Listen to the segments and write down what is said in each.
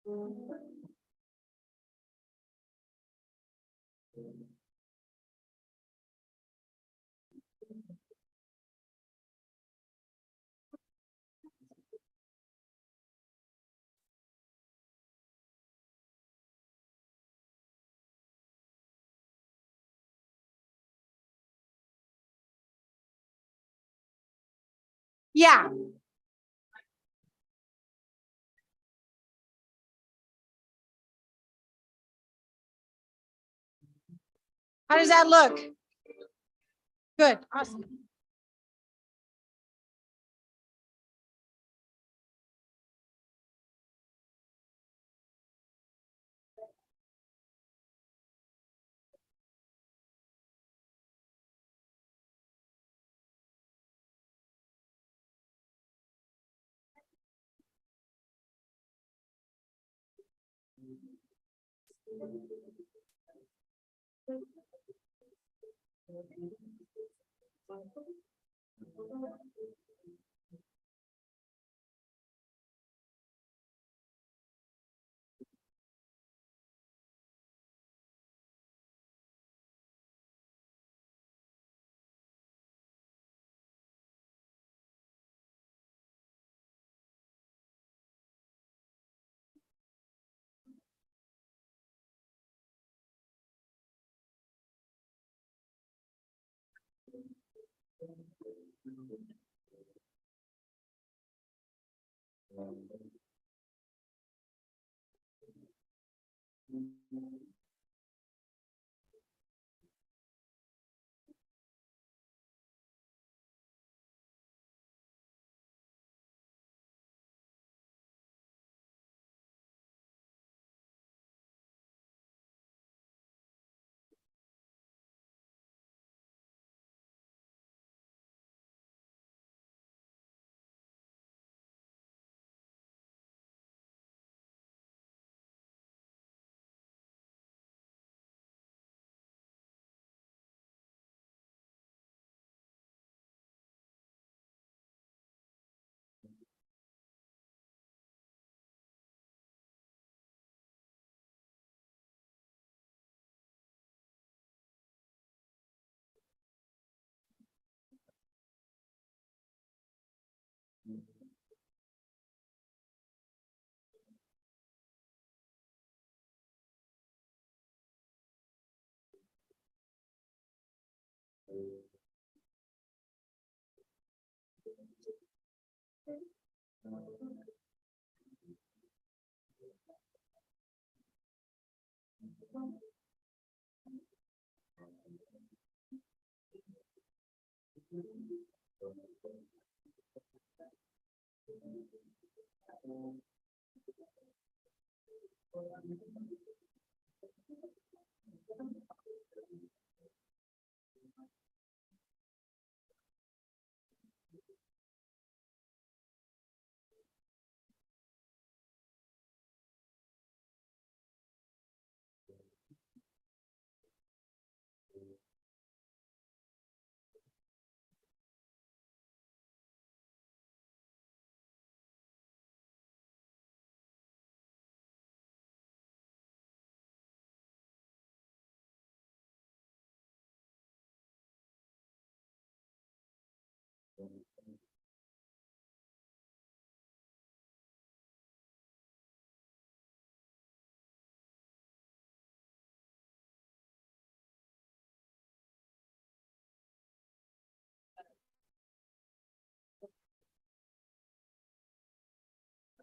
Yeah. How does that look? Good, awesome.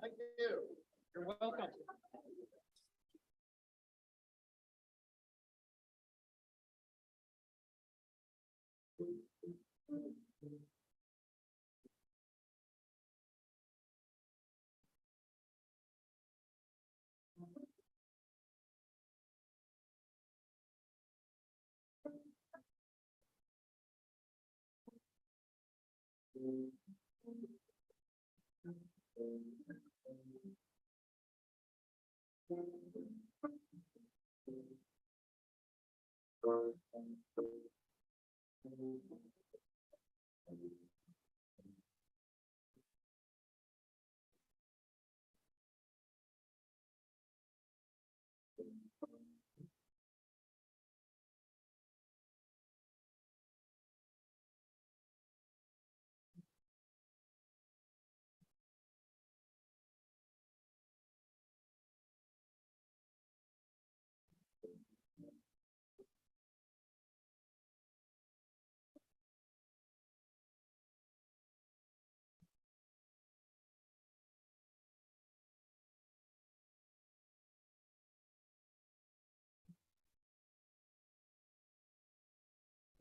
Thank you. You're welcome.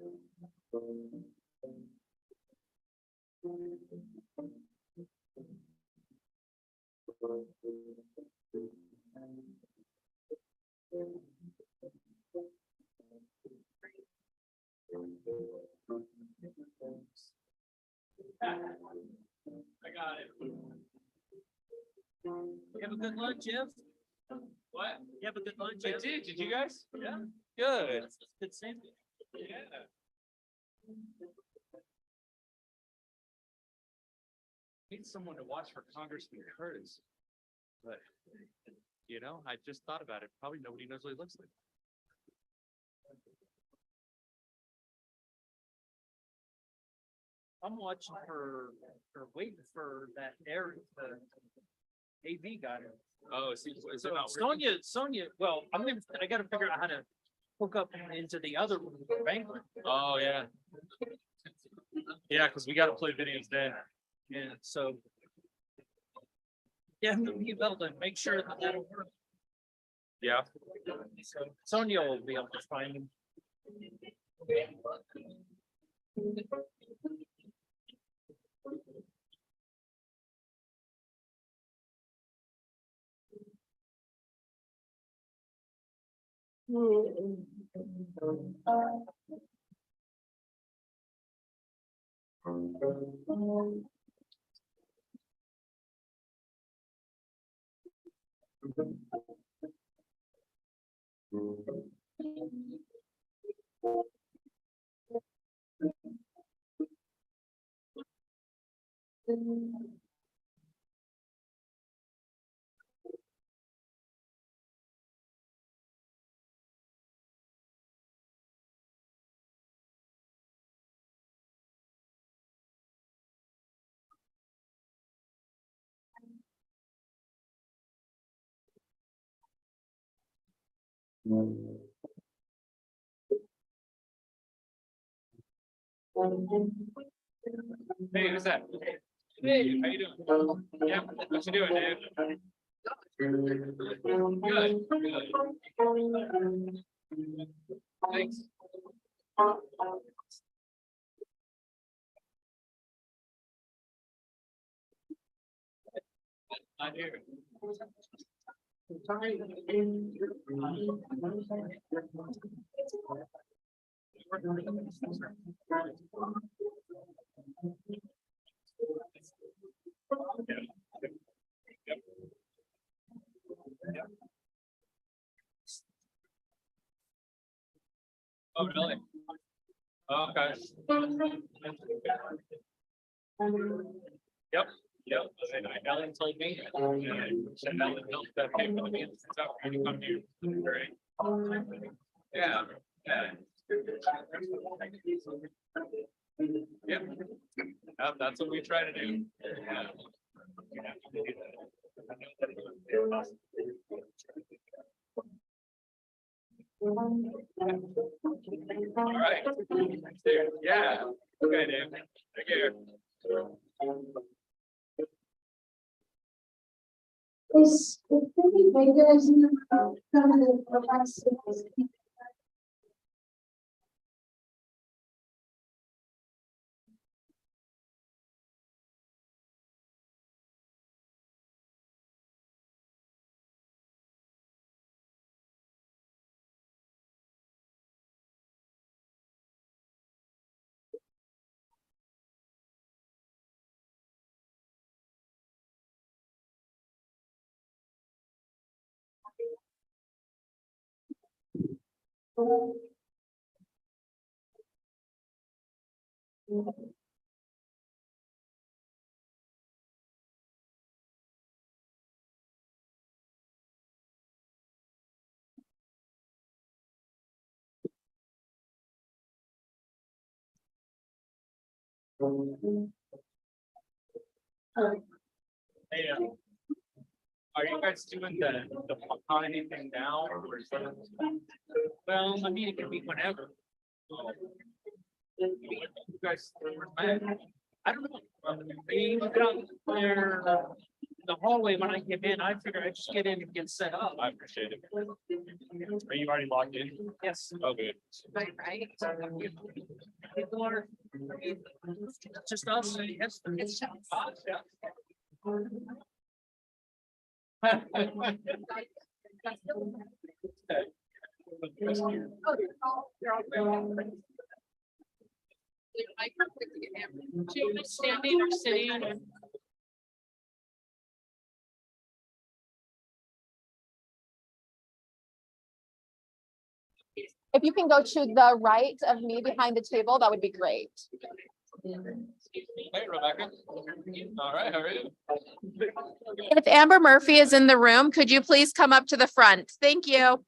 I got it. You have a good lunch, Jeff? What? You have a good lunch? I did. Did you guys? Yeah. Good. Good seeing you. Yeah. Need someone to watch for Congressman Curtis. But, you know, I just thought about it. Probably nobody knows what he looks like. I'm watching for, or waiting for that air, the AV guy. Oh, is it not Sonia, well, I gotta figure out how to hook up into the other banquet. Oh, yeah. Yeah, cause we gotta play videos then. Yeah, so. Yeah, be able to make sure that that'll work. Yeah. So Sonia will be able to find him. Hey, who's that? Hey, how you doing? Yeah, what you doing, dude? Good, good. Thanks. I do. Oh, really? Okay. Yep, yep. Ellen told me. Said Ellen built that came with me. It's up, when you come here. Great. Yeah. Yeah. Yep. Yep, that's what we try to do. Yeah. All right. Yeah. Okay, Dave. Take care. Is pretty rigorous in the professors. Hey, are you guys doing the economy thing now? Or is that? Well, I mean, it can be whenever. You guys, I don't know. They got their the hallway when I came in. I figured I'd just get in and get set up. I appreciate it. Are you already logged in? Yes. Okay. People are, just us. Yes. It's just us, yeah. Standing or sitting. If you can go to the right of me behind the table, that would be great. Hey, Rebecca. All right, how are you? If Amber Murphy is in the room, could you please come up to the front? Thank you.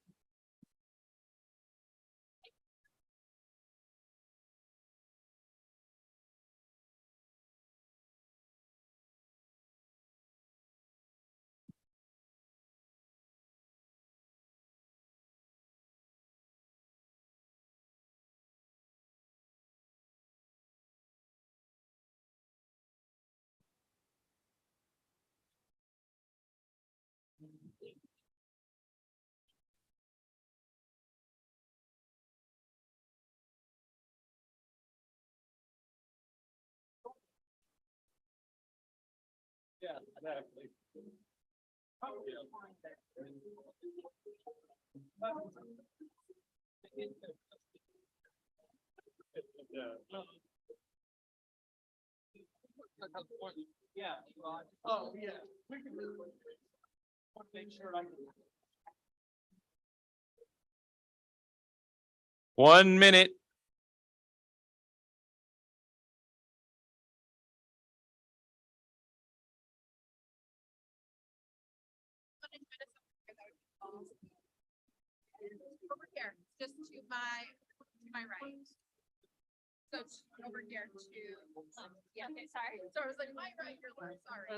Yeah, exactly. Yeah. Oh, yeah. We can want to make sure I can. 1 minute. Over here, just to my right. So it's over here to, yeah, okay, sorry. So I was like, my right, your left, sorry.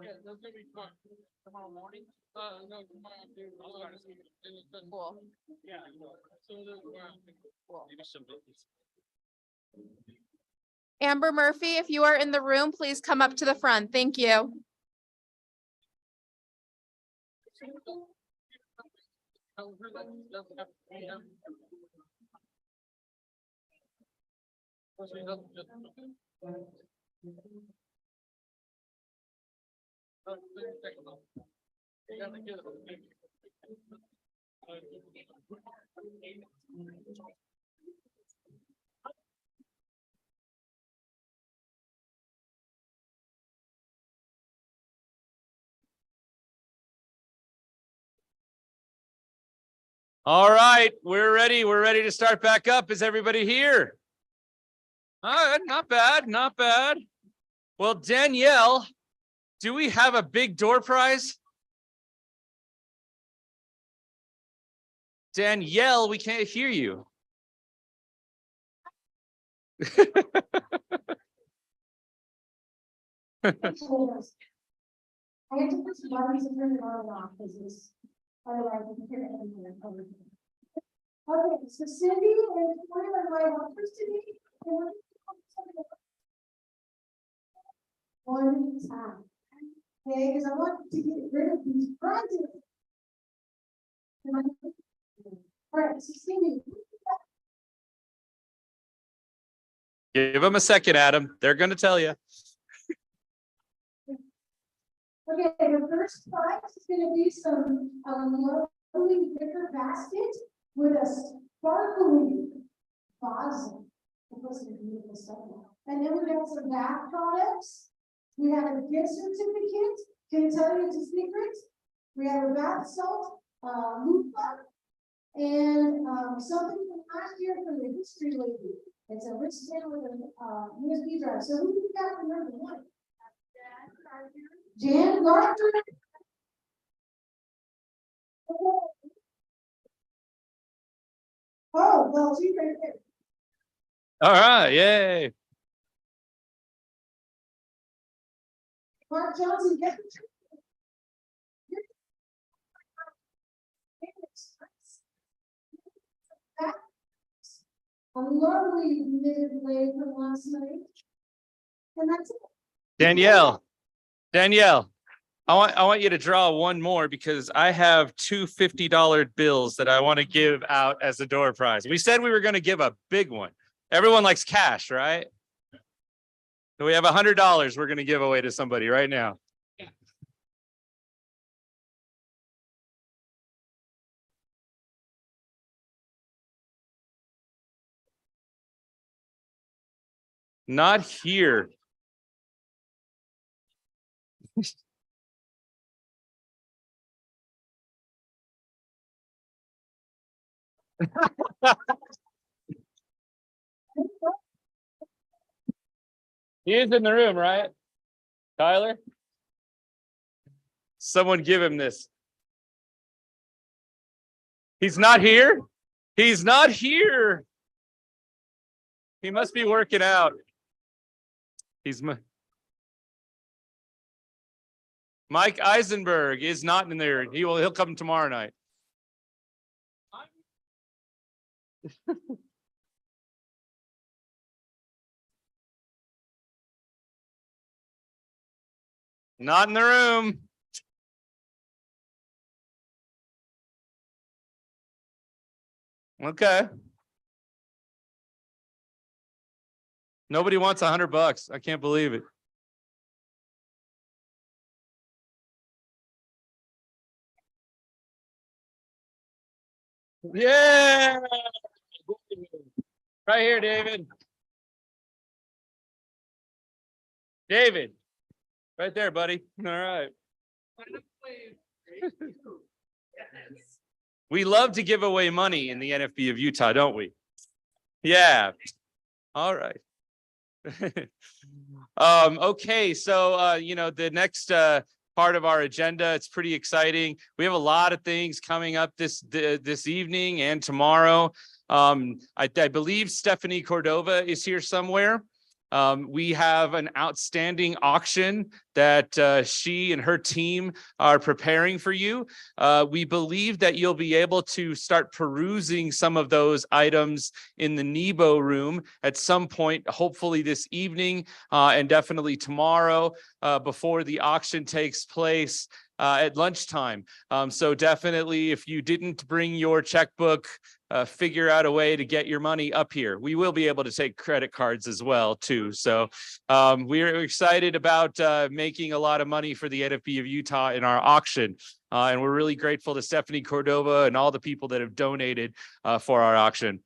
Yeah, that's gonna be fun. Tomorrow morning? No, tomorrow afternoon. Cool. Yeah. Cool. Maybe some business. Amber Murphy, if you are in the room, please come up to the front. Thank you. All right, we're ready. We're ready to start back up. Is everybody here? Not bad, not bad. Well, Danielle, do we have a big door prize? Danielle, we can't hear you. I had to put some buttons and turn it on and off because it's, otherwise you can hear everything. Okay, so Cindy and one of my helpers today. One at a time. Okay, because I want to get rid of these prizes. All right, so Cindy. Give them a second, Adam. They're going to tell you. Okay, the first prize is gonna be some lovely wicker basket with a sparkly vase. It was a beautiful stuff. And then we got some bath products. We have a gift certificate. Can I tell you it's a secret? We have a bath salt, loofah, and something from last year from the history lady. It's a wristband with a USB drive. So who we got for number one? Jan Gardner. Oh, well, she's right there. All right, yay. Mark Johnson, get. A lovely mid-lay from last night. And that's it. Danielle, I want you to draw one more because I have two $50 bills that I want to give out as a door prize. We said we were going to give a big one. Everyone likes cash, right? So we have $100 we're going to give away to somebody right now. Not here. He is in the room, right? Tyler? Someone give him this. He's not here? He's not here. He must be working out. Mike Eisenberg is not in there. He'll come tomorrow night. Not in the room. Okay. Nobody wants $100. I can't believe it. Yeah. Right here, David. David. Right there, buddy. All right. We love to give away money in the NFB of Utah, don't we? Yeah. All right. Okay, so the next part of our agenda, it's pretty exciting. We have a lot of things coming up this evening and tomorrow. I believe Stephanie Cordova is here somewhere. We have an outstanding auction that she and her team are preparing for you. We believe that you'll be able to start perusing some of those items in the Nebo room at some point, hopefully this evening and definitely tomorrow before the auction takes place at lunchtime. So definitely, if you didn't bring your checkbook, figure out a way to get your money up here. We will be able to take credit cards as well too. So we're excited about making a lot of money for the NFB of Utah in our auction. And we're really grateful to Stephanie Cordova and all the people that have donated for our auction.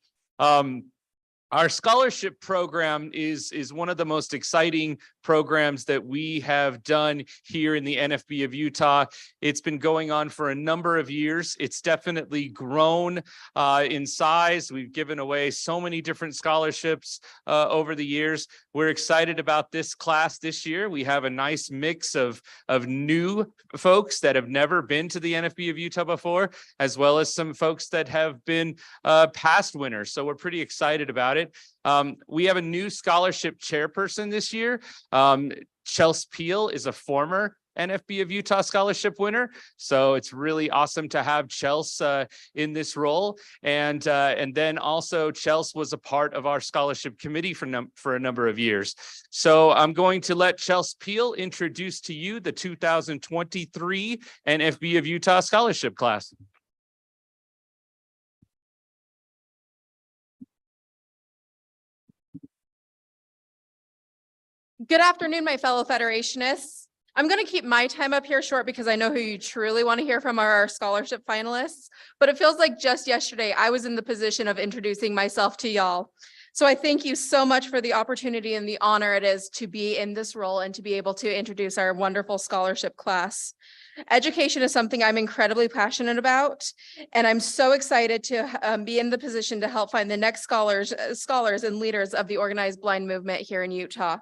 Our scholarship program is one of the most exciting programs that we have done here in the NFB of Utah. It's been going on for a number of years. It's definitely grown in size. We've given away so many different scholarships over the years. We're excited about this class this year. We have a nice mix of new folks that have never been to the NFB of Utah before, as well as some folks that have been past winners. So we're pretty excited about it. We have a new scholarship chairperson this year. Chelsea Peel is a former NFB of Utah scholarship winner. So it's really awesome to have Chelsea in this role. And then also Chelsea was a part of our scholarship committee for a number of years. So I'm going to let Chelsea Peel introduce to you the 2023 NFB of Utah scholarship class. Good afternoon, my fellow Federationists. I'm going to keep my time up here short because I know who you truly want to hear from are our scholarship finalists, but it feels like just yesterday I was in the position of introducing myself to y'all. So I thank you so much for the opportunity and the honor it is to be in this role and to be able to introduce our wonderful scholarship class. Education is something I'm incredibly passionate about, and I'm so excited to be in the position to help find the next scholars and leaders of the organized blind movement here in Utah.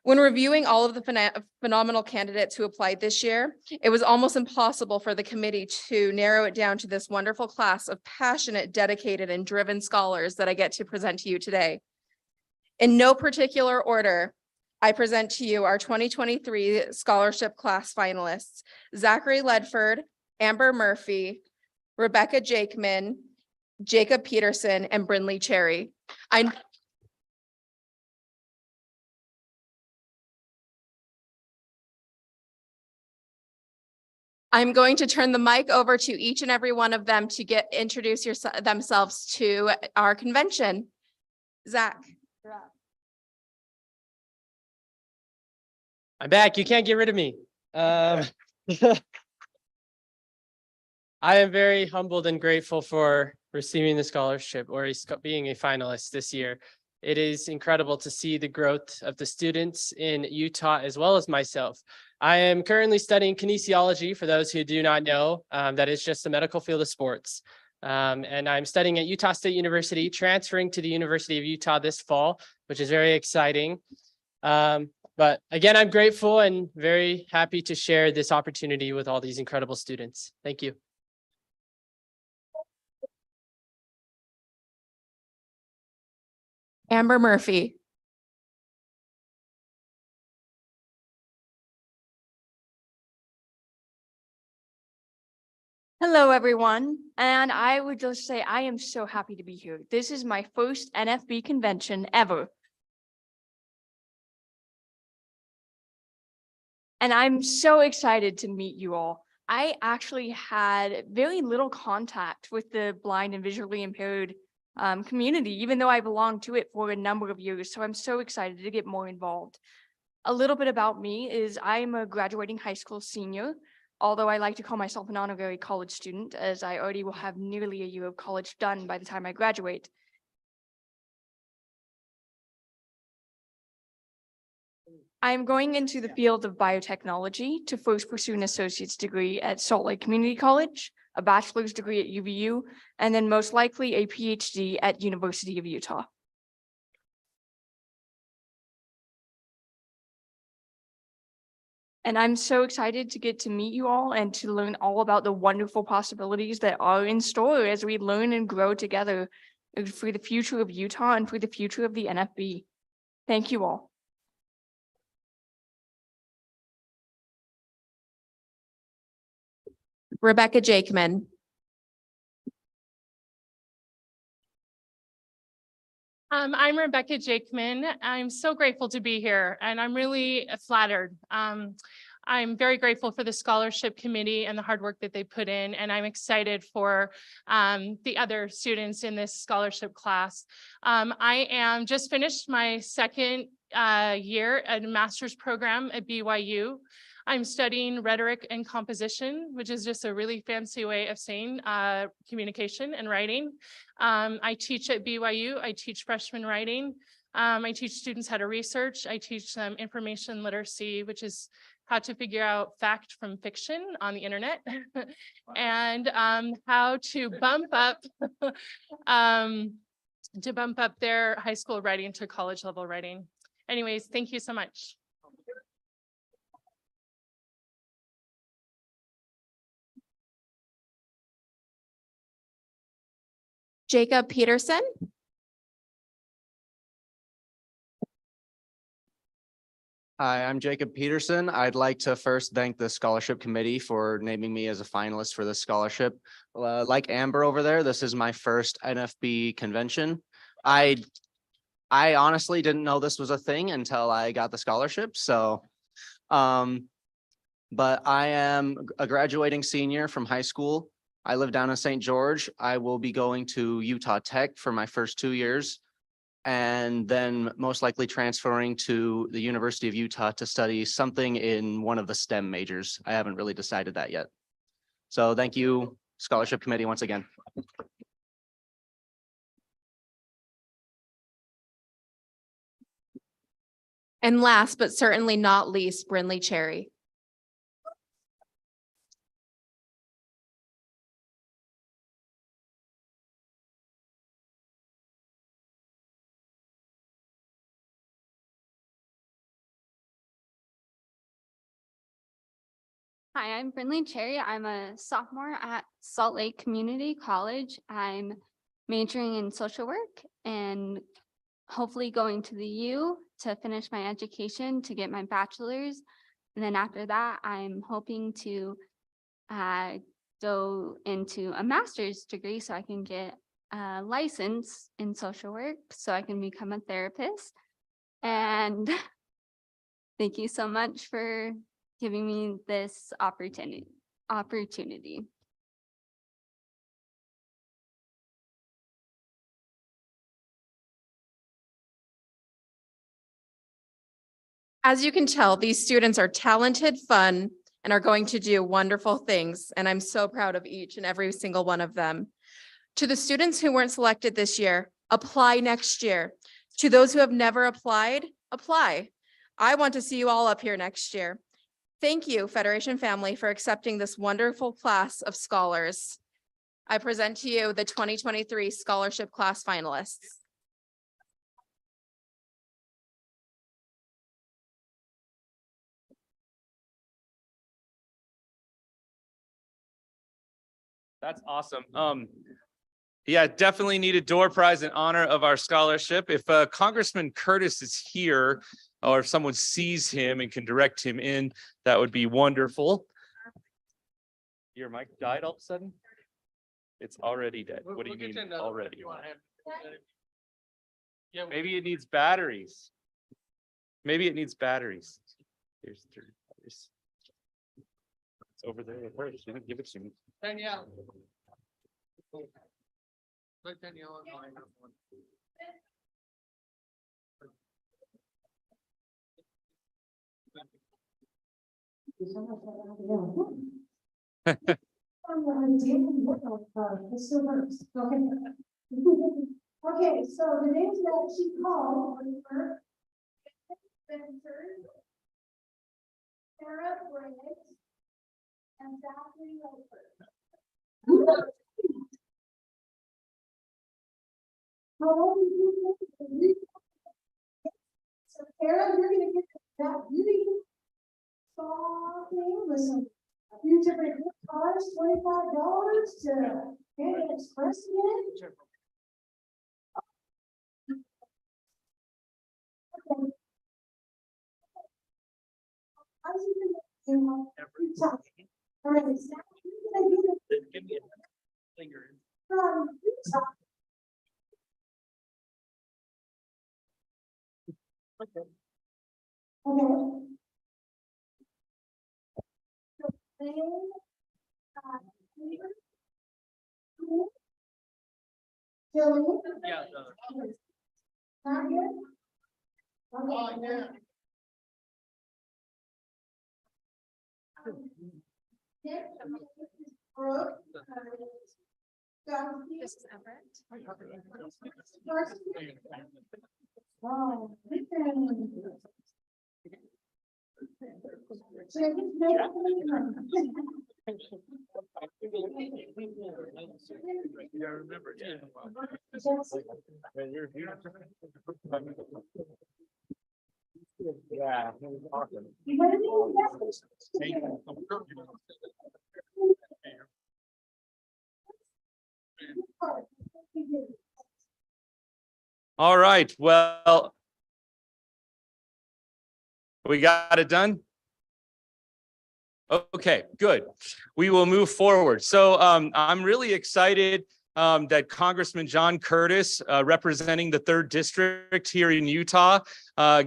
When reviewing all of the phenomenal candidates who applied this year, it was almost impossible for the committee to narrow it down to this wonderful class of passionate, dedicated, and driven scholars that I get to present to you today. In no particular order, I present to you our 2023 scholarship class finalists, Zachary Ledford, Amber Murphy, Rebecca Jakeman, Jacob Peterson, and Brinley Cherry. I'm going to turn the mic over to each and every one of them to introduce themselves to our convention. Zach. I'm back. You can't get rid of me. I am very humbled and grateful for receiving the scholarship or being a finalist this year. It is incredible to see the growth of the students in Utah as well as myself. I am currently studying kinesiology. For those who do not know, that is just the medical field of sports. And I'm studying at Utah State University, transferring to the University of Utah this fall, which is very exciting. But again, I'm grateful and very happy to share this opportunity with all these incredible students. Thank you. Amber Murphy. Hello, everyone. And I would just say I am so happy to be here. This is my first NFB convention ever. And I'm so excited to meet you all. I actually had very little contact with the blind and visually impaired community, even though I belonged to it for a number of years. So I'm so excited to get more involved. A little bit about me is I'm a graduating high school senior, although I like to call myself an honorary college student, as I already will have nearly a year of college done by the time I graduate. I'm going into the field of biotechnology to first pursue an associate's degree at Salt Lake Community College, a bachelor's degree at UVU, and then most likely a PhD at University of Utah. And I'm so excited to get to meet you all and to learn all about the wonderful possibilities that are in store as we learn and grow together for the future of Utah and for the future of the NFB. Thank you all. Rebecca Jakeman. I'm Rebecca Jakeman. I'm so grateful to be here and I'm really flattered. I'm very grateful for the scholarship committee and the hard work that they put in, and I'm excited for the other students in this scholarship class. I am just finished my second year at a master's program at BYU. I'm studying rhetoric and composition, which is just a really fancy way of saying communication and writing. I teach at BYU. I teach freshman writing. I teach students how to research. I teach them information literacy, which is how to figure out fact from fiction on the internet, and how to bump up their high school writing to college level writing. Anyways, thank you so much. Jacob Peterson. Hi, I'm Jacob Peterson. I'd like to first thank the scholarship committee for naming me as a finalist for this scholarship. Like Amber over there, this is my first NFB convention. I honestly didn't know this was a thing until I got the scholarship. So, but I am a graduating senior from high school. I live down in St. George. I will be going to Utah Tech for my first 2 years, and then most likely transferring to the University of Utah to study something in one of the STEM majors. I haven't really decided that yet. So thank you, scholarship committee, once again. And last but certainly not least, Brinley Cherry. Hi, I'm Brinley Cherry. I'm a sophomore at Salt Lake Community College. I'm majoring in social work and hopefully going to the U to finish my education to get my bachelor's. And then after that, I'm hoping to go into a master's degree so I can get a license in social work so I can become a therapist. And thank you so much for giving me this opportunity. As you can tell, these students are talented, fun, and are going to do wonderful things. And I'm so proud of each and every single one of them. To the students who weren't selected this year, apply next year. To those who have never applied, apply. I want to see you all up here next year. Thank you, Federation family, for accepting this wonderful class of scholars. I present to you the 2023 scholarship class finalists. That's awesome. Yeah, definitely need a door prize in honor of our scholarship. If Congressman Curtis is here, or if someone sees him and can direct him in, that would be wonderful. Your mic died all of a sudden? It's already dead. What do you mean already? Yeah, Maybe it needs batteries. Maybe it needs batteries. Here's 3 batteries. It's over there. Where is it? Give it to me. Danielle. Let Danielle online. Okay, so the names that she called were Spencer, Sarah Briggs, and Zachary Roper. So Sarah, you're gonna get that beauty spa thing with some, a few different cars, $25 to get an express in. Okay. How's it gonna do? All right, Zach, you're gonna get it give me a finger. from Utah. Okay. Okay. So, Jillian? Yeah. Not here? Oh, yeah. Nick, Brooke, Darcy, This is Everett. Darcy. Oh, listen. Yeah, I remember. Yeah. Yeah, awesome. All right, well, we got it done. Okay, good. We will move forward. So I'm really excited that Congressman John Curtis, representing the 3rd District here in Utah,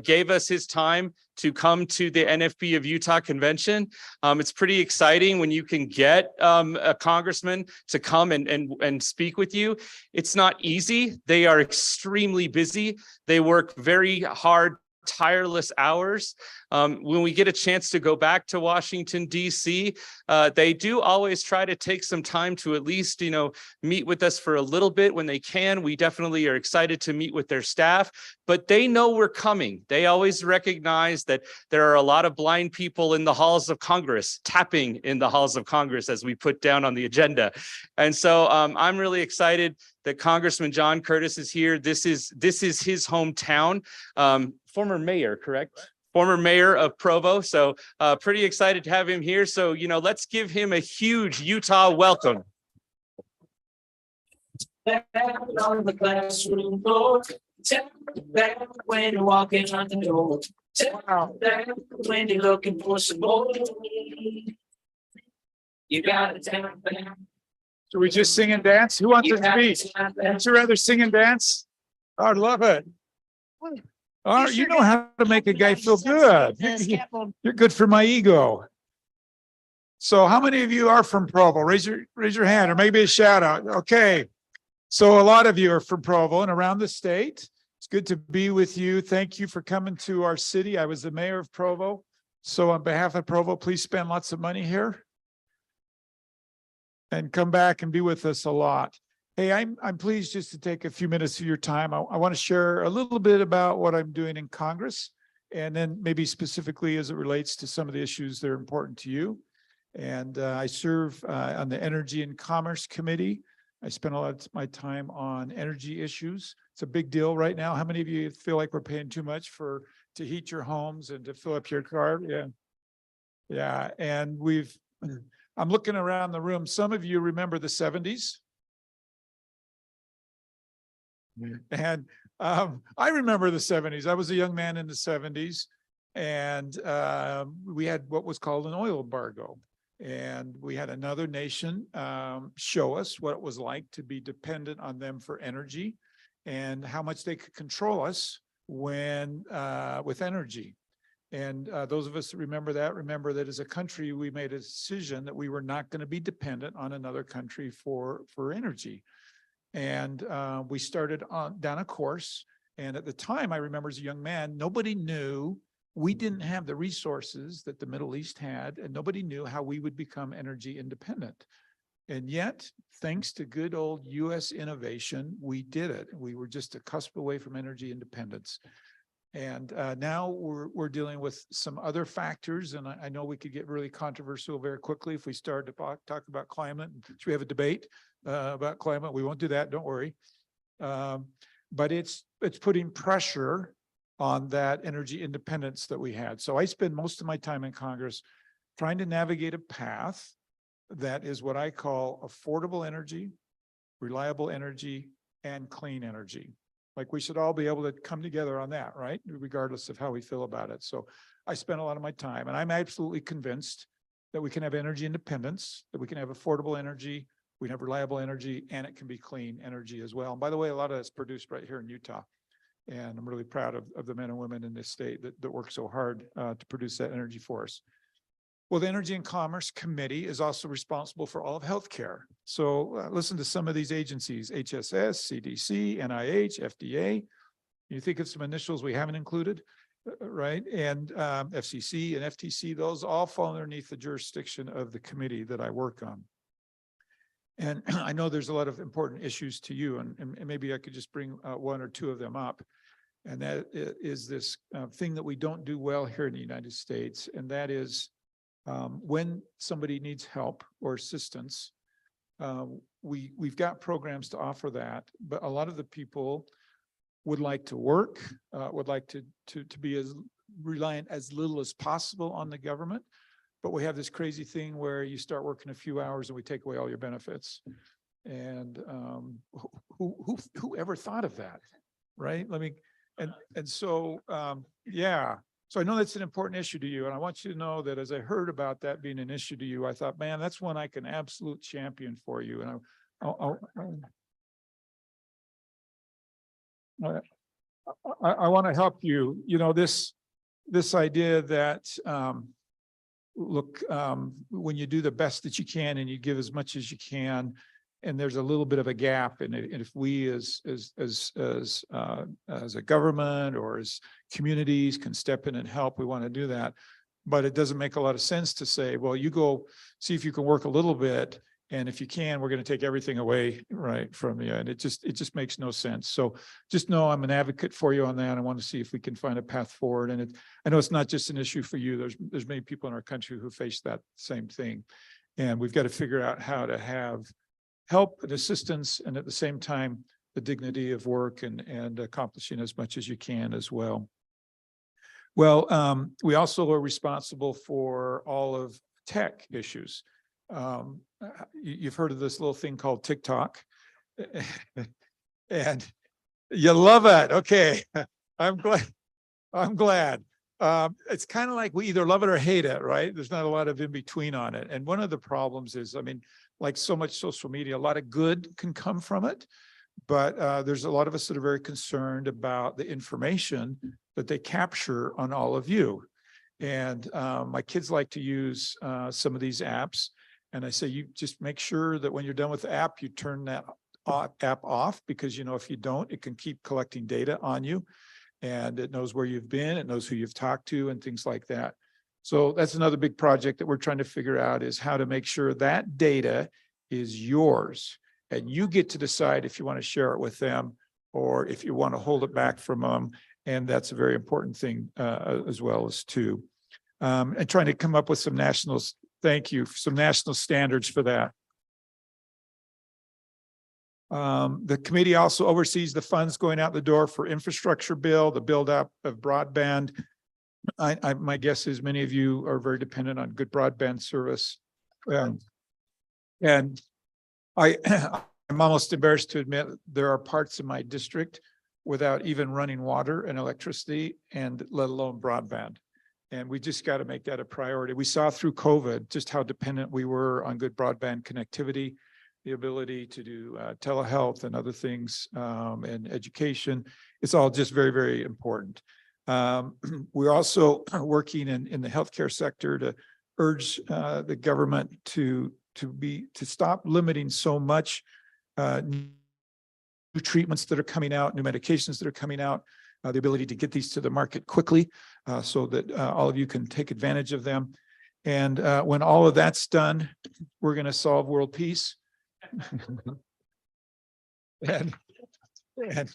gave us his time to come to the NFB of Utah convention. It's pretty exciting when you can get a congressman to come and speak with you. It's not easy. They are extremely busy. They work very hard, tireless hours. When we get a chance to go back to Washington, D.C., they do always try to take some time to at least, meet with us for a little bit when they can. We definitely are excited to meet with their staff, but they know we're coming. They always recognize that there are a lot of blind people in the halls of Congress, tapping in the halls of Congress, as we put down on the agenda. And so I'm really excited that Congressman John Curtis is here. This is his hometown. Former mayor, correct? Former mayor of Provo. So pretty excited to have him here. So, let's give him a huge Utah welcome. On the classroom floor, Tell that when you're walking on the door. Tell that when you're looking for some more. You gotta tell them. So we just sing and dance? Who wants You to gotta speak? tell them. Would you rather sing and dance? I love it. All right, you know how to make a guy feel good. You're good for my ego. So how many of you are from Provo? Raise your hand or maybe a shout out. Okay. So a lot of you are from Provo and around the state. It's good to be with you. Thank you for coming to our city. I was the mayor of Provo. So on behalf of Provo, please spend lots of money here. And come back and be with us a lot. Hey, I'm pleased just to take a few minutes of your time. I want to share a little bit about what I'm doing in Congress, and then maybe specifically as it relates to some of the issues that are important to you. And I serve on the Energy and Commerce Committee. I spend a lot of my time on energy issues. It's a big deal right now. How many of you feel like we're paying too much to heat your homes and to fill up your car? Yeah. Yeah. And I'm looking around the room. Some of you remember the 70s. And I remember the 70s. I was a young man in the 70s. And we had what was called an oil embargo. And we had another nation show us what it was like to be dependent on them for energy and how much they could control us when with energy. And those of us that remember that as a country, we made a decision that we were not going to be dependent on another country for energy. And we started down a course. And at the time, I remember as a young man, nobody knew, we didn't have the resources that the Middle East had, and nobody knew how we would become energy independent. And yet, thanks to good old US innovation, we did it. We were just a cusp away from energy independence. And now we're dealing with some other factors, and I know we could get really controversial very quickly if we start to talk about climate. Should we have a debate about climate? We won't do that, don't worry. But it's putting pressure on that energy independence that we had. So I spend most of my time in Congress trying to navigate a path that is what I call affordable energy, reliable energy, and clean energy. Like we should all be able to come together on that, right? Regardless of how we feel about it. So I spend a lot of my time, and I'm absolutely convinced that we can have energy independence, that we can have affordable energy, we can have reliable energy, and it can be clean energy as well. And by the way, a lot of it's produced right here in Utah. And I'm really proud of the men and women in this state that work so hard to produce that energy for us. Well, the Energy and Commerce Committee is also responsible for all of healthcare. So listen to some of these agencies: HSS, CDC, NIH, FDA. You think of some initials we haven't included, right? And FCC and FTC, those all fall underneath the jurisdiction of the committee that I work on. And I know there's a lot of important issues to you, and maybe I could just bring one or two of them up. And that is this thing that we don't do well here in the United States, and that is when somebody needs help or assistance, we've got programs to offer that, but a lot of the people would like to work, would like to be as reliant as little as possible on the government. But we have this crazy thing where you start working a few hours and we take away all your benefits. And who ever thought of that, right? So yeah. So I know that's an important issue to you, and I want you to know that as I heard about that being an issue to you, I thought, man, that's one I can absolute champion for you. And I want to help you. You know, this idea that look, when you do the best that you can and you give as much as you can, and there's a little bit of a gap, and if we as a government or as communities can step in and help, we want to do that. But it doesn't make a lot of sense to say, well, you go see if you can work a little bit, and if you can, we're going to take everything away right from you. And it just makes no sense. So just know I'm an advocate for you on that. I want to see if we can find a path forward. And I know it's not just an issue for you. There's many people in our country who face that same thing, and we've got to figure out how to have help and assistance, and at the same time, the dignity of work and accomplishing as much as you can as well. Well, we also are responsible for all of tech issues. You've heard of this little thing called TikTok. And You love it. Okay. I'm glad. I'm glad. It's kind of like we either love it or hate it, right? There's not a lot of in between on it. And one of the problems is, I mean, like so much social media, a lot of good can come from it. But there's a lot of us that are very concerned about the information that they capture on all of you. And my kids like to use some of these apps. And I say, you just make sure that when you're done with the app, you turn that app off, because, you know, if you don't, it can keep collecting data on you. And it knows where you've been, it knows who you've talked to and things like that. So that's another big project that we're trying to figure out, is how to make sure that data is yours. And you get to decide if you want to share it with them or if you want to hold it back from them. And that's a very important thing as well as too. And trying to come up with some some national standards for that. The committee also oversees the funds going out the door for infrastructure bill, the build up of broadband. My guess is many of you are very dependent on good broadband service. And I'm almost embarrassed to admit there are parts of my district without even running water and electricity, and let alone broadband. And we just got to make that a priority. We saw through COVID just how dependent we were on good broadband connectivity, the ability to do telehealth and other things, and education. It's all just very, very important. We're also working in the healthcare sector to urge the government to stop limiting so much new treatments that are coming out, new medications that are coming out, the ability to get these to the market quickly so that all of you can take advantage of them. And when all of that's done, we're going to solve world peace. and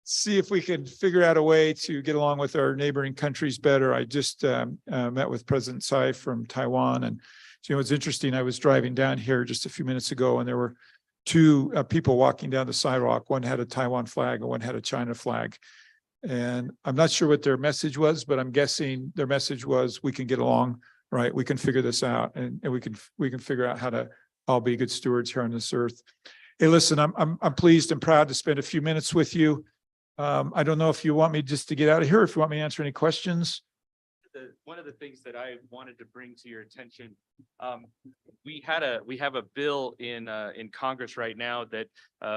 see if we can figure out a way to get along with our neighboring countries better. I just met with President Tsai from Taiwan, and you know, it's interesting. I was driving down here just a few minutes ago, and there were two people walking down the sidewalk. One had a Taiwan flag and one had a China flag. And I'm not sure what their message was, but I'm guessing their message was, we can get along, right? We can figure this out, and we can figure out how to all be good stewards here on this earth. Hey, listen, I'm pleased and proud to spend a few minutes with you. I don't know if you want me just to get out of here, if you want me to answer any questions. One of the things that I wanted to bring to your attention, we have a bill in Congress right now that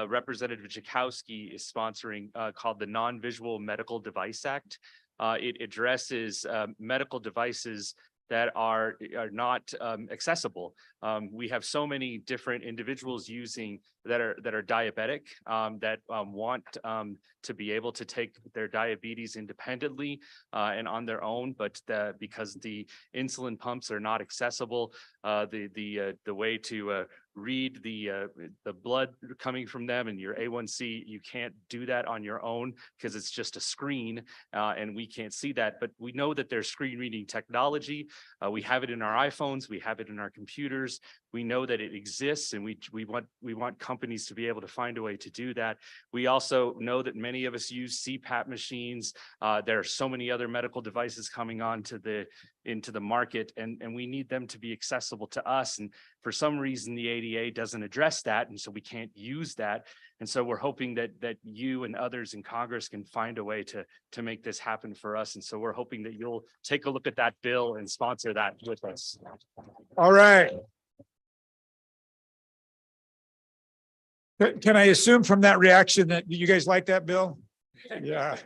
Representative Jakowski is sponsoring called the Non-Visual Medical Device Act. It addresses medical devices that are not accessible. We have so many different individuals using that are diabetic that want to be able to take their diabetes independently and on their own, but because the insulin pumps are not accessible, the way to read the blood coming from them and your A1C, you can't do that on your own because it's just a screen and we can't see that. But we know that there's screen reading technology. We have it in our iPhones, we have it in our computers. We know that it exists, and we want companies to be able to find a way to do that. We also know that many of us use CPAP machines. There are so many other medical devices coming into the market, and we need them to be accessible to us. And for some reason, the ADA doesn't address that, and so we can't use that. And so we're hoping that you and others in Congress can find a way to make this happen for us. And so we're hoping that you'll take a look at that bill and sponsor that with us. All right. Can I assume from that reaction that you guys like that bill? Yeah.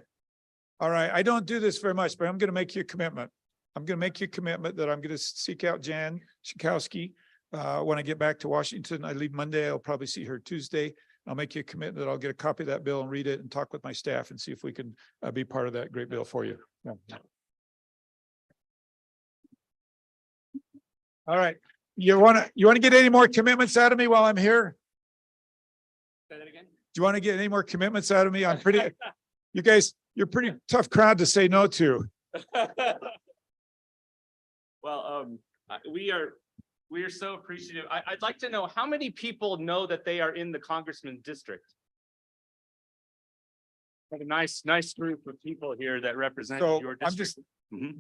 All right. I don't do this very much, but I'm going to make you a commitment. I'm going to make you a commitment that I'm going to seek out Jan Schakowsky. When I get back to Washington, I leave Monday. I'll probably see her Tuesday. I'll make you a commitment that I'll get a copy of that bill and read it and talk with my staff and see if we can be part of that great bill for you. Yeah. All right. You want to get any more commitments out of me while I'm here? Say that again? Do you want to get any more commitments out of me? I'm pretty, you guys, you're a pretty tough crowd to say no to. Well, we are so appreciative. I'd like to know how many people know that they are in the congressman's district. Got a nice group of people here that represent your district. I'm just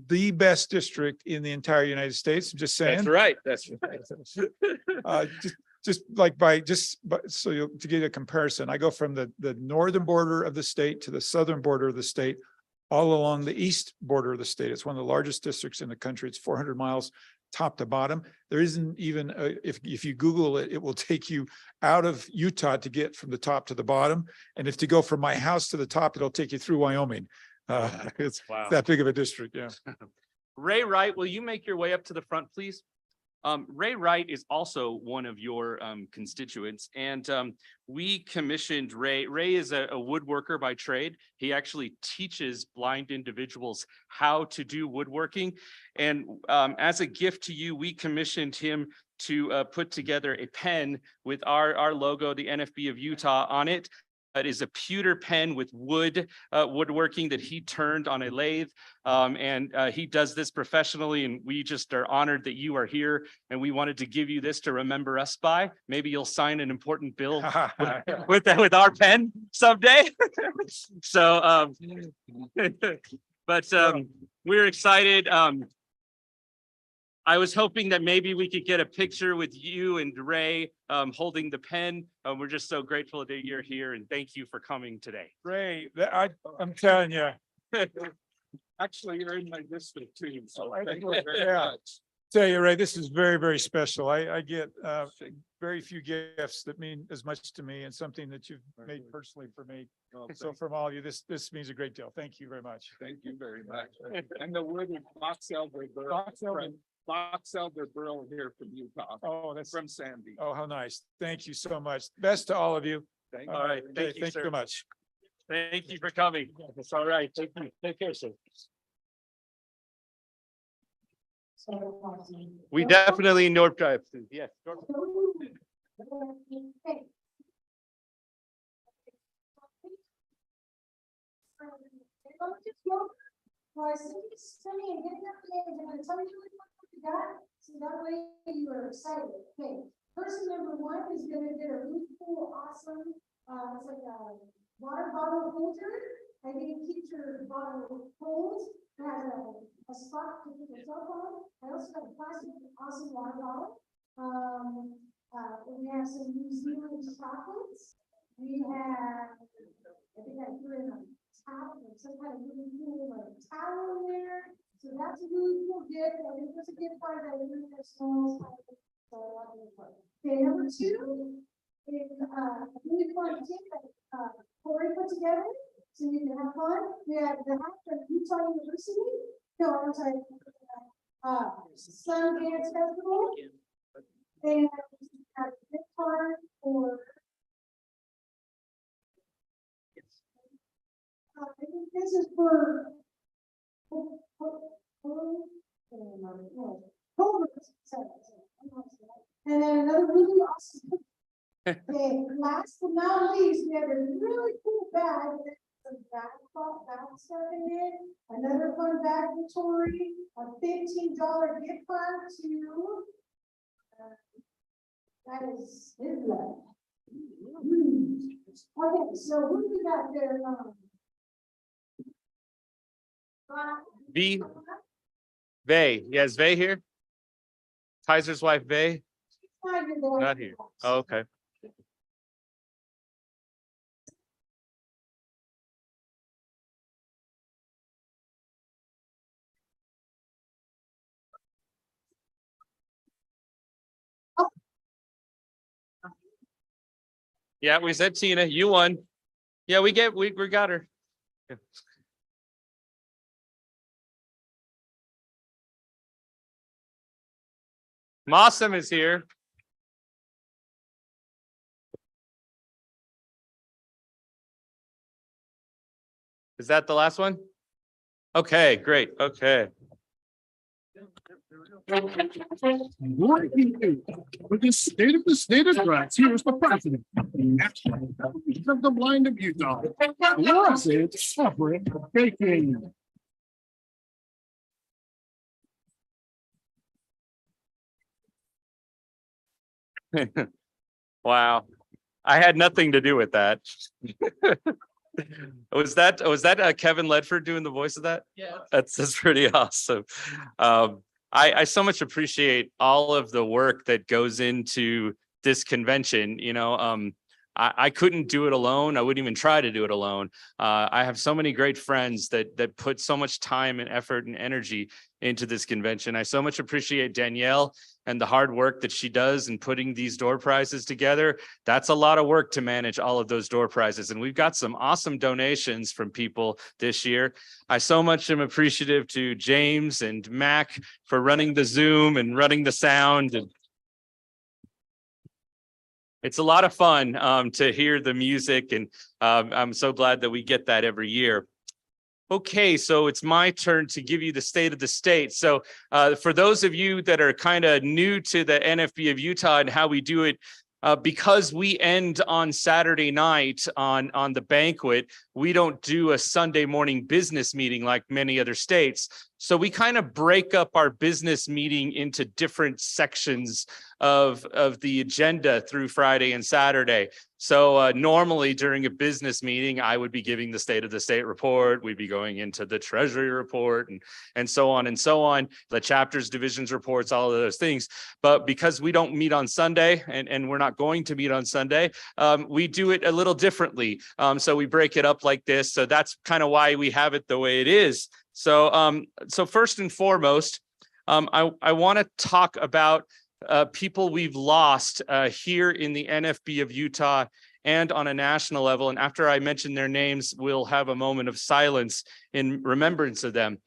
the best district in the entire United States. I'm just saying. That's right. That's right. just like by just, but so you, to give you a comparison, I go from the northern border of the state to the southern border of the state, all along the east border of the state. It's one of the largest districts in the country. It's 400 miles top to bottom. There isn't even, if you Google it, it will take you out of Utah to get from the top to the bottom. And if to go from my house to the top, it'll take you through Wyoming. It's Wow. that big of a district, yeah. Ray Wright, will you make your way up to the front, please? Ray Wright is also one of your constituents, and we commissioned Ray. Ray is a woodworker by trade. He actually teaches blind individuals how to do woodworking. And as a gift to you, we commissioned him to put together a pen with our logo, the NFB of Utah, on it. It is a pewter pen with woodworking that he turned on a lathe. And he does this professionally, and we just are honored that you are here. And we wanted to give you this to remember us by. Maybe you'll sign an important bill with our pen someday. So, but we're excited. I was hoping that maybe we could get a picture with you and Ray holding the pen. We're just so grateful that you're here, and thank you for coming today. Ray, I'm telling you. Actually, you're in my district too, so thank you very much. Tell you, Ray, this is very, very special. I get very few gifts that mean as much to me, and something that you've made personally for me. So from all of you, this means a great deal. Thank you very much. Thank you very much. And the wood is Box Elder Burl here from Utah. Oh, that's from Sandy. Oh, how nice. Thank you so much. Best to all of you. All right. Thank you, Thank you sir. so much. Thank you for coming. It's all right. Thank you. Take care, sir. We definitely North Drive. Yes. Sending and getting up today, I'm gonna tell you what you got, so that way you are excited. Okay, person number one is gonna get a really cool, awesome, it's like a water bottle holder. I think it keeps your bottle cold. It has a spot to put your cell phone. I also got a plastic awesome water bottle. We have some New Zealand chocolates. We have, I think I threw in a towel, or some kind of really cool towel in there. So that's a really cool gift. I think it's a gift card that really smells. Okay, number two is a really fun gift that Corey put together, so you can have fun. We have the hat from Utah University. No, I'm sorry. Sundance Festival. And have a gift card for. I think this is for. And then another really awesome. Okay, last but not least, we have a really cool bag with some bag stuff in it. Another fun bag for Tori, a $15 gift card to. That is his blood. Okay, so what do we got there? V. Vay. Yes, Vay here. Kaiser's wife, Vay. Not here. Oh, okay. Yeah, we said Tina, you won. Yeah, we got her. Yeah. Mossam is here. Is that the last one? Okay, great. Okay. With the state of rights, here's the president of the blind of Utah. Was it suffering baking? Wow. I had nothing to do with that. Was that Kevin Ledford doing the voice of that? Yeah. That's pretty awesome. I so much appreciate all of the work that goes into this convention. I couldn't do it alone. I wouldn't even try to do it alone. I have so many great friends that put so much time and effort and energy into this convention. I so much appreciate Danielle and the hard work that she does in putting these door prizes together. That's a lot of work to manage all of those door prizes. And we've got some awesome donations from people this year. I so much am appreciative to James and Mac for running the Zoom and running the sound. And it's a lot of fun to hear the music, and I'm so glad that we get that every year. Okay, so it's my turn to give you the state of the state. So for those of you that are kind of new to the NFB of Utah and how we do it, because we end on Saturday night on the banquet, we don't do a Sunday morning business meeting like many other states. So we kind of break up our business meeting into different sections of the agenda through Friday and Saturday. So normally during a business meeting, I would be giving the state of the state report. We'd be going into the treasury report and so on and so on, the chapters, divisions reports, all of those things. But because we don't meet on Sunday and we're not going to meet on Sunday, we do it a little differently. So we break it up like this. So that's kind of why we have it the way it is. So first and foremost, I want to talk about people we've lost here in the NFB of Utah and on a national level. And after I mention their names, we'll have a moment of silence in remembrance of them.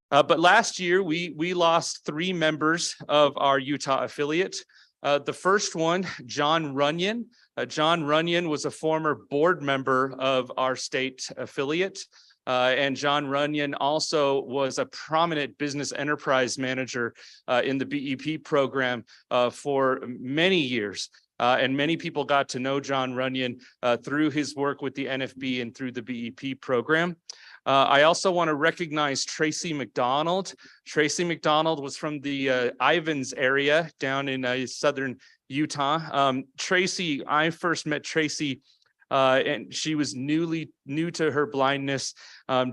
But last year, we lost 3 members of our Utah affiliate. The first one, John Runyon. John Runyon was a former board member of our state affiliate. And John Runyon also was a prominent business enterprise manager in the BEP program for many years. And many people got to know John Runyon through his work with the NFB and through the BEP program. I also want to recognize Tracy McDonald. Tracy McDonald was from the Ivins area down in southern Utah. I first met Tracy and she was new to her blindness,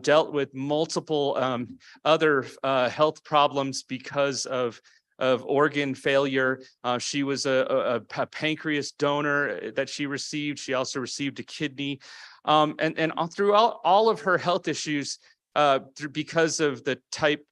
dealt with multiple other health problems because of organ failure. She was a pancreas donor that she received. She also received a kidney. And throughout all of her health issues, because of the type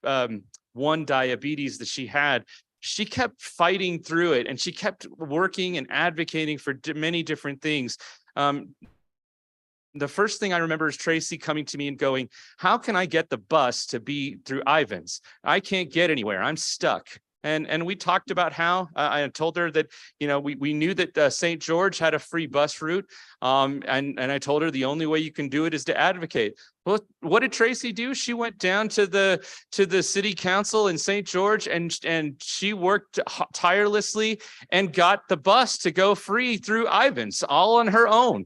1 diabetes that she had, she kept fighting through it, and she kept working and advocating for many different things. The first thing I remember is Tracy coming to me and going, how can I get the bus to be through Ivins? I can't get anywhere. I'm stuck. And we talked about how I told her that, we knew that St. George had a free bus route. And I told her the only way you can do it is to advocate. Well, what did Tracy do? She went down to the city council in St. George and she worked tirelessly and got the bus to go free through Ivins all on her own.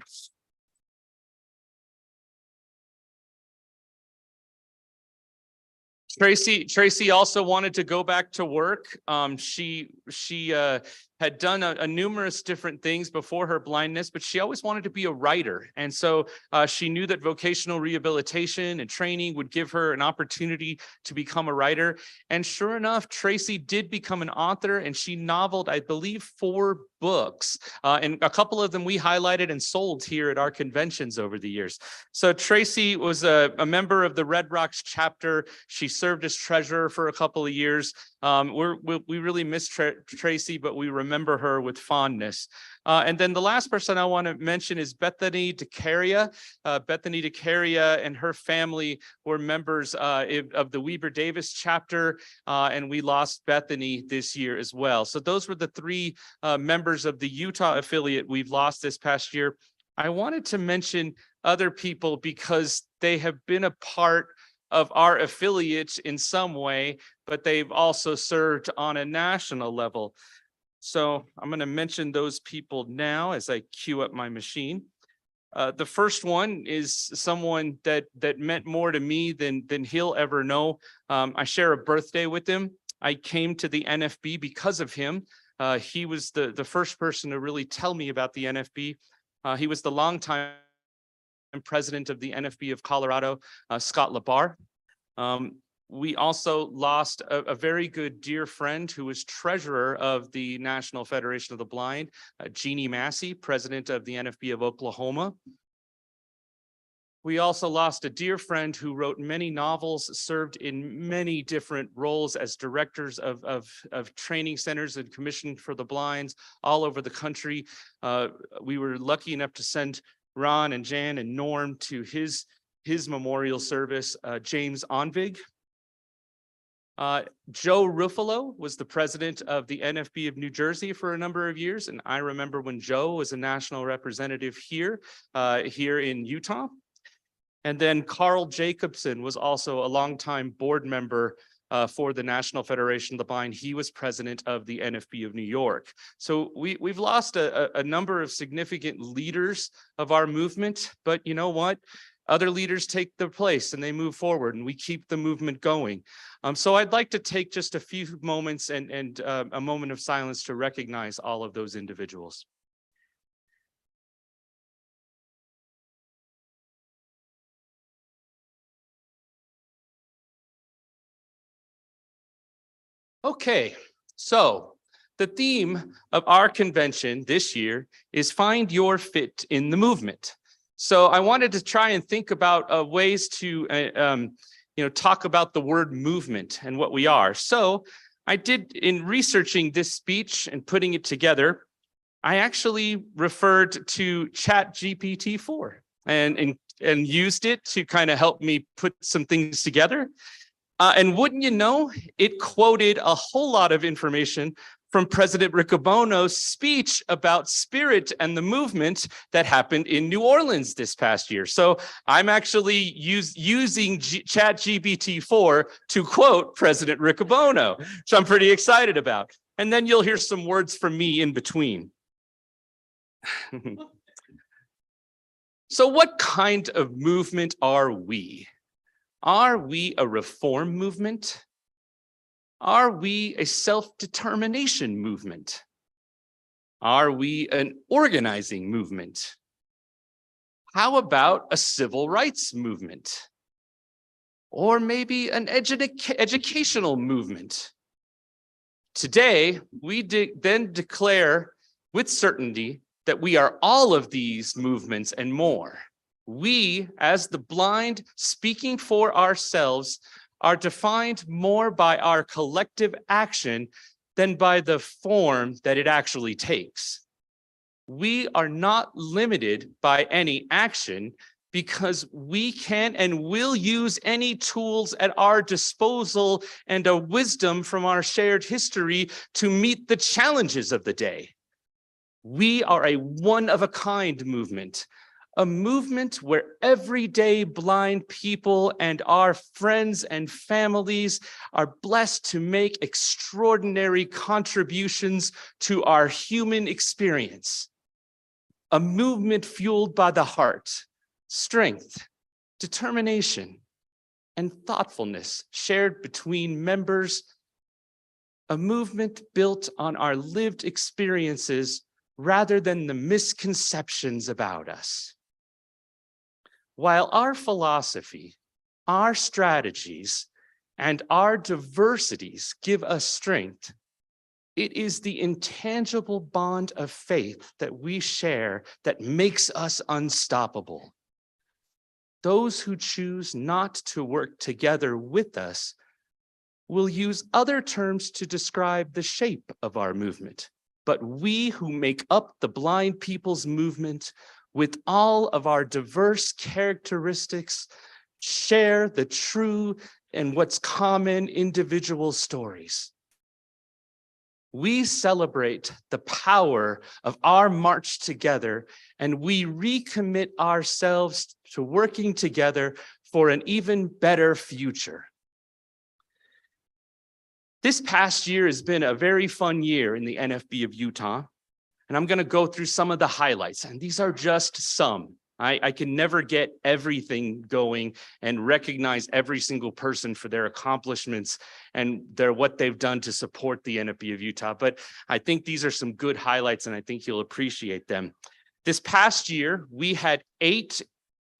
Tracy also wanted to go back to work. She had done a numerous different things before her blindness, but she always wanted to be a writer. And so she knew that vocational rehabilitation and training would give her an opportunity to become a writer. And sure enough, Tracy did become an author, and she noveled, I believe, 4 books. And a couple of them we highlighted and sold here at our conventions over the years. So Tracy was a member of the Red Rocks chapter. She served as treasurer for a couple of years. We really miss Tracy, but we remember her with fondness. And then the last person I want to mention is Bethany DeCaria. Bethany DeCaria and her family were members of the Weber Davis chapter, and we lost Bethany this year as well. So those were the 3 members of the Utah affiliate we've lost this past year. I wanted to mention other people because they have been a part of our affiliates in some way, but they've also served on a national level. So I'm going to mention those people now as I queue up my machine. The first one is someone that meant more to me than he'll ever know. I share a birthday with him. I came to the NFB because of him. He was the first person to really tell me about the NFB. He was the longtime president of the NFB of Colorado, Scott LaBar. we also lost a very good dear friend who was treasurer of the National Federation of the Blind, Jeannie Massey, president of the NFB of Oklahoma. We also lost a dear friend who wrote many novels, served in many different roles as directors of training centers and commissioned for the blinds all over the country. We were lucky enough to send Ron and Jan and Norm to his memorial service, James Onvig. Joe Ruffalo was the president of the NFB of New Jersey for a number of years. And I remember when Joe was a national representative here in Utah. And then Carl Jacobson was also a longtime board member for the National Federation of the Blind. He was president of the NFB of New York. So we've lost a number of significant leaders of our movement, but you know what? Other leaders take their place and they move forward and we keep the movement going. So I'd like to take just a few moments and a moment of silence to recognize all of those individuals. Okay, so the theme of our convention this year is Find Your Fit in the Movement. So I wanted to try and think about ways to talk about the word movement and what we are. So I did, in researching this speech and putting it together, I actually referred to ChatGPT-4 and used it to kind of help me put some things together. And wouldn't you know, it quoted a whole lot of information from President Riccobono's speech about spirit and the movement that happened in New Orleans this past year. So I'm actually using ChatGPT-4 to quote President Riccobono, which I'm pretty excited about. And then you'll hear some words from me in between. So what kind of movement are we? Are we a reform movement? Are we a self-determination movement? Are we an organizing movement? How about a civil rights movement? Or maybe an educational movement? Today, we then declare with certainty that we are all of these movements and more. We, as the blind, speaking for ourselves, are defined more by our collective action than by the form that it actually takes. We are not limited by any action because we can and will use any tools at our disposal and a wisdom from our shared history to meet the challenges of the day. We are a one-of-a-kind movement. A movement where everyday blind people and our friends and families are blessed to make extraordinary contributions to our human experience. A movement fueled by the heart, strength, determination, and thoughtfulness shared between members. A movement built on our lived experiences rather than the misconceptions about us. While our philosophy, our strategies, and our diversities give us strength, it is the intangible bond of faith that we share that makes us unstoppable. Those who choose not to work together with us will use other terms to describe the shape of our movement. But we who make up the blind people's movement with all of our diverse characteristics, share the true and what's common individual stories. We celebrate the power of our march together, and we recommit ourselves to working together for an even better future. This past year has been a very fun year in the NFB of Utah. And I'm going to go through some of the highlights, and these are just some. I can never get everything going and recognize every single person for their accomplishments and what they've done to support the NFB of Utah. But I think these are some good highlights, and I think you'll appreciate them. This past year, we had 8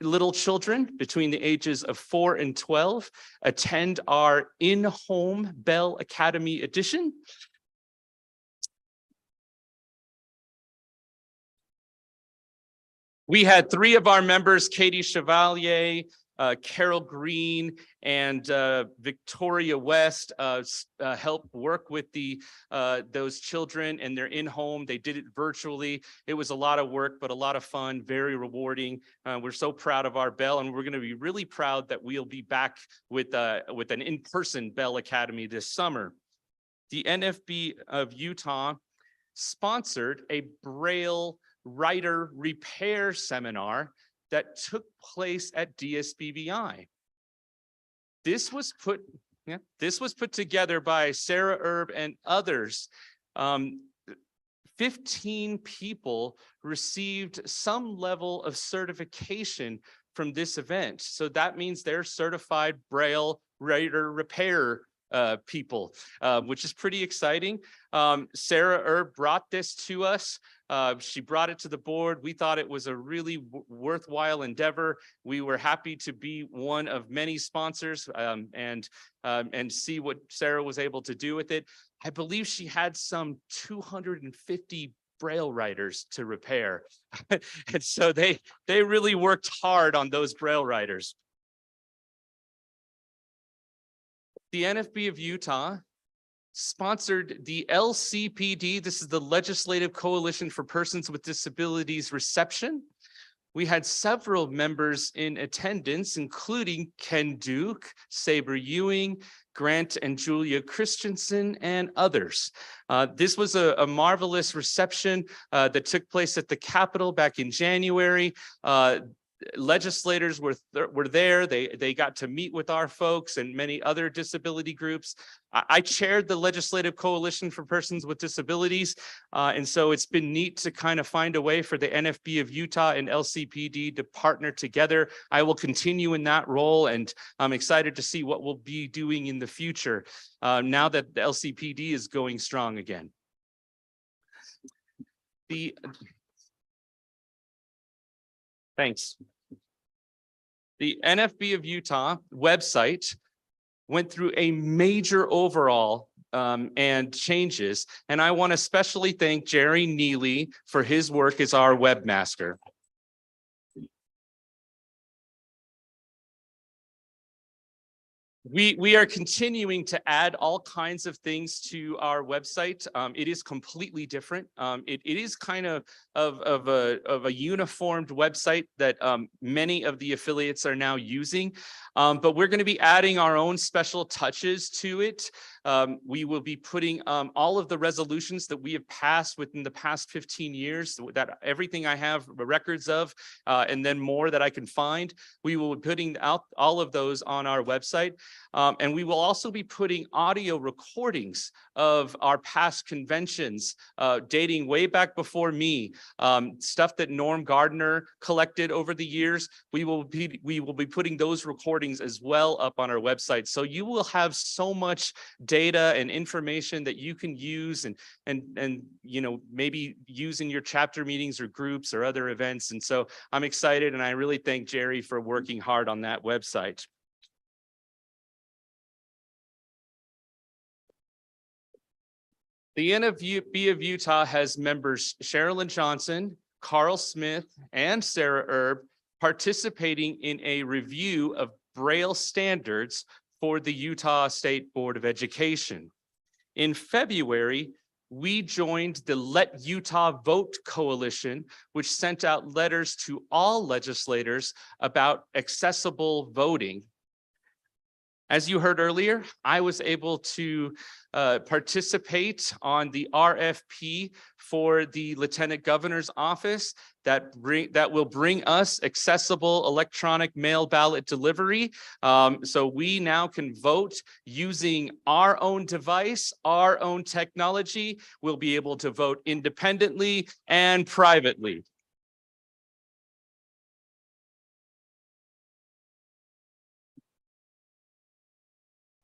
little children between the ages of 4 and 12 attend our in-home Bell Academy edition. We had 3 of our members, Katie Chevalier, Carol Green, and Victoria West, help work with those children, and they're in home. They did it virtually. It was a lot of work, but a lot of fun, very rewarding. We're so proud of our Bell, and we're going to be really proud that we'll be back with an in-person Bell Academy this summer. The NFB of Utah sponsored a Braille writer repair seminar that took place at DSBVI. This was put together by Sarah Erb and others. 15 people received some level of certification from this event. So that means they're certified Braille writer repair people, which is pretty exciting. Sarah Erb brought this to us. She brought it to the board. We thought it was a really worthwhile endeavor. We were happy to be one of many sponsors and see what Sarah was able to do with it. I believe she had some 250 Braille writers to repair. And so they really worked hard on those Braille writers. The NFB of Utah sponsored the LCPD. This is the Legislative Coalition for Persons with Disabilities reception. We had several members in attendance, including Ken Duke, Saber Ewing, Grant and Julia Christensen, and others. This was a marvelous reception that took place at the Capitol back in January. Legislators were there. They got to meet with our folks and many other disability groups. I chaired the Legislative Coalition for Persons with Disabilities, and so it's been neat to kind of find a way for the NFB of Utah and LCPD to partner together. I will continue in that role, and I'm excited to see what we'll be doing in the future now that the LCPD is going strong again. Thanks. The NFB of Utah website went through a major overhaul and changes, and I want to especially thank Jerry Neely for his work as our webmaster. We are continuing to add all kinds of things to our website. It is completely different. It is kind of a uniformed website that many of the affiliates are now using, but we're going to be adding our own special touches to it. We will be putting all of the resolutions that we have passed within the past 15 years, that everything I have records of, and then more that I can find. We will be putting out all of those on our website. And we will also be putting audio recordings of our past conventions dating way back before me, stuff that Norm Gardner collected over the years. We will be putting those recordings as well up on our website. So you will have so much data and information that you can use and you know, maybe use in your chapter meetings or groups or other events. And so I'm excited, and I really thank Jerry for working hard on that website. The NFB of Utah has members Sherilyn Johnson, Carl Smith, and Sarah Erb participating in a review of Braille standards for the Utah State Board of Education. In February, we joined the Let Utah Vote Coalition, which sent out letters to all legislators about accessible voting. As you heard earlier, I was able to participate on the RFP for the Lieutenant Governor's office that will bring us accessible electronic mail ballot delivery. So we now can vote using our own device, our own technology. We'll be able to vote independently and privately.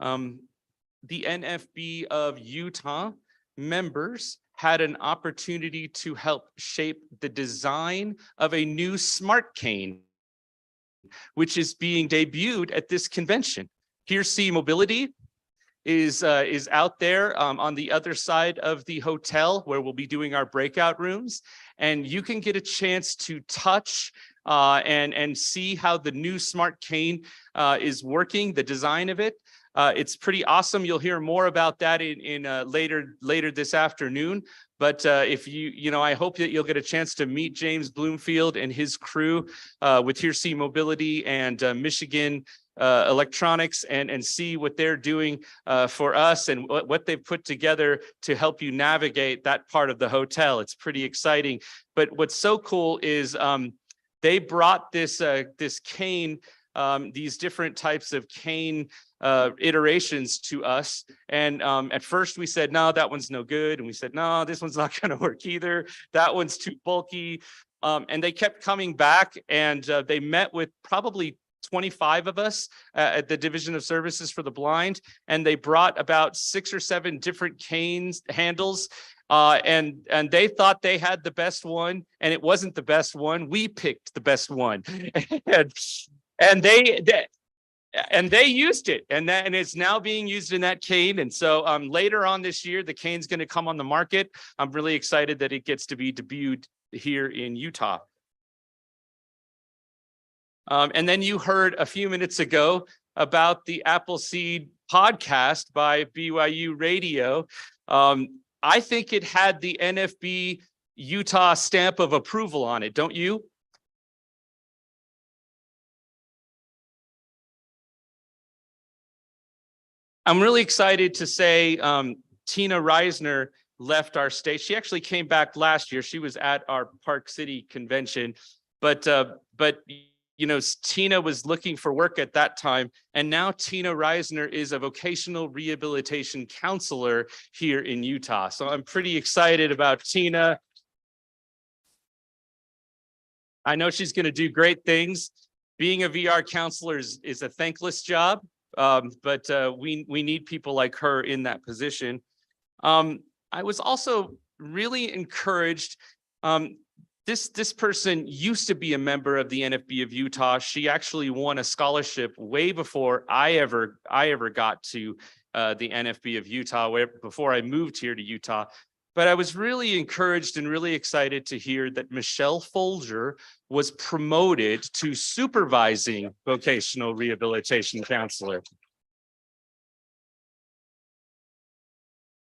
The NFB of Utah members had an opportunity to help shape the design of a new smart cane which is being debuted at this convention. Here See Mobility is out there on the other side of the hotel where we'll be doing our breakout rooms. And you can get a chance to touch and see how the new Smart Cane is working, the design of it. It's pretty awesome. You'll hear more about that in later this afternoon. But if I hope that you'll get a chance to meet James Bloomfield and his crew with Here See Mobility and Michigan Electronics and see what they're doing for us and what they've put together to help you navigate that part of the hotel. It's pretty exciting. But what's so cool is they brought this cane, these different types of cane iterations to us. And at first we said, no, that one's no good. And we said, no, this one's not going to work either. That one's too bulky. And they kept coming back, and they met with probably 25 of us at the Division of Services for the Blind. And they brought about 6 or 7 different canes handles. And they thought they had the best one, and it wasn't the best one. We picked the best one. And they used it, and it's now being used in that cane. And so later on this year, the cane's going to come on the market. I'm really excited that it gets to be debuted here in Utah. And then you heard a few minutes ago about the Appleseed podcast by BYU Radio. I think it had the NFB Utah stamp of approval on it, don't you? I'm really excited to say Tina Reisner left our state. She actually came back last year. She was at our Park City convention, but Tina was looking for work at that time, and now Tina Reisner is a vocational rehabilitation counselor here in Utah. So I'm pretty excited about Tina. I know she's going to do great things. Being a VR counselor is a thankless job. But we need people like her in that position. I was also really encouraged. This person used to be a member of the NFB of Utah. She actually won a scholarship way before I ever got to the NFB of Utah, before I moved here to Utah. But I was really encouraged and really excited to hear that Michelle Folger was promoted to supervising vocational rehabilitation counselor.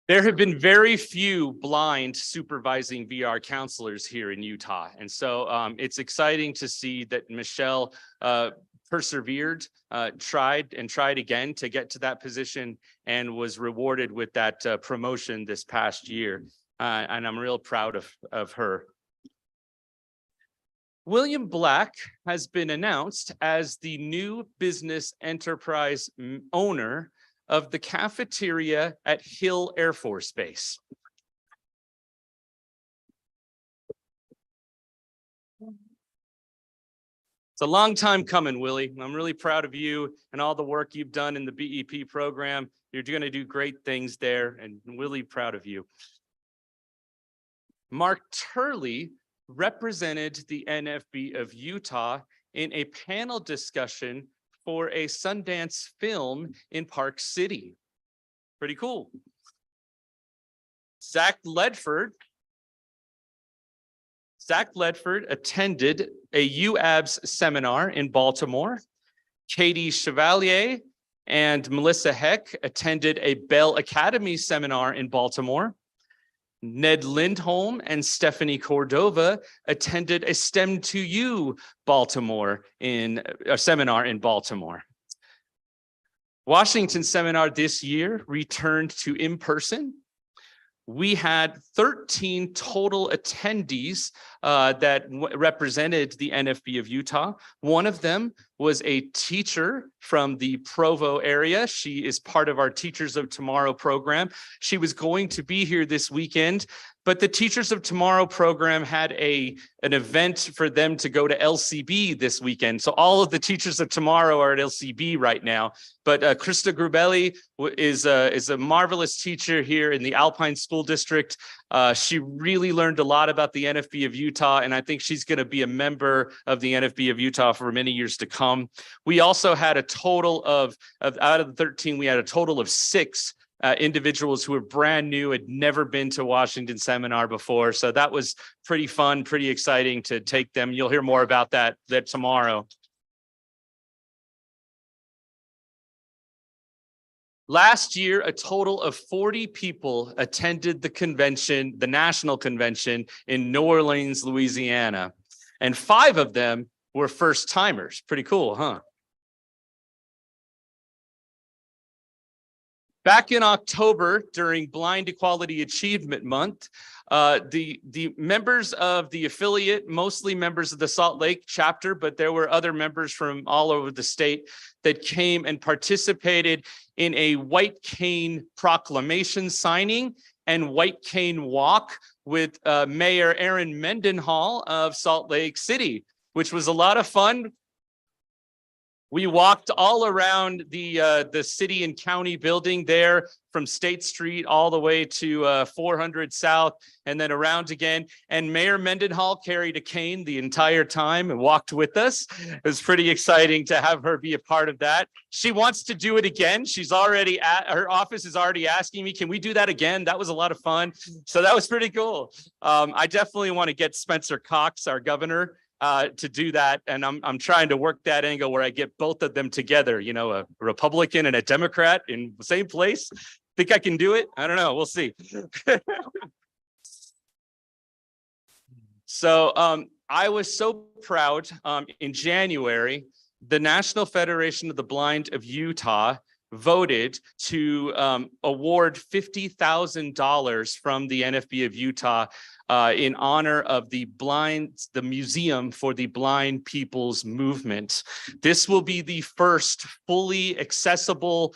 There have been very few blind supervising VR counselors here in Utah. And so it's exciting to see that Michelle persevered, tried again to get to that position, and was rewarded with that promotion this past year. And I'm real proud of her. William Black has been announced as the new business enterprise owner of the cafeteria at Hill Air Force Base. It's a long time coming, Willie. I'm really proud of you and all the work you've done in the BEP program. You're going to do great things there, and really proud of you. Mark Turley represented the NFB of Utah in a panel discussion for a Sundance film in Park City. Pretty cool. Zach Ledford attended a UABS seminar in Baltimore. Katie Chevalier and Melissa Heck attended a Bell Academy seminar in Baltimore. Ned Lindholm and Stephanie Cordova attended a STEM to You seminar in Baltimore. Washington seminar this year returned to in-person. We had 13 total attendees that represented the NFB of Utah. One of them was a teacher from the Provo area. She is part of our Teachers of Tomorrow program. She was going to be here this weekend, but the Teachers of Tomorrow program had an event for them to go to LCB this weekend. So all of the Teachers of Tomorrow are at LCB right now. But Krista Grubelli is a marvelous teacher here in the Alpine School District. She really learned a lot about the NFB of Utah, and I think she's going to be a member of the NFB of Utah for many years to come. We also had a total of out of the 13, we had a total of 6 individuals who were brand new, had never been to Washington Seminar before. So that was pretty fun, pretty exciting to take them. You'll hear more about that tomorrow. Last year, a total of 40 people attended the convention, the national convention in New Orleans, Louisiana, and 5 of them were first timers. Pretty cool, huh? Back in October, during Blind Equality Achievement Month, the members of the affiliate, mostly members of the Salt Lake chapter, but there were other members from all over the state that came and participated in a white cane proclamation signing and white cane walk with Mayor Aaron Mendenhall of Salt Lake City, which was a lot of fun. We walked all around the city and county building there from State Street all the way to 400 South and then around again. And Mayor Mendenhall carried a cane the entire time and walked with us. It was pretty exciting to have her be a part of that. She wants to do it again. She's already her office is already asking me, can we do that again? That was a lot of fun. So that was pretty cool. I definitely want to get Spencer Cox, our governor, to do that. And I'm trying to work that angle where I get both of them together, you know, a Republican and a Democrat in the same place. Think I can do it? I don't know. We'll see. So I was so proud in January, the National Federation of the Blind of Utah voted to award $50,000 from the NFB of Utah in honor of the Museum for the Blind People's Movement. This will be the first fully accessible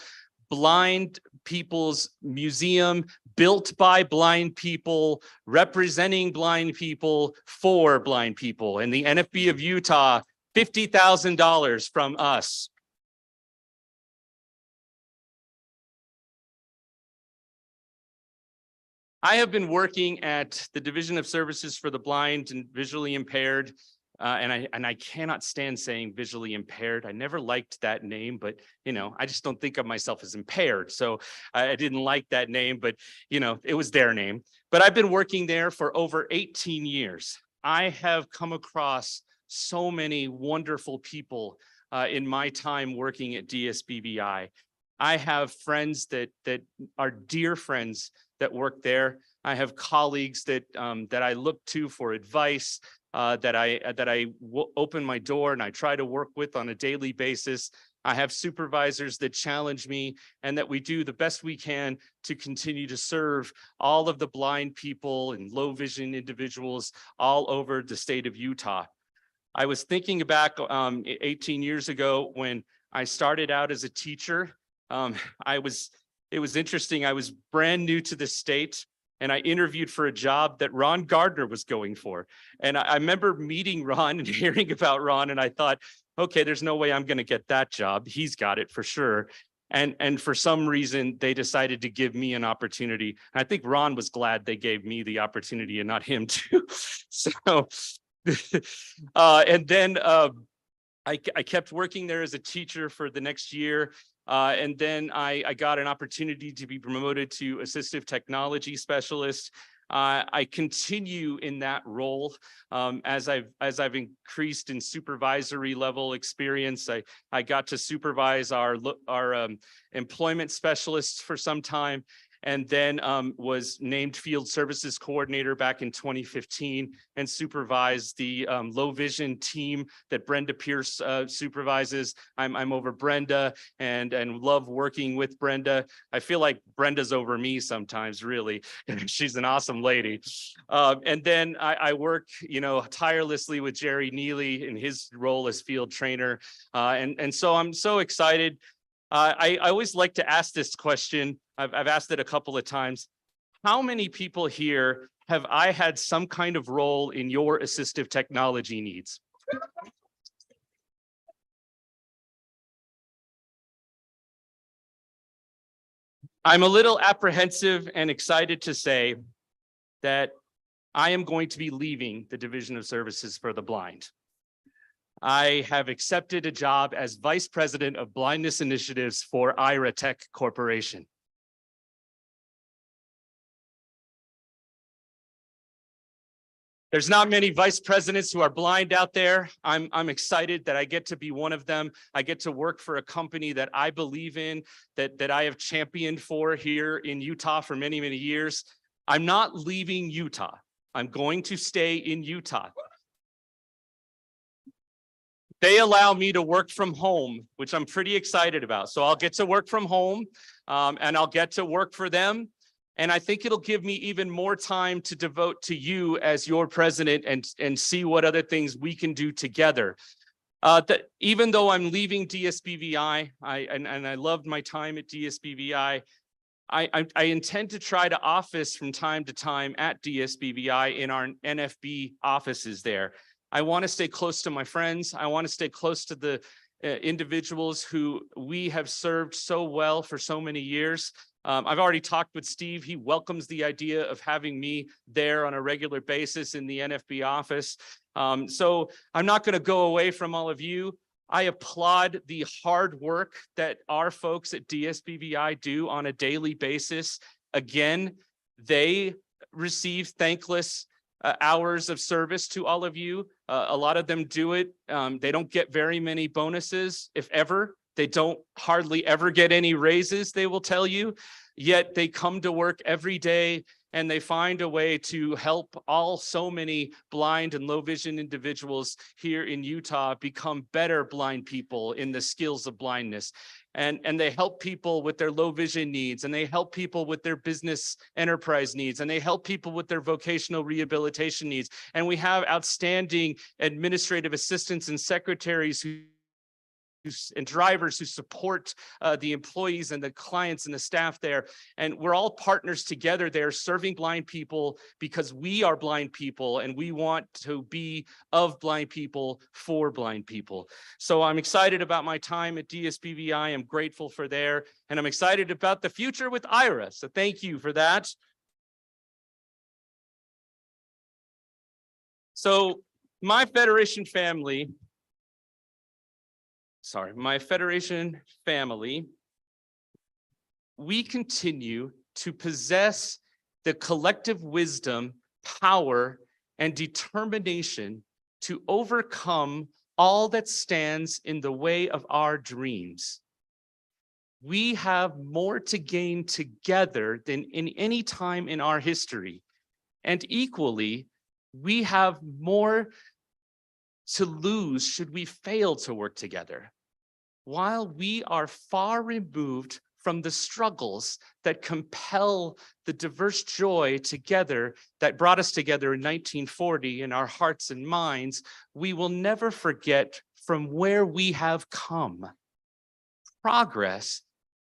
blind people's museum built by blind people, representing blind people for blind people. And the NFB of Utah, $50,000 from us. I have been working at the Division of Services for the Blind and Visually Impaired, and I cannot stand saying visually impaired. I never liked that name, but you know, I just don't think of myself as impaired, so I didn't like that name. But you know, it was their name. But I've been working there for over 18 years. I have come across so many wonderful people in my time working at DSBVI. I have friends that are dear friends that work there. I have colleagues that I look to for advice, that I open my door and I try to work with on a daily basis. I have supervisors that challenge me, and that we do the best we can to continue to serve all of the blind people and low vision individuals all over the state of Utah. I was thinking back 18 years ago when I started out as a teacher. It was interesting. I was brand new to the state, and I interviewed for a job that Ron Gardner was going for. And I remember meeting Ron and hearing about Ron, and I thought, okay, there's no way I'm going to get that job. He's got it for sure. And for some reason, they decided to give me an opportunity. I think Ron was glad they gave me the opportunity and not him too. So, and then I kept working there as a teacher for the next year. And then I got an opportunity to be promoted to assistive technology specialist. I continue in that role as I've increased in supervisory level experience. I got to supervise our employment specialists for some time. and then was named Field Services Coordinator back in 2015 and supervised the low vision team that Brenda Pierce supervises. I'm over Brenda and love working with Brenda. I feel like Brenda's over me sometimes, really. She's an awesome lady. And then I work, tirelessly with Jerry Neely in his role as field trainer. And so I'm so excited. I always like to ask this question. I've asked it a couple of times. How many people here have I had some kind of role in your assistive technology needs? I'm a little apprehensive and excited to say that I am going to be leaving the Division of Services for the Blind. I have accepted a job as Vice President of Blindness Initiatives for IRA Tech Corporation. There's not many vice presidents who are blind out there. I'm excited that I get to be one of them. I get to work for a company that I believe in, that I have championed for here in Utah for many, many years. I'm not leaving Utah. I'm going to stay in Utah. They allow me to work from home, which I'm pretty excited about. So I'll get to work from home and I'll get to work for them. And I think it'll give me even more time to devote to you as your president and see what other things we can do together. Even though I'm leaving DSBVI, I loved my time at DSBVI, I intend to try to office from time to time at DSBVI in our NFB offices there. I want to stay close to my friends. I want to stay close to the individuals who we have served so well for so many years. I've already talked with Steve. He welcomes the idea of having me there on a regular basis in the NFB office. So I'm not going to go away from all of you. I applaud the hard work that our folks at DSBVI do on a daily basis. Again, they receive thankless hours of service to all of you. A lot of them do it. They don't get very many bonuses, if ever. They don't hardly ever get any raises, they will tell you. Yet they come to work every day and they find a way to help so many blind and low vision individuals here in Utah become better blind people in the skills of blindness. And they help people with their low vision needs, and they help people with their business enterprise needs, and they help people with their vocational rehabilitation needs. And we have outstanding administrative assistants and secretaries and drivers who support the employees and the clients and the staff there. And we're all partners together there serving blind people because we are blind people and we want to be of blind people for blind people. So I'm excited about my time at DSBVI. I'm grateful for there, and I'm excited about the future with IRA. So thank you for that. So my Federation family, we continue to possess the collective wisdom, power, and determination to overcome all that stands in the way of our dreams. We have more to gain together than in any time in our history. And equally, we have more to lose should we fail to work together. While we are far removed from the struggles that compel the diverse joy together that brought us together in 1940 in our hearts and minds, we will never forget from where we have come. Progress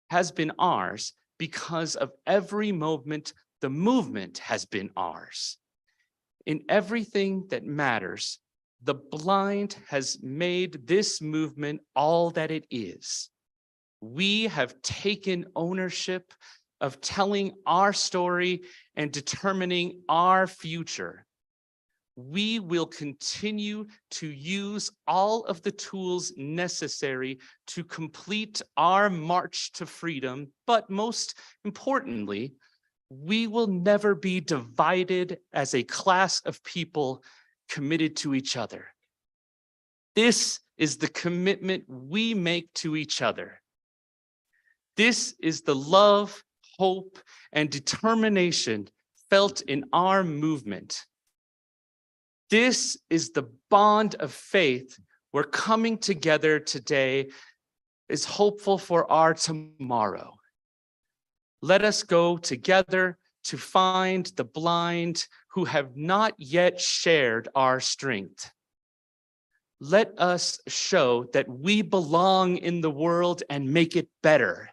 has been ours because of every moment the movement has been ours. In everything that matters, the blind has made this movement all that it is. We have taken ownership of telling our story and determining our future. We will continue to use all of the tools necessary to complete our march to freedom, but most importantly, we will never be divided as a class of people committed to each other. This is the commitment we make to each other. This is the love, hope, and determination felt in our movement. This is the bond of faith we're coming together today is hopeful for our tomorrow. Let us go together to find the blind who have not yet shared our strength. Let us show that we belong in the world and make it better.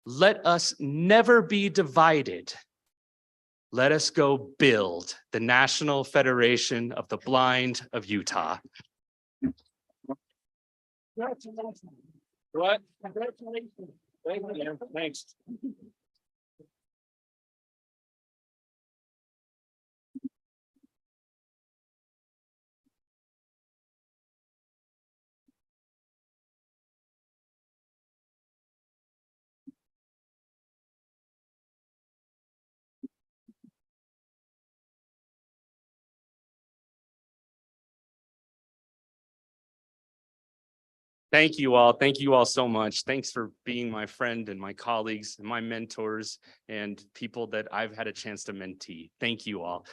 Let us never be divided. Let us go build the National Federation of the Blind of Utah. What? Congratulations. Thank you. Thanks. Thank you all. Thank you all so much. Thanks for being my friend and my colleagues and my mentors and people that I've had a chance to mentee. Thank you all.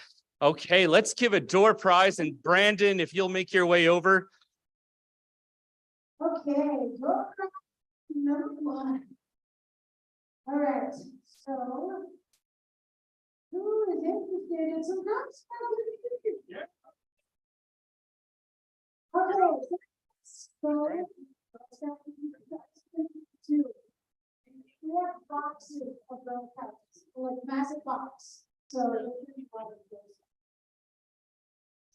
Okay, let's give a door prize. And Brandon, if you'll make your way over. Okay, door prize number 1. All right, so who is interested in some guns? Okay, so we have boxes of those types, like massive box. So it could be one of those.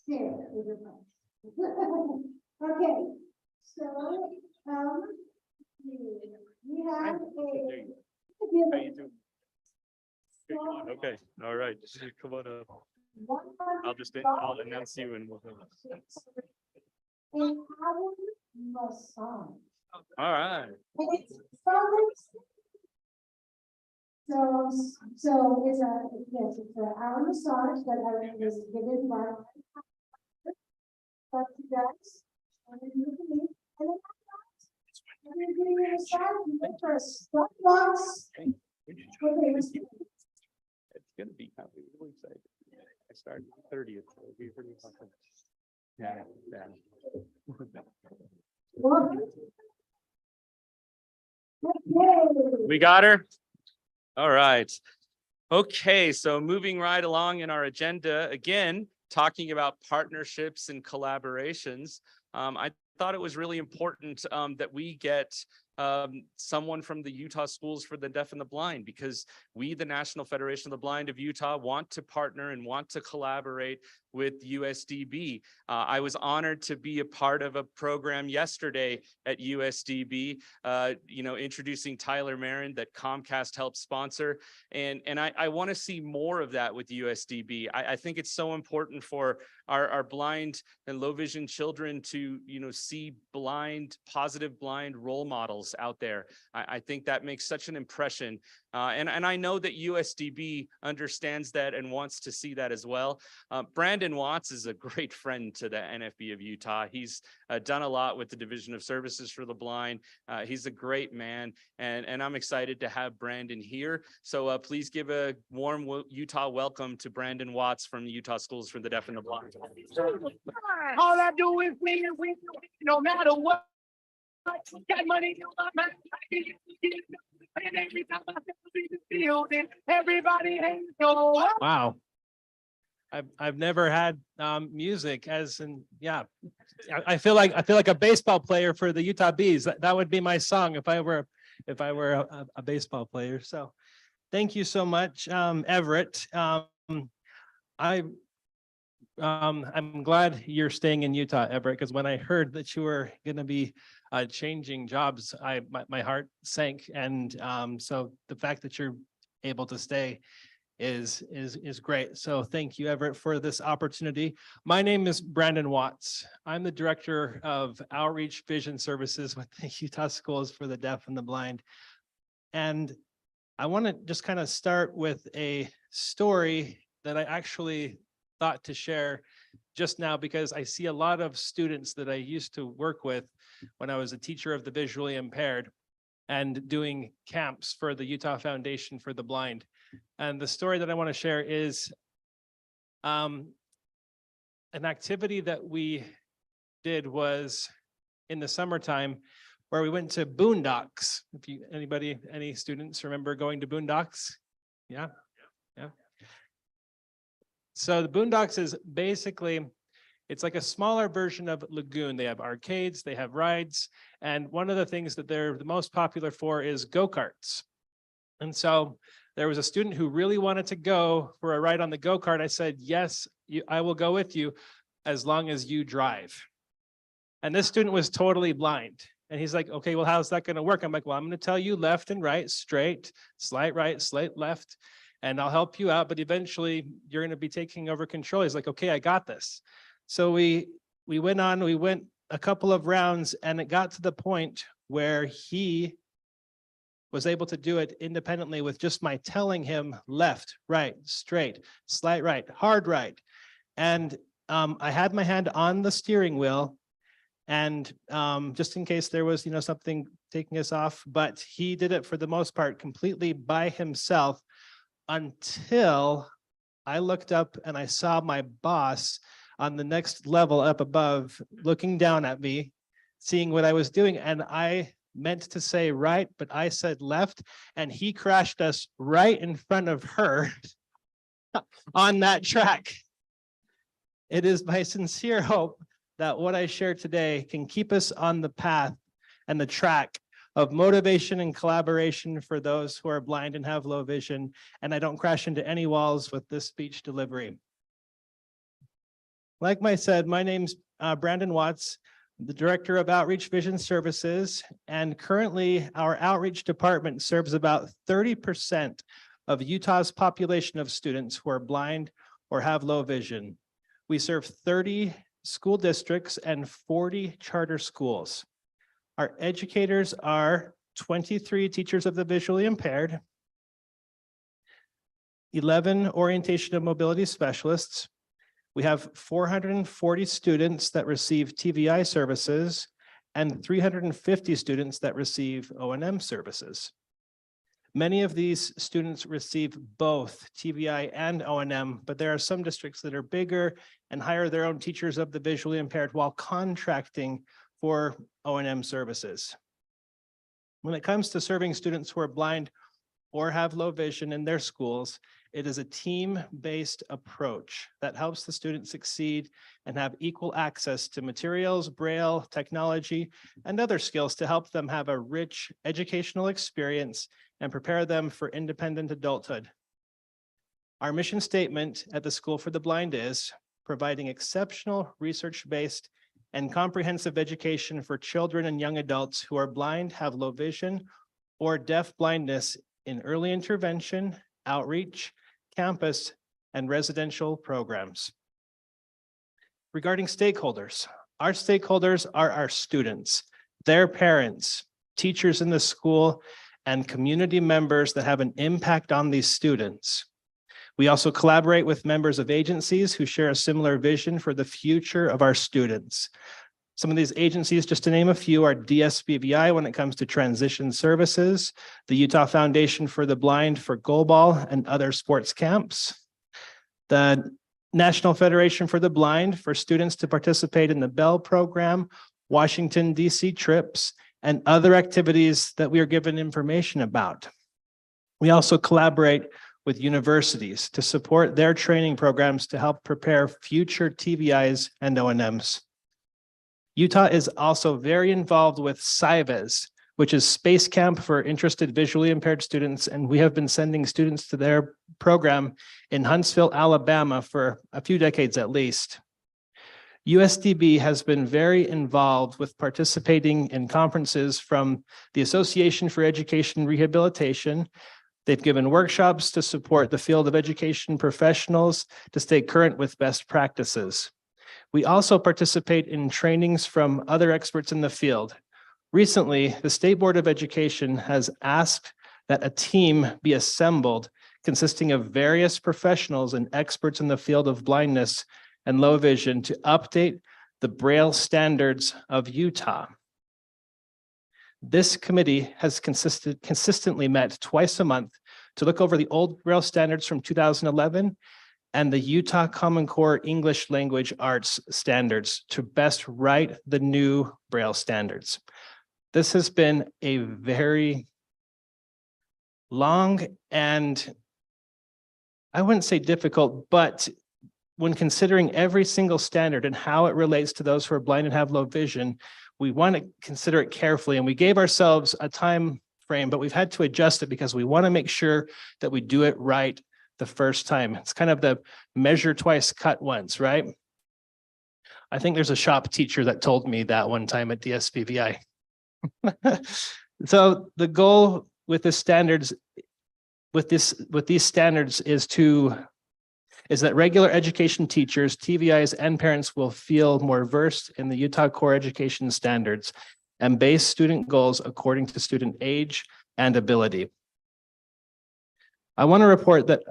Share with your friends. Okay, so we have Okay, all right. Come on up. I'll announce you and we'll go. Massage. All right. So it's an hour massage that I was given by you guys. And then you can leave, and then I'm giving you a massage, you go for a stop box. Okay, It's gonna be really exciting. I started 30th. So it'll be pretty awesome. Yeah. We got her. All right. Okay, so moving right along in our agenda, again, talking about partnerships and collaborations. I thought it was really important that we get someone from the Utah Schools for the Deaf and the Blind, because we, the National Federation of the Blind of Utah, want to partner and want to collaborate with USDB. I was honored to be a part of a program yesterday at USDB, introducing Tyler Marin that Comcast helped sponsor. And I want to see more of that with USDB. I think it's so important for our blind and low vision children to, see positive blind role models out there. I think that makes such an impression. And I know that USDB understands that and wants to see that as well. Brandon Watts is a great friend to the NFB of Utah. He's done a lot with the Division of Services for the Blind. He's a great man, and I'm excited to have Brandon here. So please give a warm Utah welcome to Brandon Watts from the Utah Schools for the Deaf and the Blind. All I do is win, no matter what. Got money, and every time I see the building, everybody hates go. Wow. I've never had music as in, yeah. I feel like a baseball player for the Utah Bees. That would be my song if I were a baseball player. So thank you so much, Everett. I'm glad you're staying in Utah, Everett, because when I heard that you were going to be changing jobs, my heart sank. And so the fact that you're able to stay is great. So thank you, Everett, for this opportunity. My name is Brandon Watts. I'm the Director of Outreach Vision Services with the Utah Schools for the Deaf and the Blind. And I want to just kind of start with a story that I actually thought to share just now, because I see a lot of students that I used to work with when I was a teacher of the visually impaired. and doing camps for the Utah Foundation for the Blind. And the story that I want to share is an activity that we did was in the summertime where we went to boondocks. If you, any students remember going to boondocks? Yeah. So the boondocks is basically, it's like a smaller version of Lagoon. They have arcades, they have rides, and one of the things that they're the most popular for is go-karts. And so there was a student who really wanted to go for a ride on the go-kart. I said, yes, I will go with you as long as you drive. And this student was totally blind. And he's like, okay, well, how's that going to work? I'm like, well, I'm going to tell you left and right, straight, slight right, slight left, and I'll help you out. But eventually you're going to be taking over control. He's like, okay, I got this. So we went a couple of rounds, and it got to the point where he was able to do it independently with just my telling him left, right, straight, slight right, hard right. And I had my hand on the steering wheel, and just in case there was, something taking us off, but he did it for the most part completely by himself until I looked up and I saw my boss on the next level up above looking down at me, seeing what I was doing. And I meant to say right, but I said left, and he crashed us right in front of her on that track. It is my sincere hope that what I share today can keep us on the path and the track of motivation and collaboration for those who are blind and have low vision, and I don't crash into any walls with this speech delivery. Like I said, my name's Brandon Watts, the Director of Outreach Vision Services, and currently our outreach department serves about 30% of Utah's population of students who are blind or have low vision. We serve 30 school districts and 40 charter schools. Our educators are 23 teachers of the visually impaired, 11 orientation and mobility specialists. We have 440 students that receive TVI services and 350 students that receive O&M services. Many of these students receive both TVI and O&M, but there are some districts that are bigger and hire their own teachers of the visually impaired while contracting for O&M services. When it comes to serving students who are blind or have low vision in their schools, it is a team-based approach that helps the students succeed and have equal access to materials, braille, technology, and other skills to help them have a rich educational experience and prepare them for independent adulthood. Our mission statement at the School for the Blind is providing exceptional research-based and comprehensive education for children and young adults who are blind, have low vision, or deaf blindness in early intervention, outreach, campus, and residential programs. Regarding stakeholders, our stakeholders are our students, their parents, teachers in the school, and community members that have an impact on these students. We also collaborate with members of agencies who share a similar vision for the future of our students. Some of these agencies, just to name a few, are DSBVI when it comes to transition services, the Utah Foundation for the Blind for goalball and other sports camps, the National Federation for the Blind for students to participate in the Bell program, Washington, DC trips, and other activities that we are given information about. We also collaborate with universities to support their training programs to help prepare future TVIs and O&Ms. Utah is also very involved with SIVES, which is Space Camp for interested visually impaired students, and we have been sending students to their program in Huntsville, Alabama for a few decades at least. USDB has been very involved with participating in conferences from the Association for Education Rehabilitation. They've given workshops to support the field of education professionals to stay current with best practices. We also participate in trainings from other experts in the field. Recently, the State Board of Education has asked that a team be assembled consisting of various professionals and experts in the field of blindness and low vision to update the Braille standards of Utah. This committee has consistently met twice a month to look over the old Braille standards from 2011 and the Utah Common Core English Language Arts standards to best write the new Braille standards. This has been a very long and I wouldn't say difficult, but when considering every single standard and how it relates to those who are blind and have low vision, we want to consider it carefully. And we gave ourselves a time frame, but we've had to adjust it because we want to make sure that we do it right the first time. It's kind of the measure twice, cut once, right? I think there's a shop teacher that told me that one time at DSBVI. So the goal with the standards, with these standards is that regular education teachers, TVIs, and parents will feel more versed in the Utah core education standards and base student goals according to student age and ability. I want to report that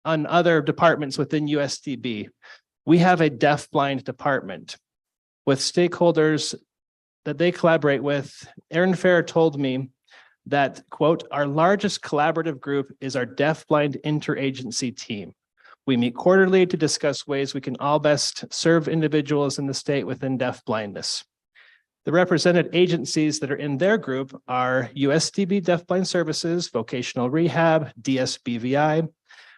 on other departments within USDB, we have a deaf-blind department with stakeholders that they collaborate with. Aaron Fair told me that, quote, our largest collaborative group is our deaf-blind interagency team. We meet quarterly to discuss ways we can all best serve individuals in the state within deaf blindness. The represented agencies that are in their group are USDB Deafblind Services, Vocational Rehab, DSBVI,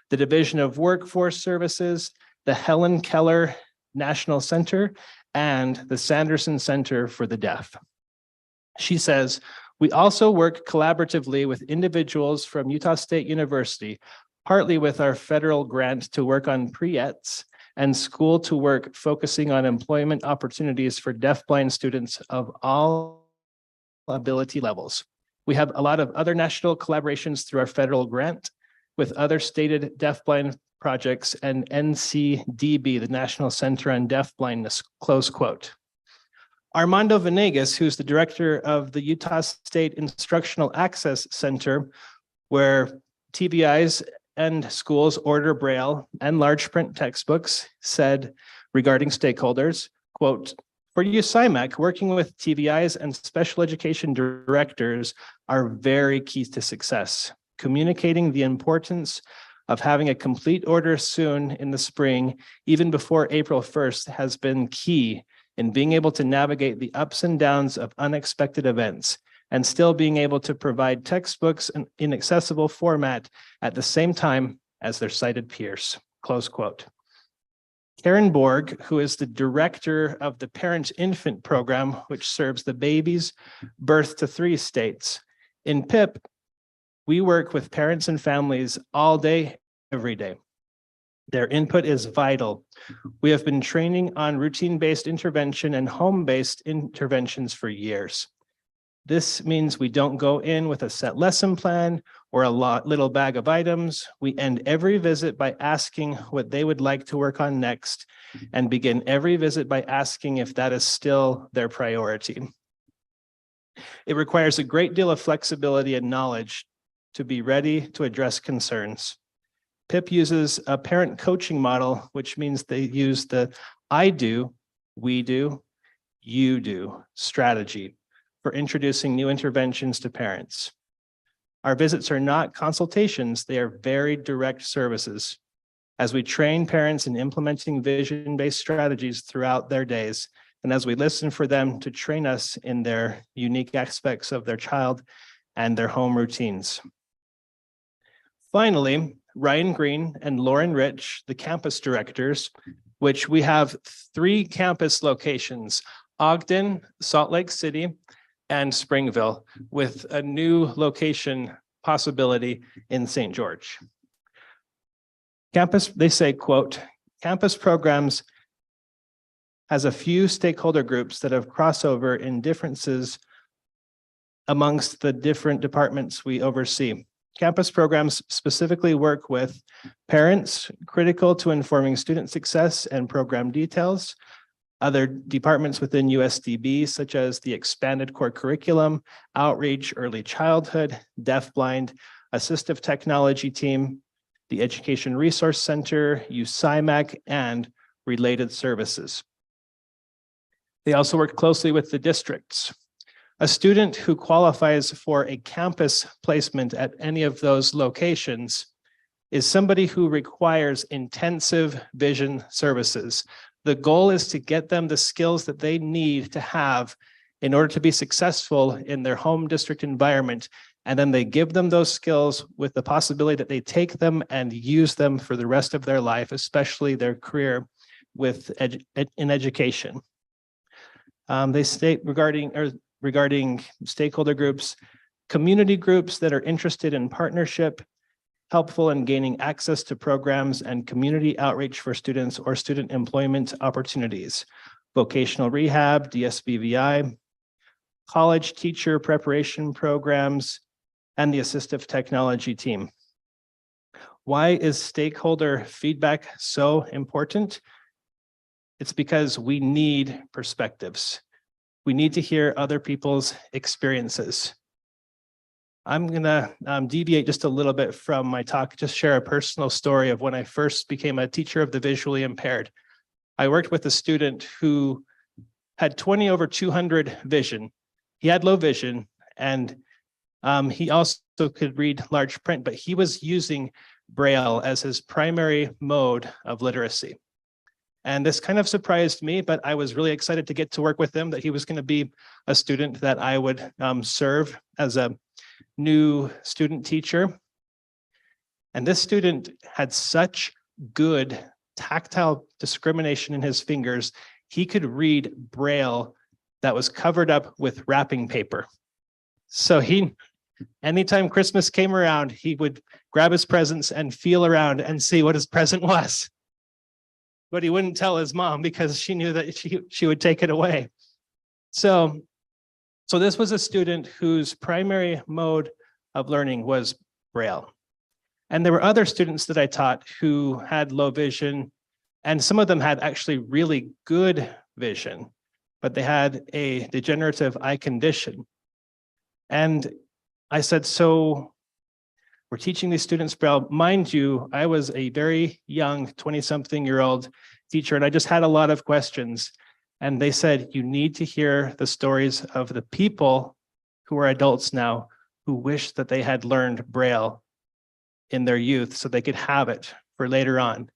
the Division of Workforce Services, the Helen Keller National Center, and the Sanderson Center for the Deaf. She says, we also work collaboratively with individuals from Utah State University, partly with our federal grant to work on pre-ETs and school to work focusing on employment opportunities for deafblind students of all ability levels. We have a lot of other national collaborations through our federal grant with other stated deafblind projects and NCDB, the National Center on Deafblindness, close quote. Armando Venegas, who's the director of the Utah State Instructional Access Center, where TVIs and schools order Braille and large print textbooks, said regarding stakeholders, quote, for USIMAC, working with TVIs and special education directors are very key to success. Communicating the importance of having a complete order soon in the spring, even before April 1st, has been key in being able to navigate the ups and downs of unexpected events and still being able to provide textbooks in accessible format at the same time as their sighted peers, close quote. Karen Borg, who is the director of the Parent-Infant Program, which serves the babies birth to 3 states. In PIP, we work with parents and families all day, every day. Their input is vital. We have been training on routine-based intervention and home-based interventions for years. This means we don't go in with a set lesson plan or a little bag of items. We end every visit by asking what they would like to work on next and begin every visit by asking if that is still their priority. It requires a great deal of flexibility and knowledge to be ready to address concerns. PIP uses a parent coaching model, which means they use the I do, we do, you do strategy for introducing new interventions to parents. Our visits are not consultations, they are very direct services. As we train parents in implementing vision-based strategies throughout their days, and as we listen for them to train us in their unique aspects of their child and their home routines. Finally, Ryan Green and Lauren Rich, the campus directors, which we have 3 campus locations, Ogden, Salt Lake City, and Springville, with a new location possibility in St. George. Campus, they say, quote, campus programs has a few stakeholder groups that have crossover in differences amongst the different departments we oversee. Campus programs specifically work with parents, critical to informing student success and program details, other departments within USDB, such as the expanded core curriculum, outreach, early childhood, deafblind, assistive technology team, the Education Resource Center, USIMAC, and related services. They also work closely with the districts. A student who qualifies for a campus placement at any of those locations is somebody who requires intensive vision services. The goal is to get them the skills that they need to have in order to be successful in their home district environment. And then they give them those skills with the possibility that they take them and use them for the rest of their life, especially their career in education. They state regarding stakeholder groups, community groups that are interested in partnership, helpful in gaining access to programs and community outreach for students or student employment opportunities, vocational rehab, DSBVI, college teacher preparation programs, and the assistive technology team. Why is stakeholder feedback so important? It's because we need perspectives. We need to hear other people's experiences. I'm gonna deviate just a little bit from my talk, just share a personal story of when I first became a teacher of the visually impaired. I worked with a student who had 20/200 vision. He had low vision and he also could read large print, but he was using Braille as his primary mode of literacy. And this kind of surprised me, but I was really excited to get to work with him, that he was going to be a student that I would serve as a new student teacher. And this student had such good tactile discrimination in his fingers, he could read Braille that was covered up with wrapping paper. So anytime Christmas came around, he would grab his presents and feel around and see what his present was. But he wouldn't tell his mom because she knew that she would take it away. So this was a student whose primary mode of learning was Braille. And there were other students that I taught who had low vision, and some of them had actually really good vision, but they had a degenerative eye condition. And I said, so we're teaching these students Braille. Mind you, I was a very young 20-something-year-old teacher, and I just had a lot of questions. And they said, you need to hear the stories of the people who are adults now who wish that they had learned Braille in their youth so they could have it for later on.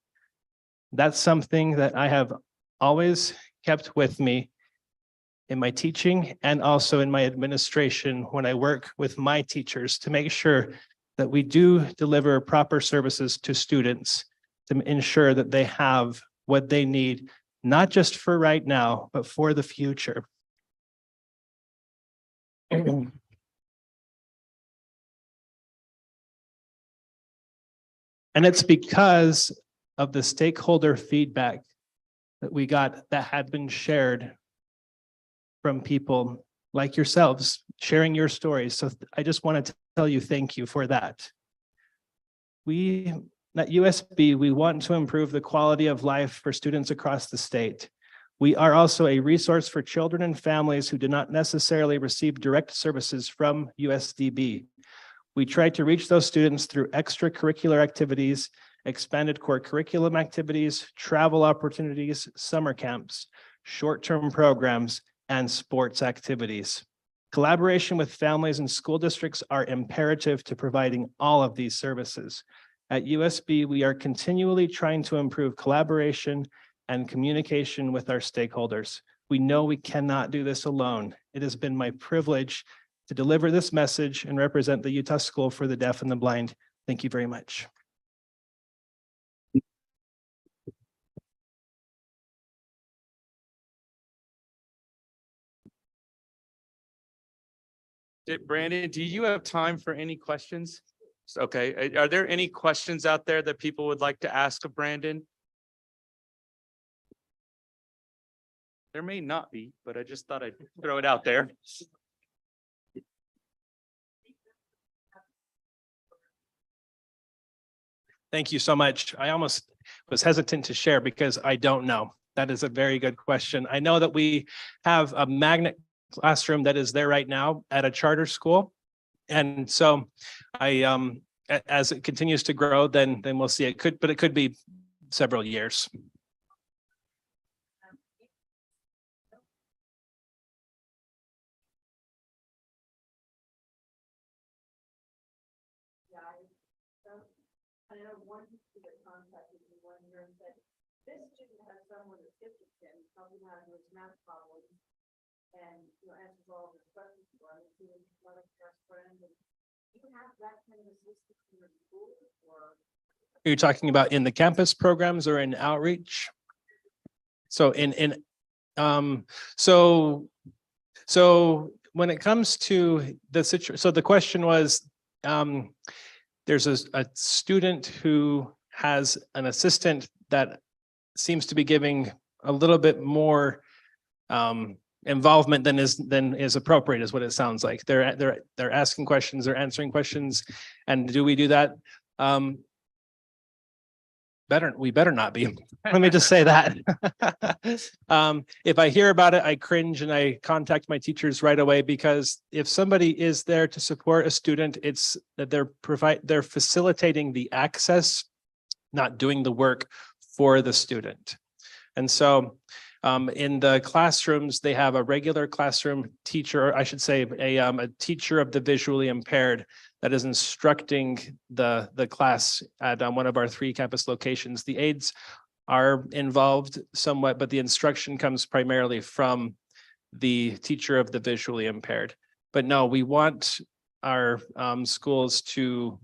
That's something that I have always kept with me in my teaching and also in my administration when I work with my teachers to make sure that we do deliver proper services to students to ensure that they have what they need, not just for right now, but for the future. And it's because of the stakeholder feedback that we got that had been shared from people like yourselves, sharing your stories. So I just wanted to tell you thank you for that. At USB, we want to improve the quality of life for students across the state. We are also a resource for children and families who do not necessarily receive direct services from USDB. We try to reach those students through extracurricular activities, expanded core curriculum activities, travel opportunities, summer camps, short-term programs, and sports activities. Collaboration with families and school districts are imperative to providing all of these services. At USB, we are continually trying to improve collaboration and communication with our stakeholders. We know we cannot do this alone. It has been my privilege to deliver this message and represent the Utah School for the Deaf and the Blind. Thank you very much. Brandon, do you have time for any questions? Okay, are there any questions out there that people would like to ask of Brandon? There may not be, but I just thought I'd throw it out there. Thank you so much. I almost was hesitant to share because I don't know. That is a very good question. I know that we have a magnet classroom that is there right now at a charter school. And so as it continues to grow, then we'll see. It could be several years. Are you talking about in the campus programs or in outreach? So so when it comes to the situation, so the question was, there's a student who has an assistant that seems to be giving a little bit more involvement than is appropriate, is what it sounds like. They're asking questions, they're answering questions, and do we do that? We better not be. Let me just say that. If I hear about it, I cringe and I contact my teachers right away, because if somebody is there to support a student, it's that they're facilitating the access, not doing the work for the student. And so in the classrooms, they have a regular classroom teacher, or I should say a teacher of the visually impaired that is instructing the class at one of our 3 campus locations. The aides are involved somewhat, but the instruction comes primarily from the teacher of the visually impaired. But no, we want our schools to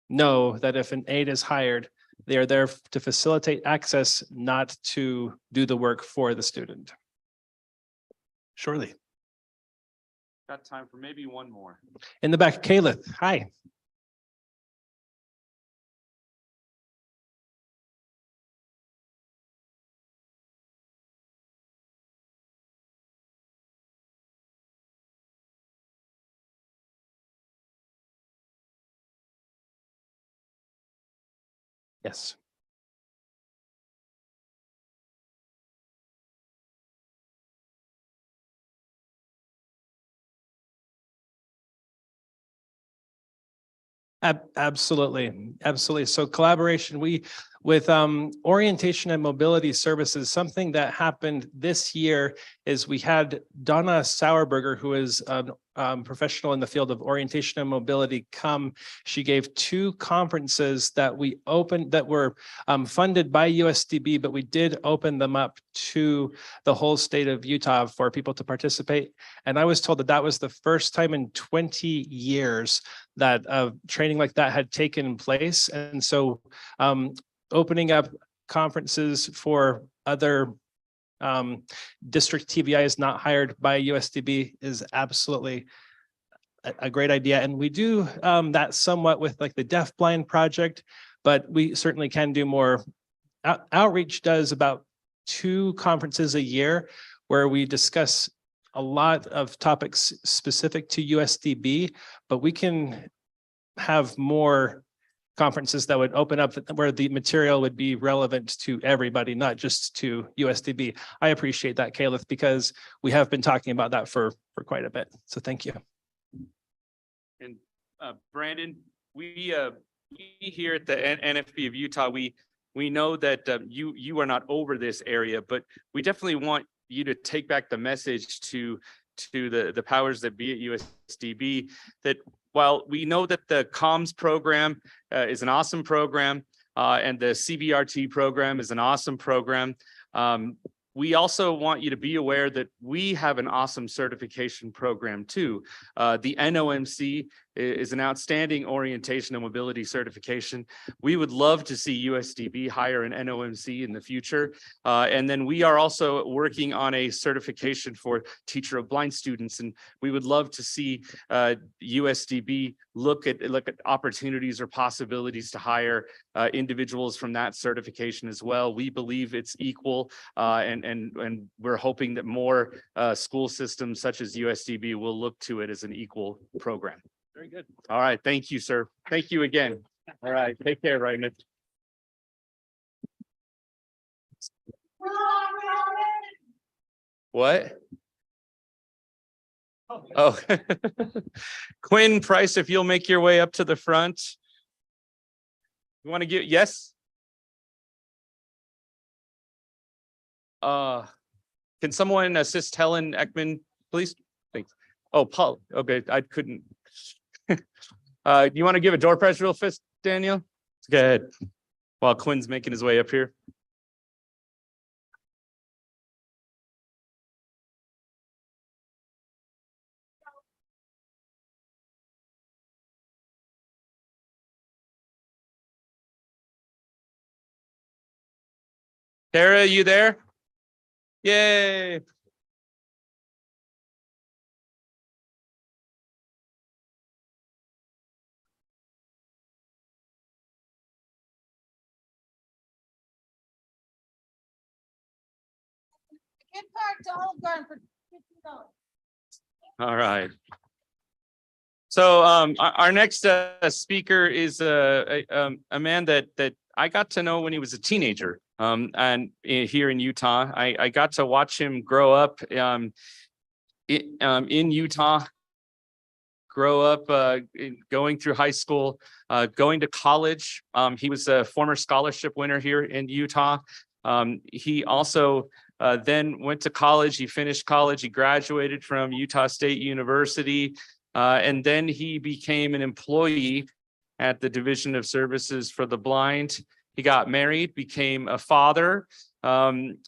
know that if an aide is hired, they are there to facilitate access, not to do the work for the student. Surely. Got time for maybe one more. In the back, Caleb, hi. Yes. Absolutely. Absolutely. So collaboration, with orientation and mobility services, something that happened this year is we had Donna Sauerberger, who is a professional in the field of orientation and mobility, come. She gave 2 conferences that we opened that were funded by USDB, but we did open them up to the whole state of Utah for people to participate. And I was told that that was the first time in 20 years that training like that had taken place. And so opening up conferences for other district TVIs not hired by USDB is absolutely a great idea. And we do that somewhat with like the Deafblind project, but we certainly can do more. Outreach does about 2 conferences a year where we discuss a lot of topics specific to USDB, but we can have more conferences that would open up where the material would be relevant to everybody, not just to USDB. I appreciate that, Caleb, because we have been talking about that for quite a bit. So thank you. And Brandon, we here at the NFB of Utah, we know that you are not over this area, but we definitely want you to take back the message to the powers that be at USDB, that while we know that the comms program is an awesome program and the CBRT program is an awesome program, we also want you to be aware that we have an awesome certification program too. The NOMC is an outstanding orientation and mobility certification. We would love to see USDB hire an NOMC in the future. And then we are also working on a certification for teacher of blind students. And we would love to see USDB look at opportunities or possibilities to hire individuals from that certification as well. We believe it's equal, and we're hoping that more school systems such as USDB will look to it as an equal program. Very good. All right. Thank you, sir. Thank you again. All right. Take care, Raymond. What? Oh, Quinn Price, if you'll make your way up to the front. You want to get, yes? Can someone assist Helen Ekman, please? Thanks. Oh, Paul. Okay, I couldn't. You want to give a door prize real fast, Daniel? Go ahead. while Quinn's making his way up here. Tara, you there? Yay. Gift card to Olive Garden for $50. All right. So our next speaker is a man that I got to know when he was a teenager. And here in Utah, I got to watch him grow up in Utah, grow up going through high school, going to college. He was a former scholarship winner here in Utah. He also then went to college. He finished college. He graduated from Utah State University. And then he became an employee at the Division of Services for the Blind. He got married, became a father.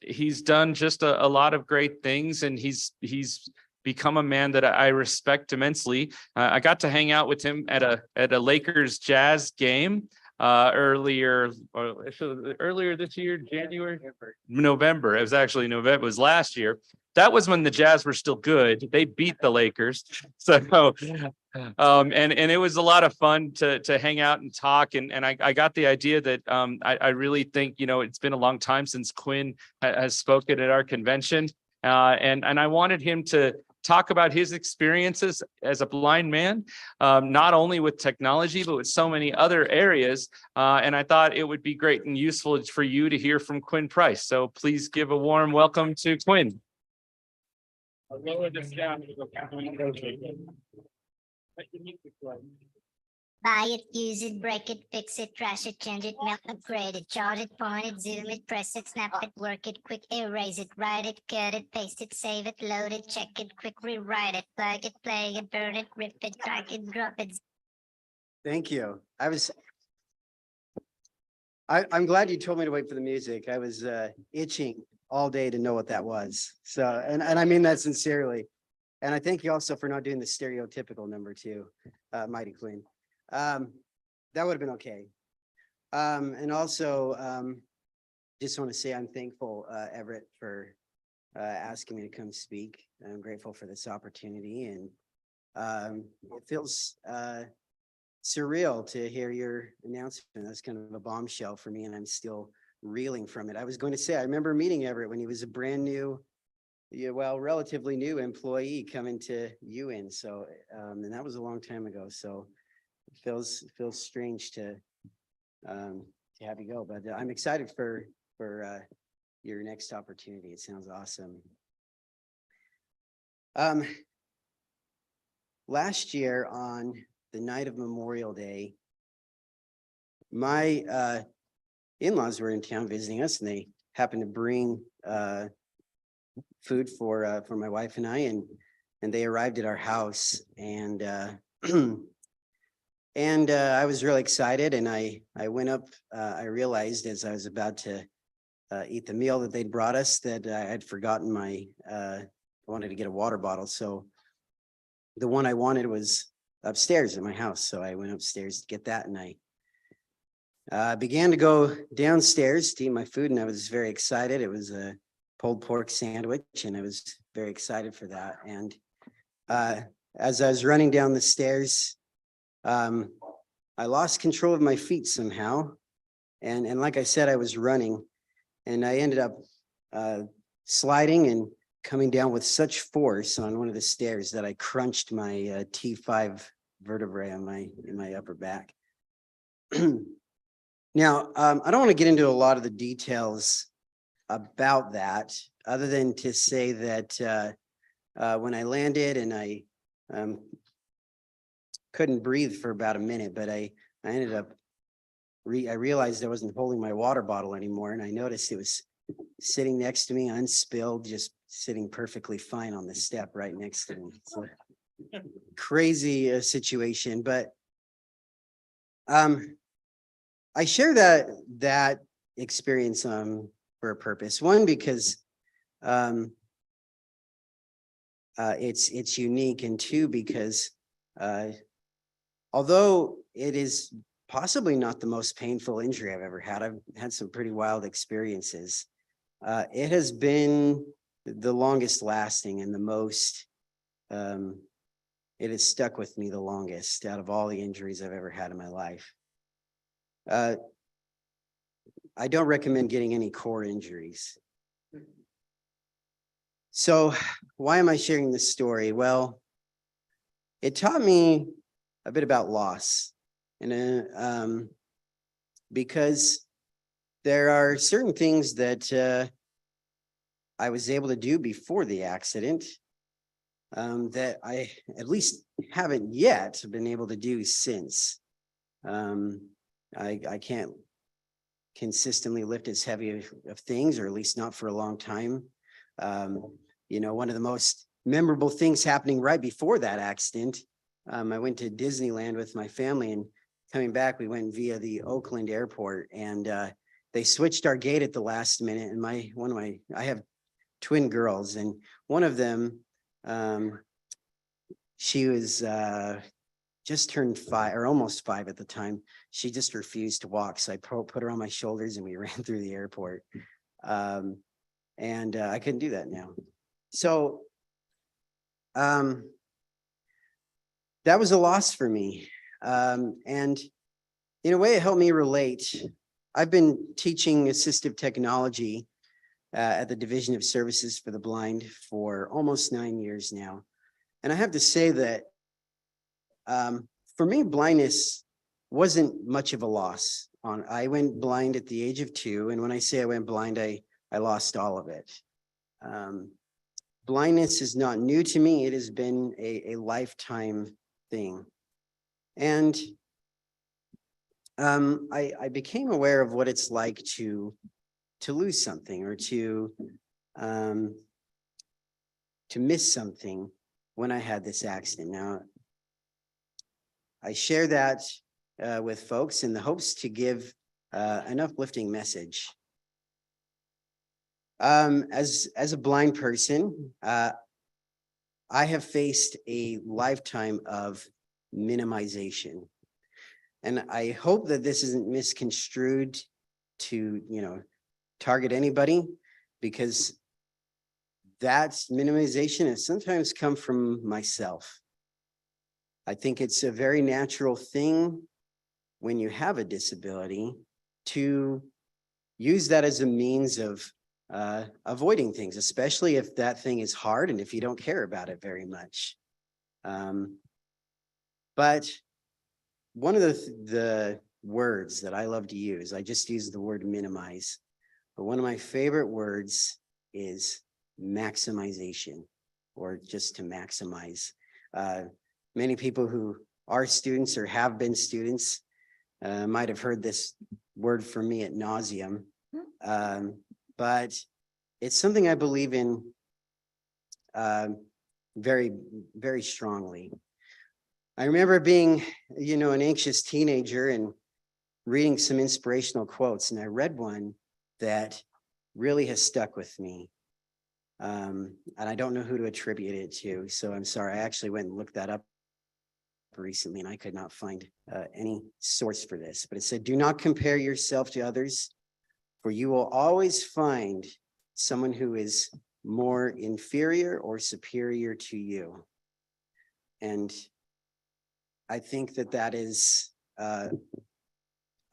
He's done just a lot of great things, and he's become a man that I respect immensely. I got to hang out with him at a Lakers Jazz game earlier this year, November. It was actually November. It was last year. That was when the Jazz were still good. They beat the Lakers. So, and it was a lot of fun to hang out and talk. And I got the idea that I really think, it's been a long time since Quinn has spoken at our convention. And I wanted him to talk about his experiences as a blind man, not only with technology, but with so many other areas. And I thought it would be great and useful for you to hear from Quinn Price. So please give a warm welcome to Quinn. I'll lower this down. Buy it, use it, break it, fix it, trash it, change it, melt, upgrade it, chart it, point it, zoom it, press it, snap it, work it, quick erase it, write it, cut it, paste it, save it, load it, check it, quick rewrite it, plug it, play it, burn it, rip it, drag it, drop it. Thank you. I'm glad you told me to wait for the music. I was itching all day to know what that was. So, and I mean that sincerely. And I thank you also for not doing the stereotypical number too, Mighty Queen. That would have been okay. And also, just want to say I'm thankful, Everett, for asking me to come speak. I'm grateful for this opportunity, and it feels surreal to hear your announcement. That's kind of a bombshell for me, and I'm still reeling from it. I was going to say, I remember meeting Everett when he was a brand new, relatively new employee coming to UN. So, and that was a long time ago. So it feels strange to have you go, but I'm excited for your next opportunity. It sounds awesome. Last year on the night of Memorial Day, my in-laws were in town visiting us, and they happened to bring food for my wife and I, and they arrived at our house, and I was really excited, and I went up. I realized as I was about to eat the meal that they'd brought us that I had forgotten I wanted to get a water bottle. So the one I wanted was upstairs in my house. So I went upstairs to get that, and I began to go downstairs to eat my food, and I was very excited. It was a pulled pork sandwich, and I was very excited for that. And as I was running down the stairs, I lost control of my feet somehow. And like I said, I was running, and I ended up sliding and coming down with such force on one of the stairs that I crunched my T5 vertebrae in my upper back. Now, I don't want to get into a lot of the details about that, other than to say that when I landed and I couldn't breathe for about a minute, but I ended up, I realized I wasn't holding my water bottle anymore, and I noticed it was sitting next to me, unspilled, just sitting perfectly fine on the step right next to me. It's a crazy situation, but I share that experience for a purpose. One, because it's unique, and two, because although it is possibly not the most painful injury I've ever had, I've had some pretty wild experiences. It has been the longest lasting and the most, it has stuck with me the longest out of all the injuries I've ever had in my life. I don't recommend getting any core injuries. So why am I sharing this story? Well, it taught me a bit about loss, and because there are certain things that I was able to do before the accident that I at least haven't yet been able to do since. I can't consistently lift as heavy of things, or at least not for a long time. You know, one of the most memorable things happening right before that accident, I went to Disneyland with my family, and coming back, we went via the Oakland airport, and they switched our gate at the last minute. And I have twin girls, and one of them, she was just turned 5 or almost 5 at the time. She just refused to walk. So I put her on my shoulders and we ran through the airport. And I couldn't do that now. So that was a loss for me. And in a way, it helped me relate. I've been teaching assistive technology at the Division of Services for the Blind for almost 9 years now. And I have to say that for me, blindness wasn't much of a loss. I went blind at the age of 2. And when I say I went blind, I lost all of it. Blindness is not new to me. It has been a lifetime thing. And I became aware of what it's like to lose something, or to miss something when I had this accident. Now, I share that with folks in the hopes to give an uplifting message. As a blind person, I have faced a lifetime of minimization. And I hope that this isn't misconstrued to, target anybody, because that's minimization has sometimes come from myself. I think it's a very natural thing when you have a disability to use that as a means of avoiding things, especially if that thing is hard and if you don't care about it very much. But one of the words that I love to use, I just use the word minimize, but one of my favorite words is maximization, or just to maximize. Many people who are students or have been students might have heard this word from me ad nauseum, but it's something I believe in very, very strongly. I remember being, an anxious teenager and reading some inspirational quotes, and I read one that really has stuck with me. And I don't know who to attribute it to, so I'm sorry. I actually went and looked that up recently, and I could not find any source for this, but it said, "Do not compare yourself to others, for you will always find someone who is more inferior or superior to you." And I think that is a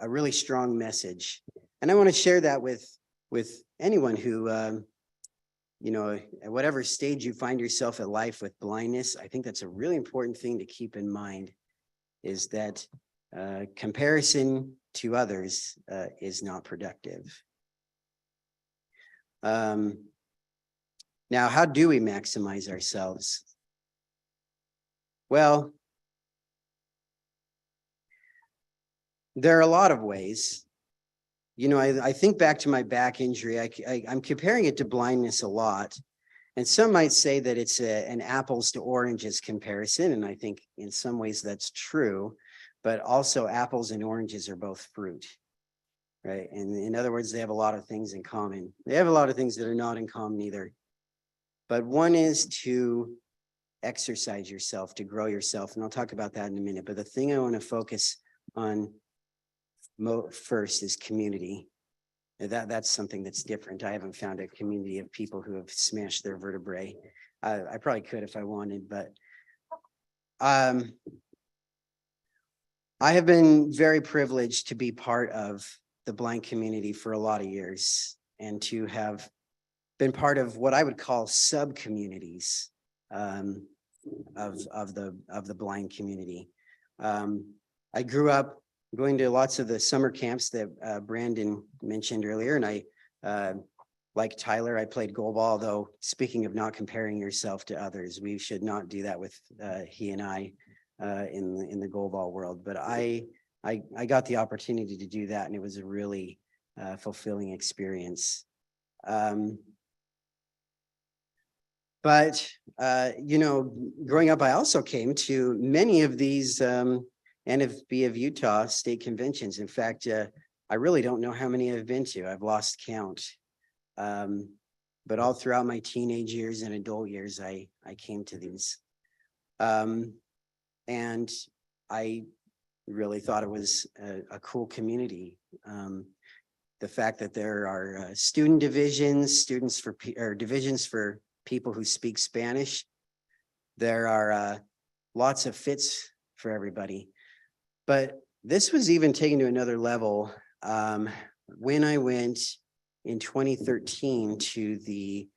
really strong message. And I want to share that with anyone who, at whatever stage you find yourself in life with blindness. I think that's a really important thing to keep in mind, is that comparison to others is not productive. Now, how do we maximize ourselves? Well, there are a lot of ways. I think back to my back injury. I'm comparing it to blindness a lot. And some might say that it's an apples to oranges comparison. And I think in some ways that's true. But also apples and oranges are both fruit. right? And in other words, they have a lot of things in common. They have a lot of things that are not in common either. But one is to exercise yourself, to grow yourself. And I'll talk about that in a minute. But the thing I want to focus on first is community. That's something that's different. I haven't found a community of people who have smashed their vertebrae. I probably could if I wanted, but I have been very privileged to be part of the blind community for a lot of years and to have been part of what I would call sub-communities of the blind community. I grew up going to lots of the summer camps that Brandon mentioned earlier, and I, like Tyler, I played goalball, although speaking of not comparing yourself to others, we should not do that with he and I in the goalball world. But I got the opportunity to do that, and it was a really fulfilling experience. But you know, growing up, I also came to many of these NFB of Utah state conventions. In fact, I really don't know how many I've been to. I've lost count. But all throughout my teenage years and adult years, I came to these. And I really thought it was a cool community. The fact that there are student divisions, divisions for people who speak Spanish. There are lots of fits for everybody. But this was even taken to another level when I went in 2013 to the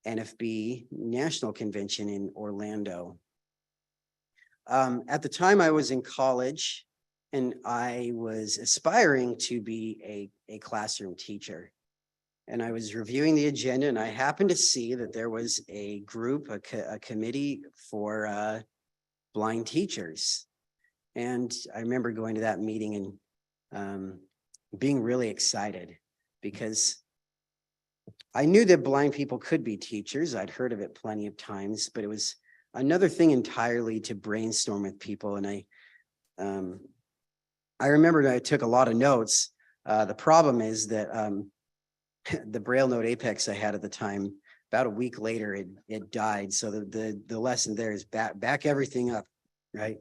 NFB National Convention in Orlando. At the time I was in college and I was aspiring to be a classroom teacher. And I was reviewing the agenda and I happened to see that there was a group, a committee for blind teachers. And I remember going to that meeting and being really excited because I knew that blind people could be teachers. I'd heard of it plenty of times, but it was another thing entirely to brainstorm with people. And I remembered I took a lot of notes. The problem is that the Braille Note Apex I had at the time, about a week later, it died. So the lesson there is back everything up, right?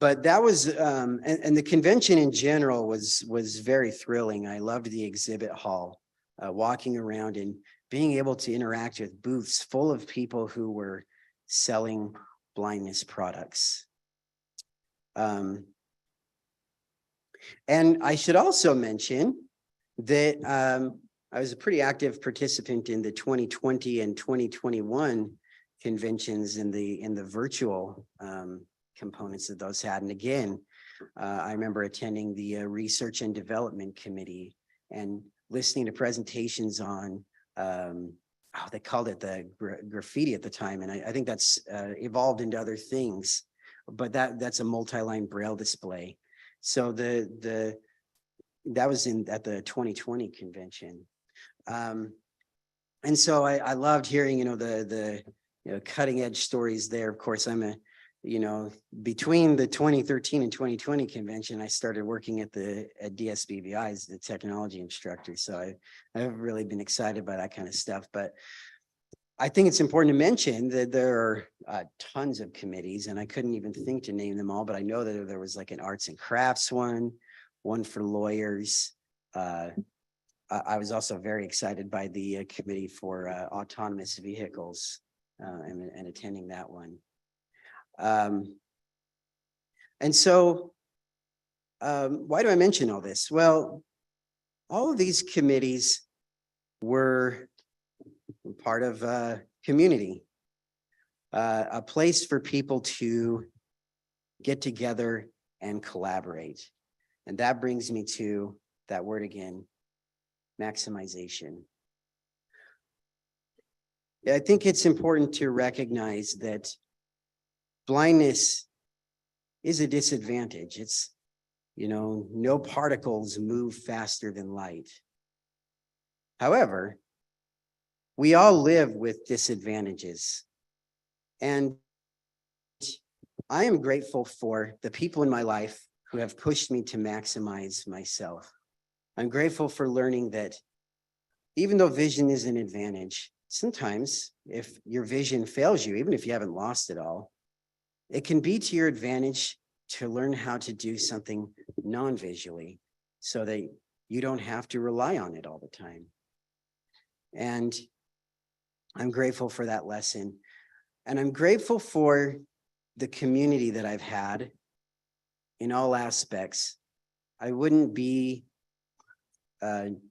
But that was, and the convention in general was very thrilling. I loved the exhibit hall, walking around and being able to interact with booths full of people who were selling blindness products. And I should also mention that I was a pretty active participant in the 2020 and 2021 conventions in the virtual components that those had. And again, I remember attending the research and development committee and listening to presentations on, they called it the graffiti at the time. And I think that's evolved into other things, but that's a multi-line Braille display. So that was at the 2020 convention. And so I loved hearing, the cutting edge stories there. Of course, I'm between the 2013 and 2020 convention, I started working at DSBVI as the technology instructor. So I've really been excited by that kind of stuff. But I think it's important to mention that there are tons of committees, and I couldn't even think to name them all, but I know that there was like an arts and crafts one for lawyers. I was also very excited by the committee for autonomous vehicles and attending that one. And so why do I mention all this? Well, all of these committees were part of a community, a place for people to get together and collaborate. And that brings me to that word again, maximization. I think it's important to recognize that blindness is a disadvantage. It's, no particles move faster than light. However, we all live with disadvantages. And I am grateful for the people in my life who have pushed me to maximize myself. I'm grateful for learning that even though vision is an advantage, sometimes if your vision fails you, even if you haven't lost it all, it can be to your advantage to learn how to do something non-visually so that you don't have to rely on it all the time. And I'm grateful for that lesson. And I'm grateful for the community that I've had in all aspects. I wouldn't be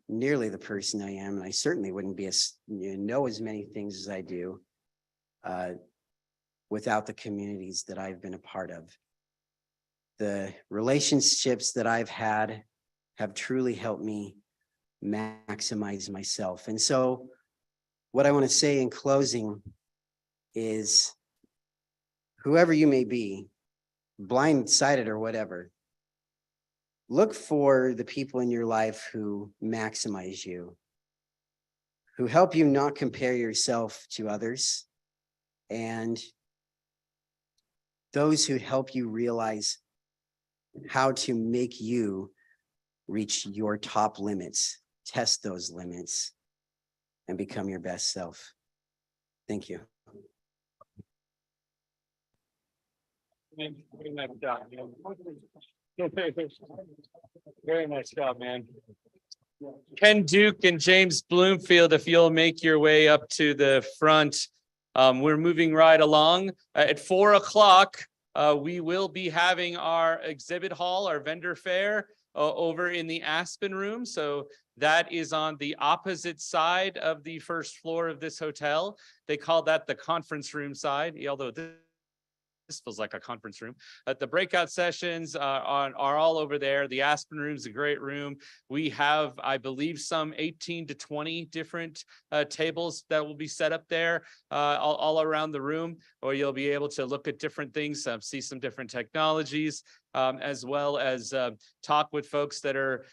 nearly the person I am, and I certainly wouldn't be know as many things as I do without the communities that I've been a part of. The relationships that I've had have truly helped me maximize myself. And so what I want to say in closing is, whoever you may be, blindsided or whatever, look for the people in your life who maximize you, who help you not compare yourself to others, and those who help you realize how to make you reach your top limits, test those limits, and become your best self. Thank you. Very nice job, man. Very nice job, man. Ken Duke and James Bloomfield, if you'll make your way up to the front. We're moving right along. At 4 o'clock, we will be having our exhibit hall, our vendor fair, over in the Aspen room. So that is on the opposite side of the first floor of this hotel. They call that the conference room side, although this feels like a conference room. The breakout sessions are all over there. The Aspen room is a great room. We have, I believe, some 18 to 20 different tables that will be set up there all around the room, or you'll be able to look at different things, see some different technologies, as well as talk with folks that are,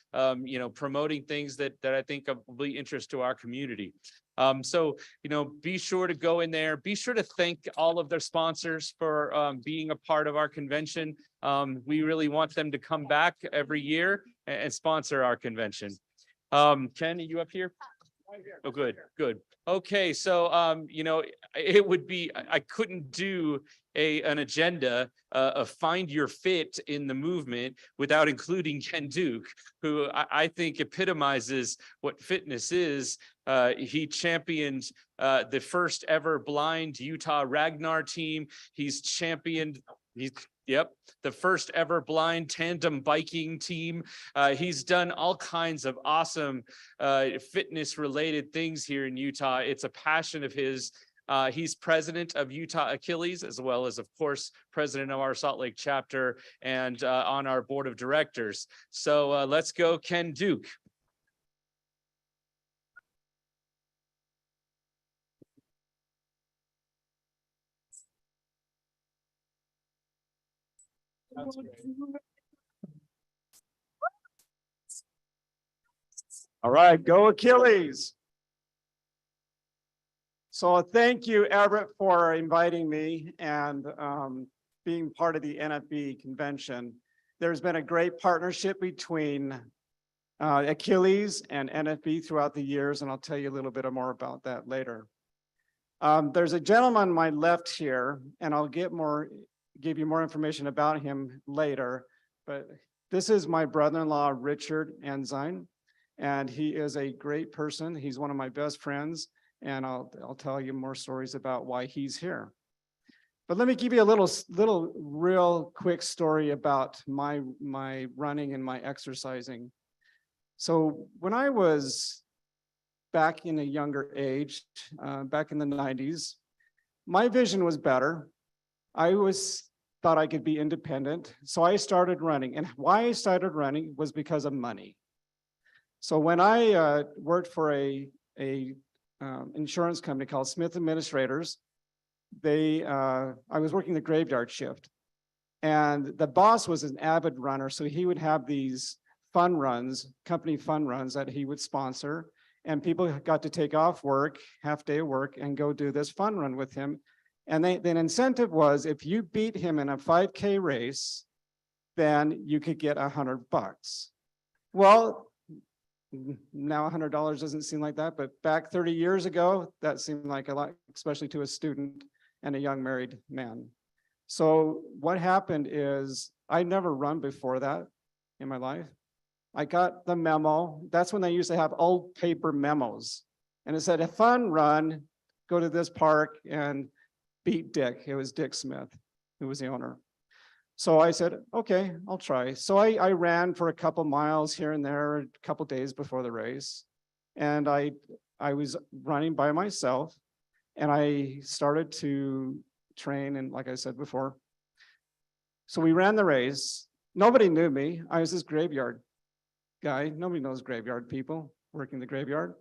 promoting things that I think will be interest to our community. So, be sure to go in there. Be sure to thank all of their sponsors for being a part of our convention. We really want them to come back every year and sponsor our convention. Ken, are you up here? Oh, good, good. Okay, so, it would be, I couldn't do an agenda of find your fit in the movement without including Ken Duke, who I think epitomizes what fitness is. He championed the first ever blind Utah Ragnar team. He's championed, the first ever blind tandem biking team. He's done all kinds of awesome fitness related things here in Utah. It's a passion of his. He's president of Utah Achilles, as well as, of course, president of our Salt Lake chapter and on our board of directors. So let's go, Ken Duke. All right, go Achilles. So thank you, Everett, for inviting me and being part of the NFB convention. There's been a great partnership between Achilles and NFB throughout the years, and I'll tell you a little bit more about that later. There's a gentleman on my left here, and I'll give you more information about him later, but this is my brother-in-law, Richard Ensign, and he is a great person. He's one of my best friends, and I'll tell you more stories about why he's here. But let me give you a little real quick story about my running and my exercising. So when I was back in a younger age, back in the 90s, my vision was better. I thought I could be independent. So I started running. And why I started running was because of money. So when I worked for a insurance company called Smith Administrators, I was working the graveyard shift. And the boss was an avid runner. So he would have these fun runs, company fun runs that he would sponsor. And people got to take off work, half day of work, and go do this fun run with him. And the incentive was, if you beat him in a 5K race, then you could get $100. Well, now $100 doesn't seem like that, but back 30 years ago, that seemed like a lot, especially to a student and a young married man. So what happened is I never run before that in my life. I got the memo. That's when they used to have old paper memos. And it said, a fun run, go to this park and beat Dick. It was Dick Smith, who was the owner. So I said, okay, I'll try. So I ran for a couple miles here and there, a couple days before the race. And I was running by myself, and I started to train. And like I said before, so we ran the race. Nobody knew me. I was this graveyard guy. Nobody knows graveyard people working the graveyard.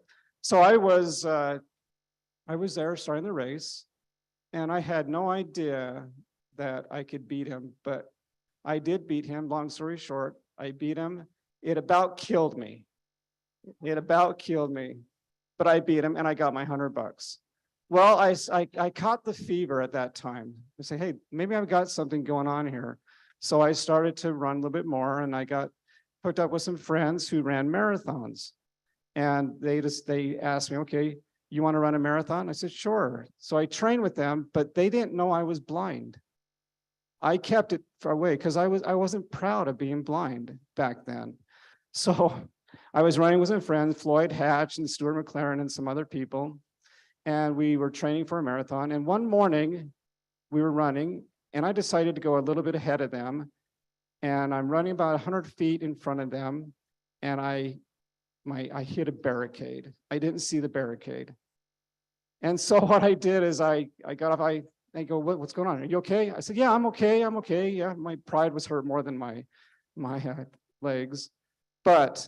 So I was there starting the race, and I had no idea that I could beat him, but I did beat him. Long story short, I beat him. It about killed me. It about killed me, but I beat him and I got my $100. Well, I caught the fever at that time. I say, hey, maybe I've got something going on here. So I started to run a little bit more, and I got hooked up with some friends who ran marathons. And they asked me, okay, you want to run a marathon? I said, sure. So I trained with them, but they didn't know I was blind. I kept it far away because I wasn't proud of being blind back then. So I was running with some friends, Floyd Hatch and Stuart McLaren and some other people. And we were training for a marathon. And one morning we were running, and I decided to go a little bit ahead of them. And I'm running about 100 feet in front of them. And I hit a barricade. I didn't see the barricade. And so what I did is I got off, I go, what's going on? Are you okay? I said, yeah, I'm okay. I'm okay. Yeah, my pride was hurt more than my legs. But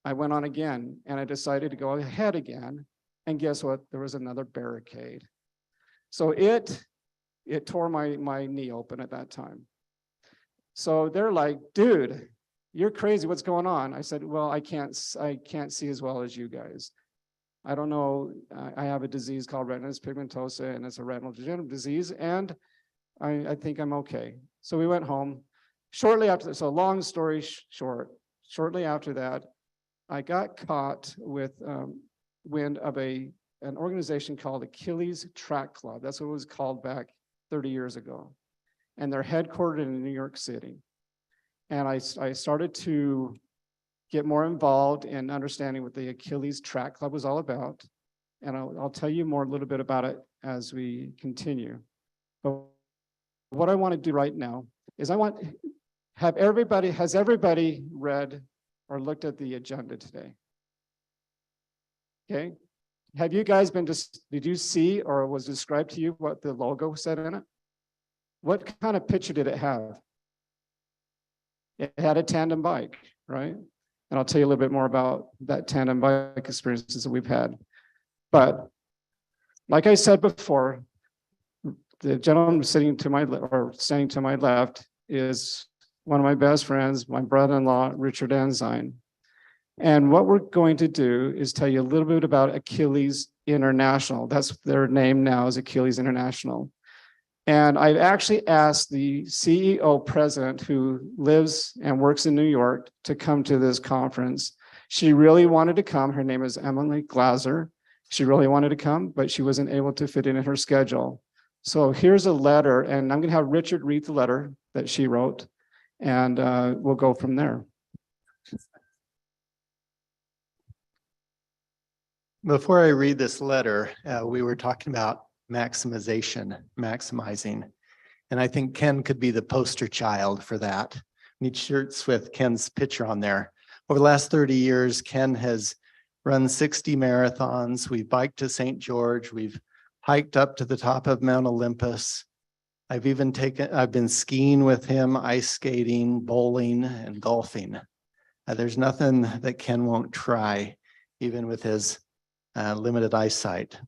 I went on again, and I decided to go ahead again. And guess what? There was another barricade. So it tore my knee open at that time. So they're like, dude, you're crazy. What's going on? I said, well, I can't see as well as you guys. I don't know. I have a disease called retinitis pigmentosa, and it's a retinal degenerative disease. And I think I'm okay. So we went home. Shortly after, so long story short, shortly after that, I got caught with wind of an organization called Achilles Track Club. That's what it was called back 30 years ago. And they're headquartered in New York City. And I started to get more involved in understanding what the Achilles Track Club was all about. And I'll tell you more a little bit about it as we continue. But what I want to do right now is has everybody read or looked at the agenda today? Okay. Have you guys did you see or was described to you what the logo said in it? What kind of picture did it have? It had a tandem bike, right? And I'll tell you a little bit more about that tandem bike experiences that we've had. But like I said before, the gentleman standing to my left is one of my best friends, my brother-in-law, Richard Ensign. And what we're going to do is tell you a little bit about Achilles International. That's their name now, is Achilles International. And I've actually asked the CEO president, who lives and works in New York, to come to this conference. She really wanted to come. Her name is Emily Glaser. She really wanted to come, but she wasn't able to fit in her schedule. So here's a letter, and I'm going to have Richard read the letter that she wrote, and we'll go from there. Before I read this letter, we were talking about maximizing. And I think Ken could be the poster child for that. Need shirts with Ken's picture on there. Over the last 30 years, Ken has run 60 marathons. We've biked to St. George. We've hiked up to the top of Mount Olympus. I've been skiing with him, ice skating, bowling, and golfing. There's nothing that Ken won't try, even with his limited eyesight.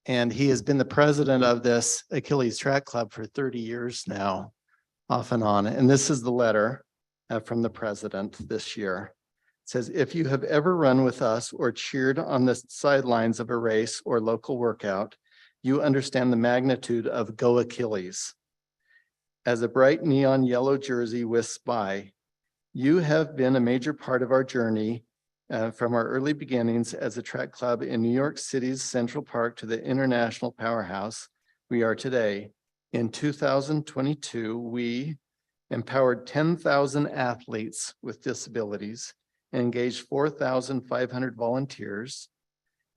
And he has been the president of this Achilles Track Club for 30 years now, off and on. And this is the letter from the president this year. It says, if you have ever run with us or cheered on the sidelines of a race or local workout, you understand the magnitude of Go Achilles. as a bright neon yellow jersey whisks by. You have been a major part of our journey from our early beginnings as a track club in New York City's Central Park to the international powerhouse we are today. In 2022, we empowered 10,000 athletes with disabilities, engaged 4,500 volunteers,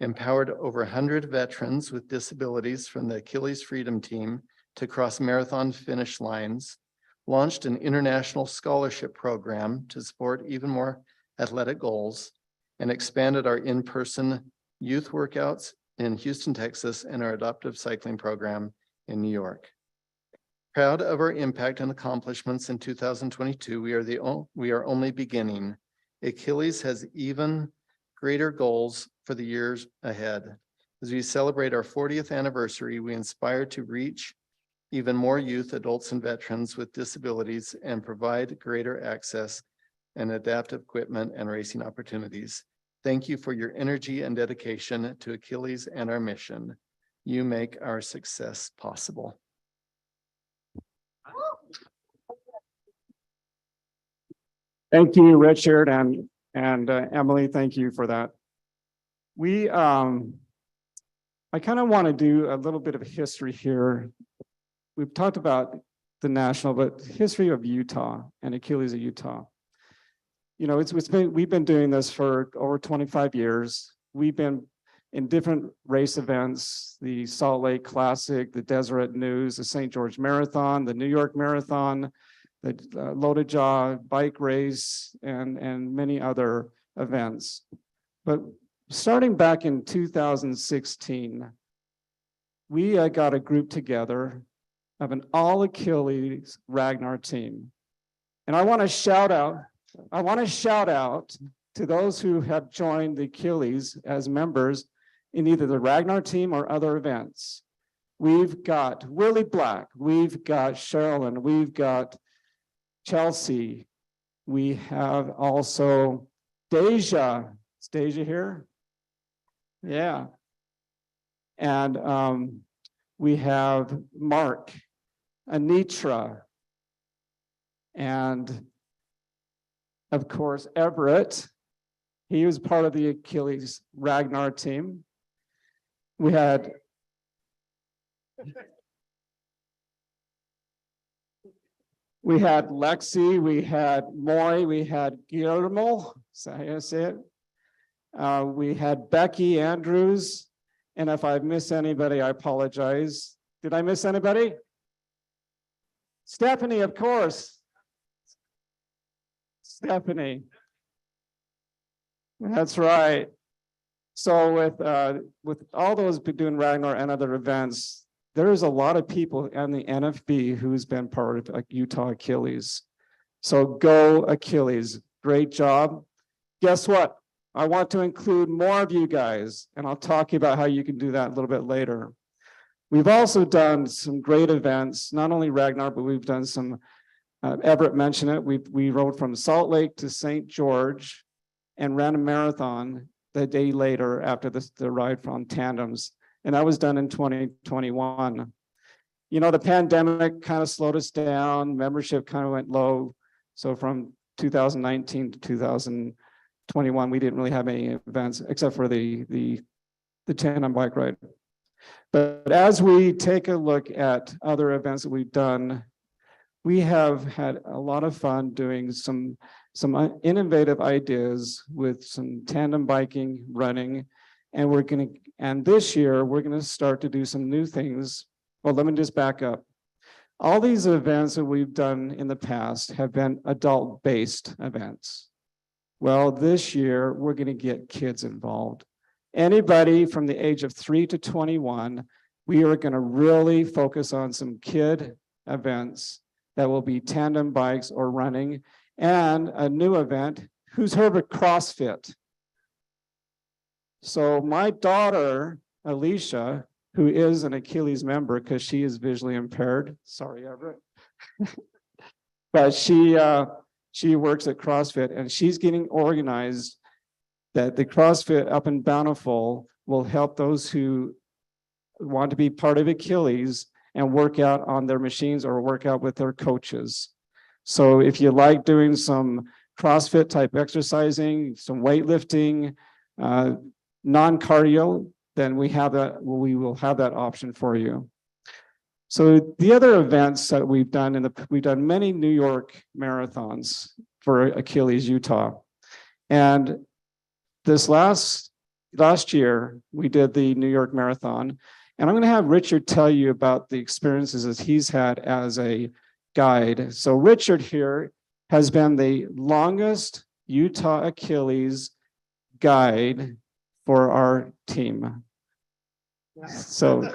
empowered over 100 veterans with disabilities from the Achilles Freedom Team to cross marathon finish lines, launched an international scholarship program to support even more athletic goals, and expanded our in-person youth workouts in Houston, Texas, and our adoptive cycling program in New York. Proud of our impact and accomplishments in 2022, we are only beginning. Achilles has even greater goals for the years ahead. As we celebrate our 40th anniversary, we inspire to reach even more youth, adults, and veterans with disabilities and provide greater access and adaptive equipment and racing opportunities. Thank you for your energy and dedication to Achilles and our mission. You make our success possible. Thank you, Richard and Emily. Thank you for that. I kind of want to do a little bit of history here. We've talked about the national, but history of Utah and Achilles of Utah. You know, we've been doing this for over 25 years. We've been in different race events, the Salt Lake Classic, the Deseret News, the St. George Marathon, the New York Marathon, the Loaded Jaw bike race, and many other events. But starting back in 2016, we got a group together of an all Achilles Ragnar team. And I want to shout out to those who have joined the Achilles as members in either the Ragnar team or other events. We've got Willie Black, we've got Sherilyn, we've got Chelsea. We have also Deja. Is Deja here? Yeah. And we have Mark, Anitra, and of course, Everett. He was part of the Achilles Ragnar team. We had Lexi, we had Moy, we had Guillermo, is that how you say it? We had Becky Andrews, and if I've missed anybody, I apologize. Did I miss anybody? Stephanie, of course. Stephanie. That's right. So with all those doing Ragnar and other events, there's a lot of people in the NFB who's been part of Utah Achilles. So go Achilles, great job. Guess what? I want to include more of you guys, and I'll talk about how you can do that a little bit later. We've also done some great events, not only Ragnar, but we've done some, Everett mentioned it, we rode from Salt Lake to St. George and ran a marathon the day later after the ride from tandems. And that was done in 2021. You know, the pandemic kind of slowed us down, membership kind of went low. So from 2019 to 2021, we didn't really have any events except for the tandem bike ride. But as we take a look at other events that we've done, we have had a lot of fun doing some innovative ideas with some tandem biking, running, and this year we're gonna start to do some new things. Well, let me just back up. All these events that we've done in the past have been adult-based events. Well, this year we're gonna get kids involved. Anybody from the age of 3 to 21, we are gonna really focus on some kid events that will be tandem bikes or running, and a new event. Who's heard of CrossFit? So my daughter, Alicia, who is an Achilles member because she is visually impaired, sorry, Everett, but she works at CrossFit and she's getting organized that the CrossFit up in Bountiful will help those who want to be part of Achilles and work out on their machines or work out with their coaches. So if you like doing some CrossFit type exercising, some weightlifting, non-cardio, then we will have that option for you. So the other events that we've done we've done many New York marathons for Achilles Utah. And this last year, we did the New York Marathon. And I'm going to have Richard tell you about the experiences that he's had as a guide. So Richard here has been the longest Utah Achilles guide for our team. So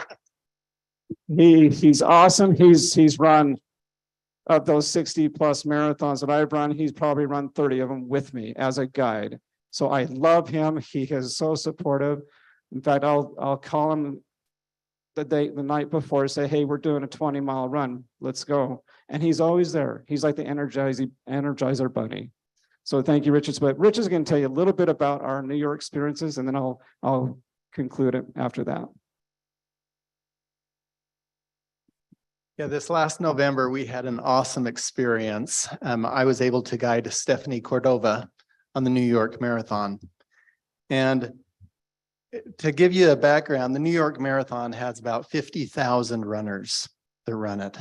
he's awesome. He's run, of those 60 plus marathons that I've run, he's probably run 30 of them with me as a guide. So I love him. He is so supportive. In fact, I'll call him the night before, say, hey, we're doing a 20-mile run. Let's go. And he's always there. He's like the energizer bunny. So thank you, Richard. But Richard's going to tell you a little bit about our New York experiences, and then I'll conclude it after that. Yeah, this last November, we had an awesome experience. I was able to guide Stephanie Cordova on the New York Marathon. And to give you a background, the New York Marathon has about 50,000 runners that run it.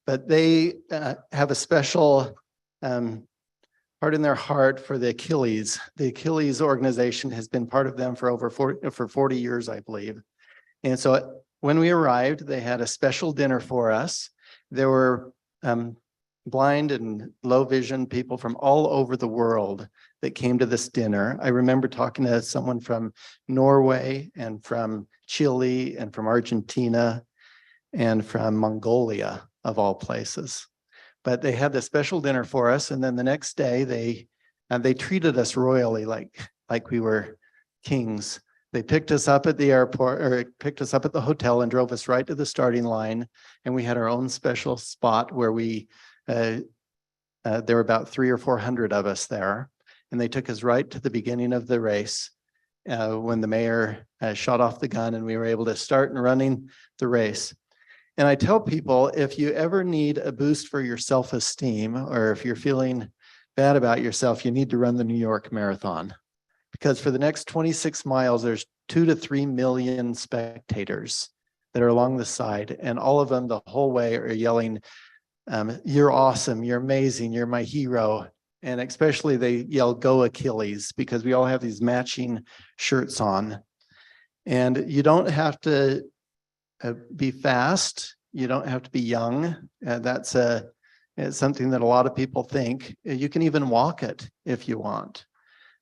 But they have a special part in their heart for the Achilles. The Achilles organization has been part of them for over 40 years, I believe. And so when we arrived, they had a special dinner for us. There were blind and low vision people from all over the world that came to this dinner. I remember talking to someone from Norway and from Chile and from Argentina and from Mongolia, of all places. But they had this special dinner for us. And then the next day, they treated us royally, like we were kings. They picked us up at the airport, or picked us up at the hotel and drove us right to the starting line. And we had our own special spot where there were about 300 or 400 of us there. And they took us right to the beginning of the race when the mayor shot off the gun and we were able to start and running the race. And I tell people, if you ever need a boost for your self-esteem, or if you're feeling bad about yourself, you need to run the New York Marathon. Because for the next 26 miles, there's 2 to 3 million spectators that are along the side. And all of them the whole way are yelling, you're awesome, you're amazing, you're my hero. And especially they yell, go Achilles, because we all have these matching shirts on. And you don't have to be fast. You don't have to be young. That's something that a lot of people think. You can even walk it if you want.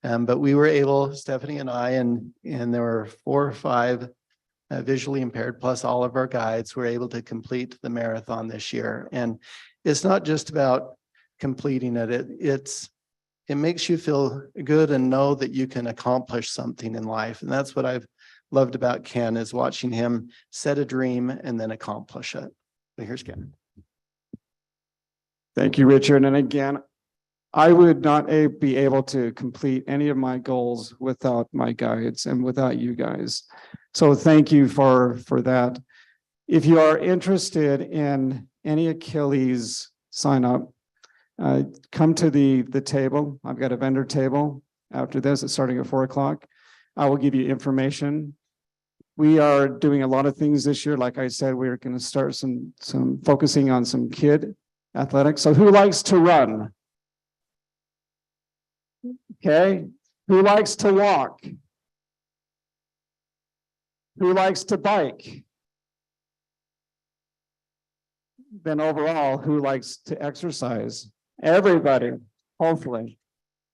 But we were able, Stephanie and I, and there were 4 or 5 visually impaired, plus all of our guides, were able to complete the marathon this year. And it's not just about completing it. It makes you feel good and know that you can accomplish something in life. And that's what I've loved about Ken, is watching him set a dream and then accomplish it. So here's Ken. Thank you, Richard. And again, I would not be able to complete any of my goals without my guides and without you guys. So thank you for that. If you are interested in any Achilles sign up, come to the table. I've got a vendor table after this. It's starting at 4 o'clock. I will give you information. We are doing a lot of things this year. Like I said, we're going to start some focusing on some kid athletics. So who likes to run? Okay. Who likes to walk? Who likes to bike? Then overall, who likes to exercise? Everybody, hopefully.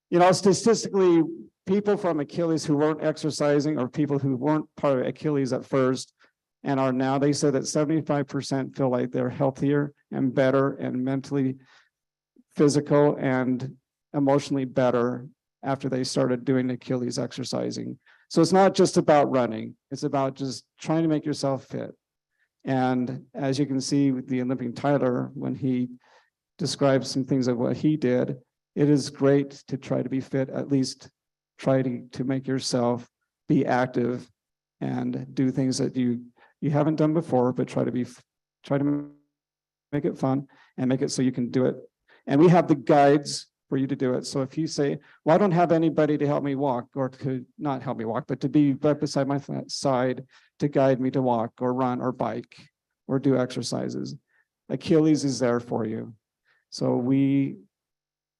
You know, statistically, people from Achilles who weren't exercising, or people who weren't part of Achilles at first and are now, they said that 75% feel like they're healthier and better and mentally, physical and emotionally better after they started doing Achilles exercising. So it's not just about running. It's about just trying to make yourself fit. And as you can see with the Olympian Tyler, when he describes some things of what he did, it is great to try to be fit, at least try to make yourself be active and do things that you haven't done before, but try to be try to make it fun and make it so you can do it. And we have the guides for you to do it. So if you say, well, I don't have anybody to help me walk, or to not help me walk, but to be right beside my side to guide me to walk or run or bike or do exercises, Achilles is there for you. So we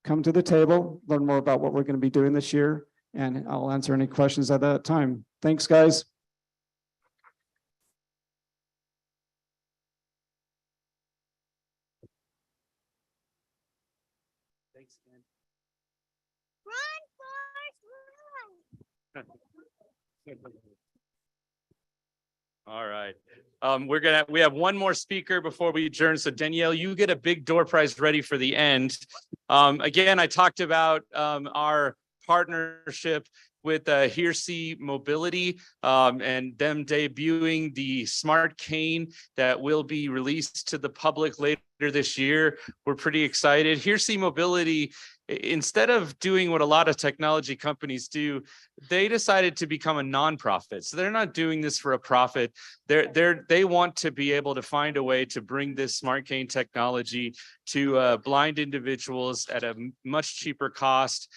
come to the table, learn more about what we're going to be doing this year, and I'll answer any questions at that time. Thanks, guys. Thanks, Ken. Run, Forrest, run. All right. We have one more speaker before we adjourn. So Danielle, you get a big door prize ready for the end. Again, I talked about our partnership with Hearsay Mobility and them debuting the smart cane that will be released to the public later this year. We're pretty excited. Hearsay Mobility, instead of doing what a lot of technology companies do, they decided to become a nonprofit. So they're not doing this for a profit. They want to be able to find a way to bring this smart cane technology to blind individuals at a much cheaper cost.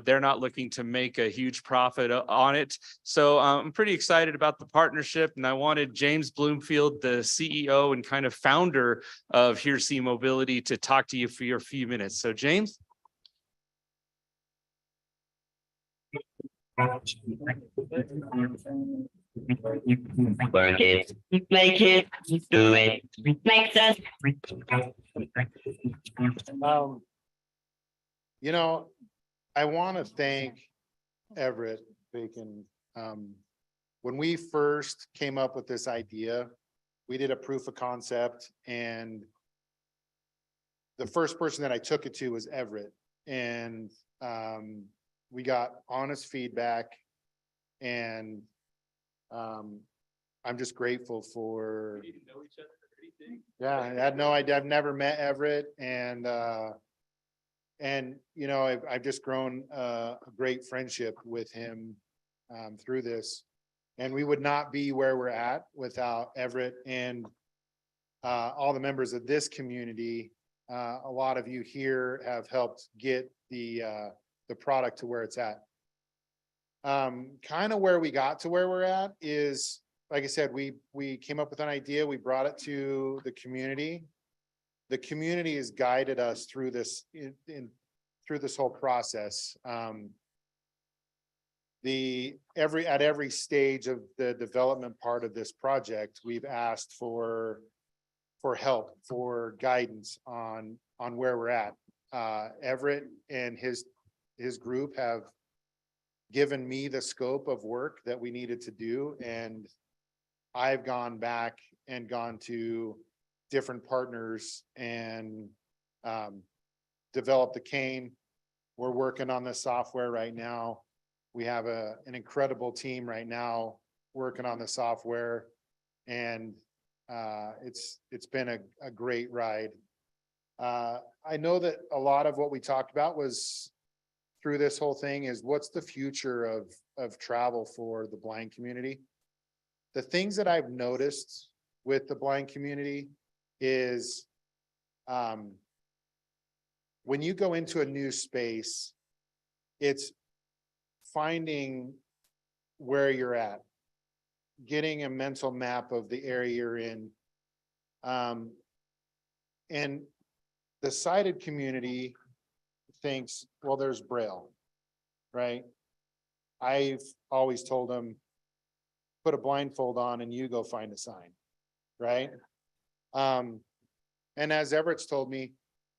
They're not looking to make a huge profit on it. So I'm pretty excited about the partnership, and I wanted James Bloomfield, the CEO and kind of founder of Hearsay Mobility, to talk to you for your few minutes. So James. Work it, make it, do it, makes us. You know, I want to thank Everett Bacon. When we first came up with this idea, we did a proof of concept, and the first person that I took it to was Everett. And we got honest feedback, and I'm just grateful for. We didn't know each other or anything. Yeah, I had no idea. I've never met Everett, and you know, I've just grown a great friendship with him through this, and we would not be where we're at without Everett and all the members of this community. A lot of you here have helped get the product to where it's at. Kind of where we got to where we're at is, like I said, we came up with an idea, we brought it to the community. The community has guided us through this through this whole process. At every stage of the development part of this project, we've asked for help, for guidance on where we're at. Everett and his group have given me the scope of work that we needed to do, and I've gone back and gone to different partners and developed the cane. We're working on the software right now. We have an incredible team right now working on the software, and it's been a great ride. I know that a lot of what we talked about was through this whole thing is what's the future of travel for the blind community. The things that I've noticed with the blind community is when you go into a new space, it's finding where you're at, getting a mental map of the area you're in. And the sighted community thinks, well, there's Braille, right? I've always told them, put a blindfold on and you go find a sign, right? And as Everett's told me,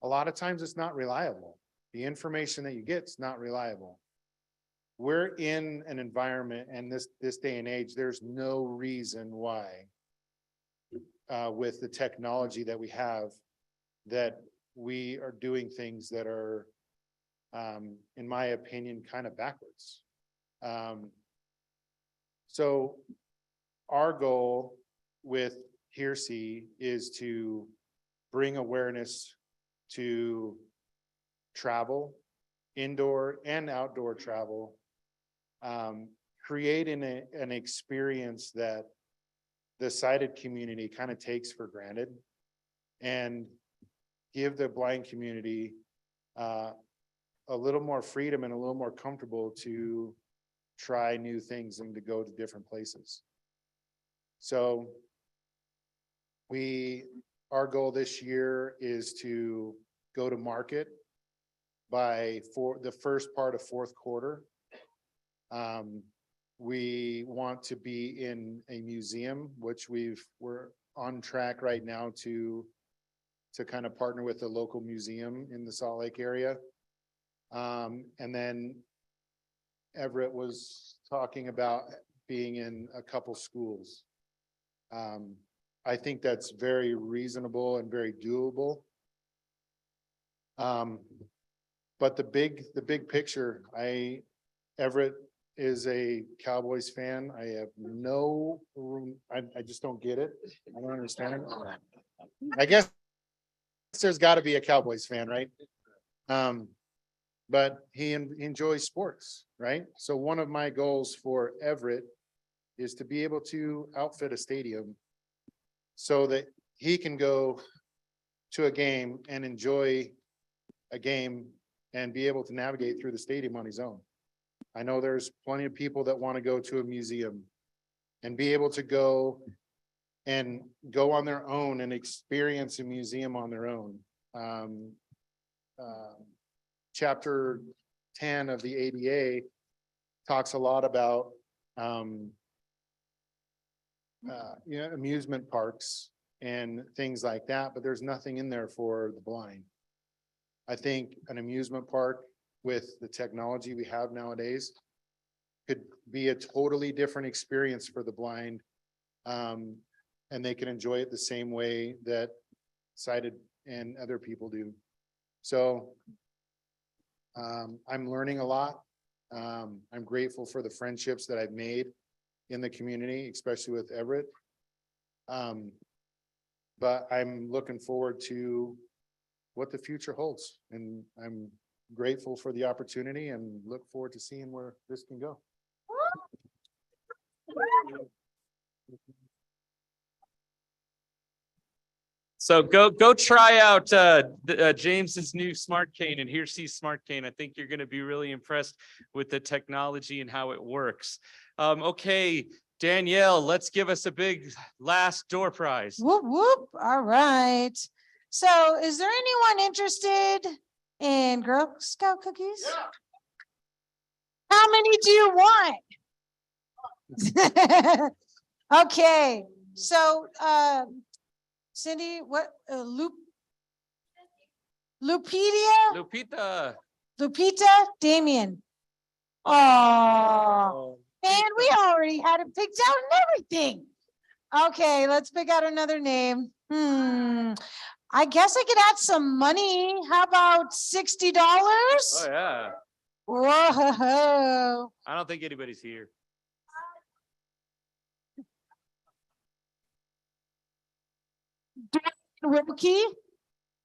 a lot of times it's not reliable. The information that you get is not reliable. We're in an environment, and this day and age, there's no reason why with the technology that we have, that we are doing things that are, in my opinion, kind of backwards. So our goal with Hearsay is to bring awareness to travel, indoor and outdoor travel, creating an experience that the sighted community kind of takes for granted. and give the blind community a little more freedom and a little more comfortable to try new things and to go to different places. So our goal this year is to go to market by the first part of fourth quarter. We want to be in a museum, which we're on track right now to kind of partner with a local museum in the Salt Lake area. And then Everett was talking about being in a couple schools. I think that's very reasonable and very doable. But the big picture, Everett is a Cowboys fan. I have no room. I just don't get it. I don't understand it. I guess there's got to be a Cowboys fan, right? But he enjoys sports, right? So one of my goals for Everett is to be able to outfit a stadium so that he can go to a game and enjoy a game and be able to navigate through the stadium on his own. I know there's plenty of people that want to go to a museum and be able to go on their own and experience a museum on their own. Chapter 10 of the ADA talks a lot about amusement parks and things like that, but there's nothing in there for the blind. I think an amusement park with the technology we have nowadays could be a totally different experience for the blind. And they can enjoy it the same way that sighted and other people do. So I'm learning a lot. I'm grateful for the friendships that I've made in the community, especially with Everett. But I'm looking forward to what the future holds. And I'm grateful for the opportunity and look forward to seeing where this can go. So go try out James's new smart cane and here's his smart cane. I think you're going to be really impressed with the technology and how it works. Okay, Danielle, let's give us a big last door prize. Whoop, whoop. All right. So is there anyone interested in Girl Scout cookies? Yeah. How many do you want? Okay, so Cindy, what Lupita, Damien. Oh, man, we already had it picked out and everything. Okay, let's pick out another name. I guess I could add some money. How about $60? Oh yeah. Whoa. I don't think anybody's here.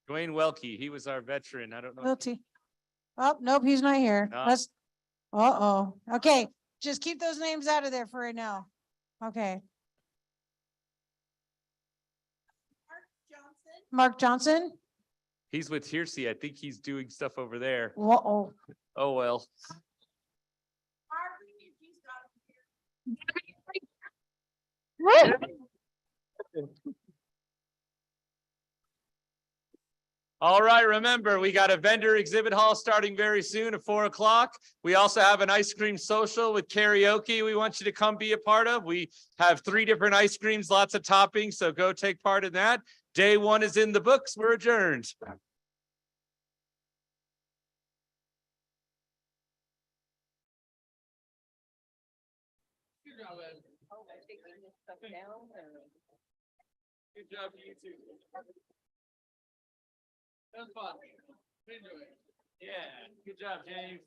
Dwayne Welke, he was our veteran. I don't know. Guilty. Oh, nope, he's not here. No. Let's, uh-oh. Okay, just keep those names out of there for right now. Okay. Mark Johnson? He's with Hearsay. I think he's doing stuff over there. Uh-oh. Oh, well. All right, remember, we got a vendor exhibit hall starting very soon at 4 o'clock. We also have an ice cream social with karaoke we want you to come be a part of. We have 3 different ice creams, lots of toppings, so go take part in that. Day 1 is in the books. We're adjourned. Good job, you too. That was fun. Enjoy. Yeah, good job, James.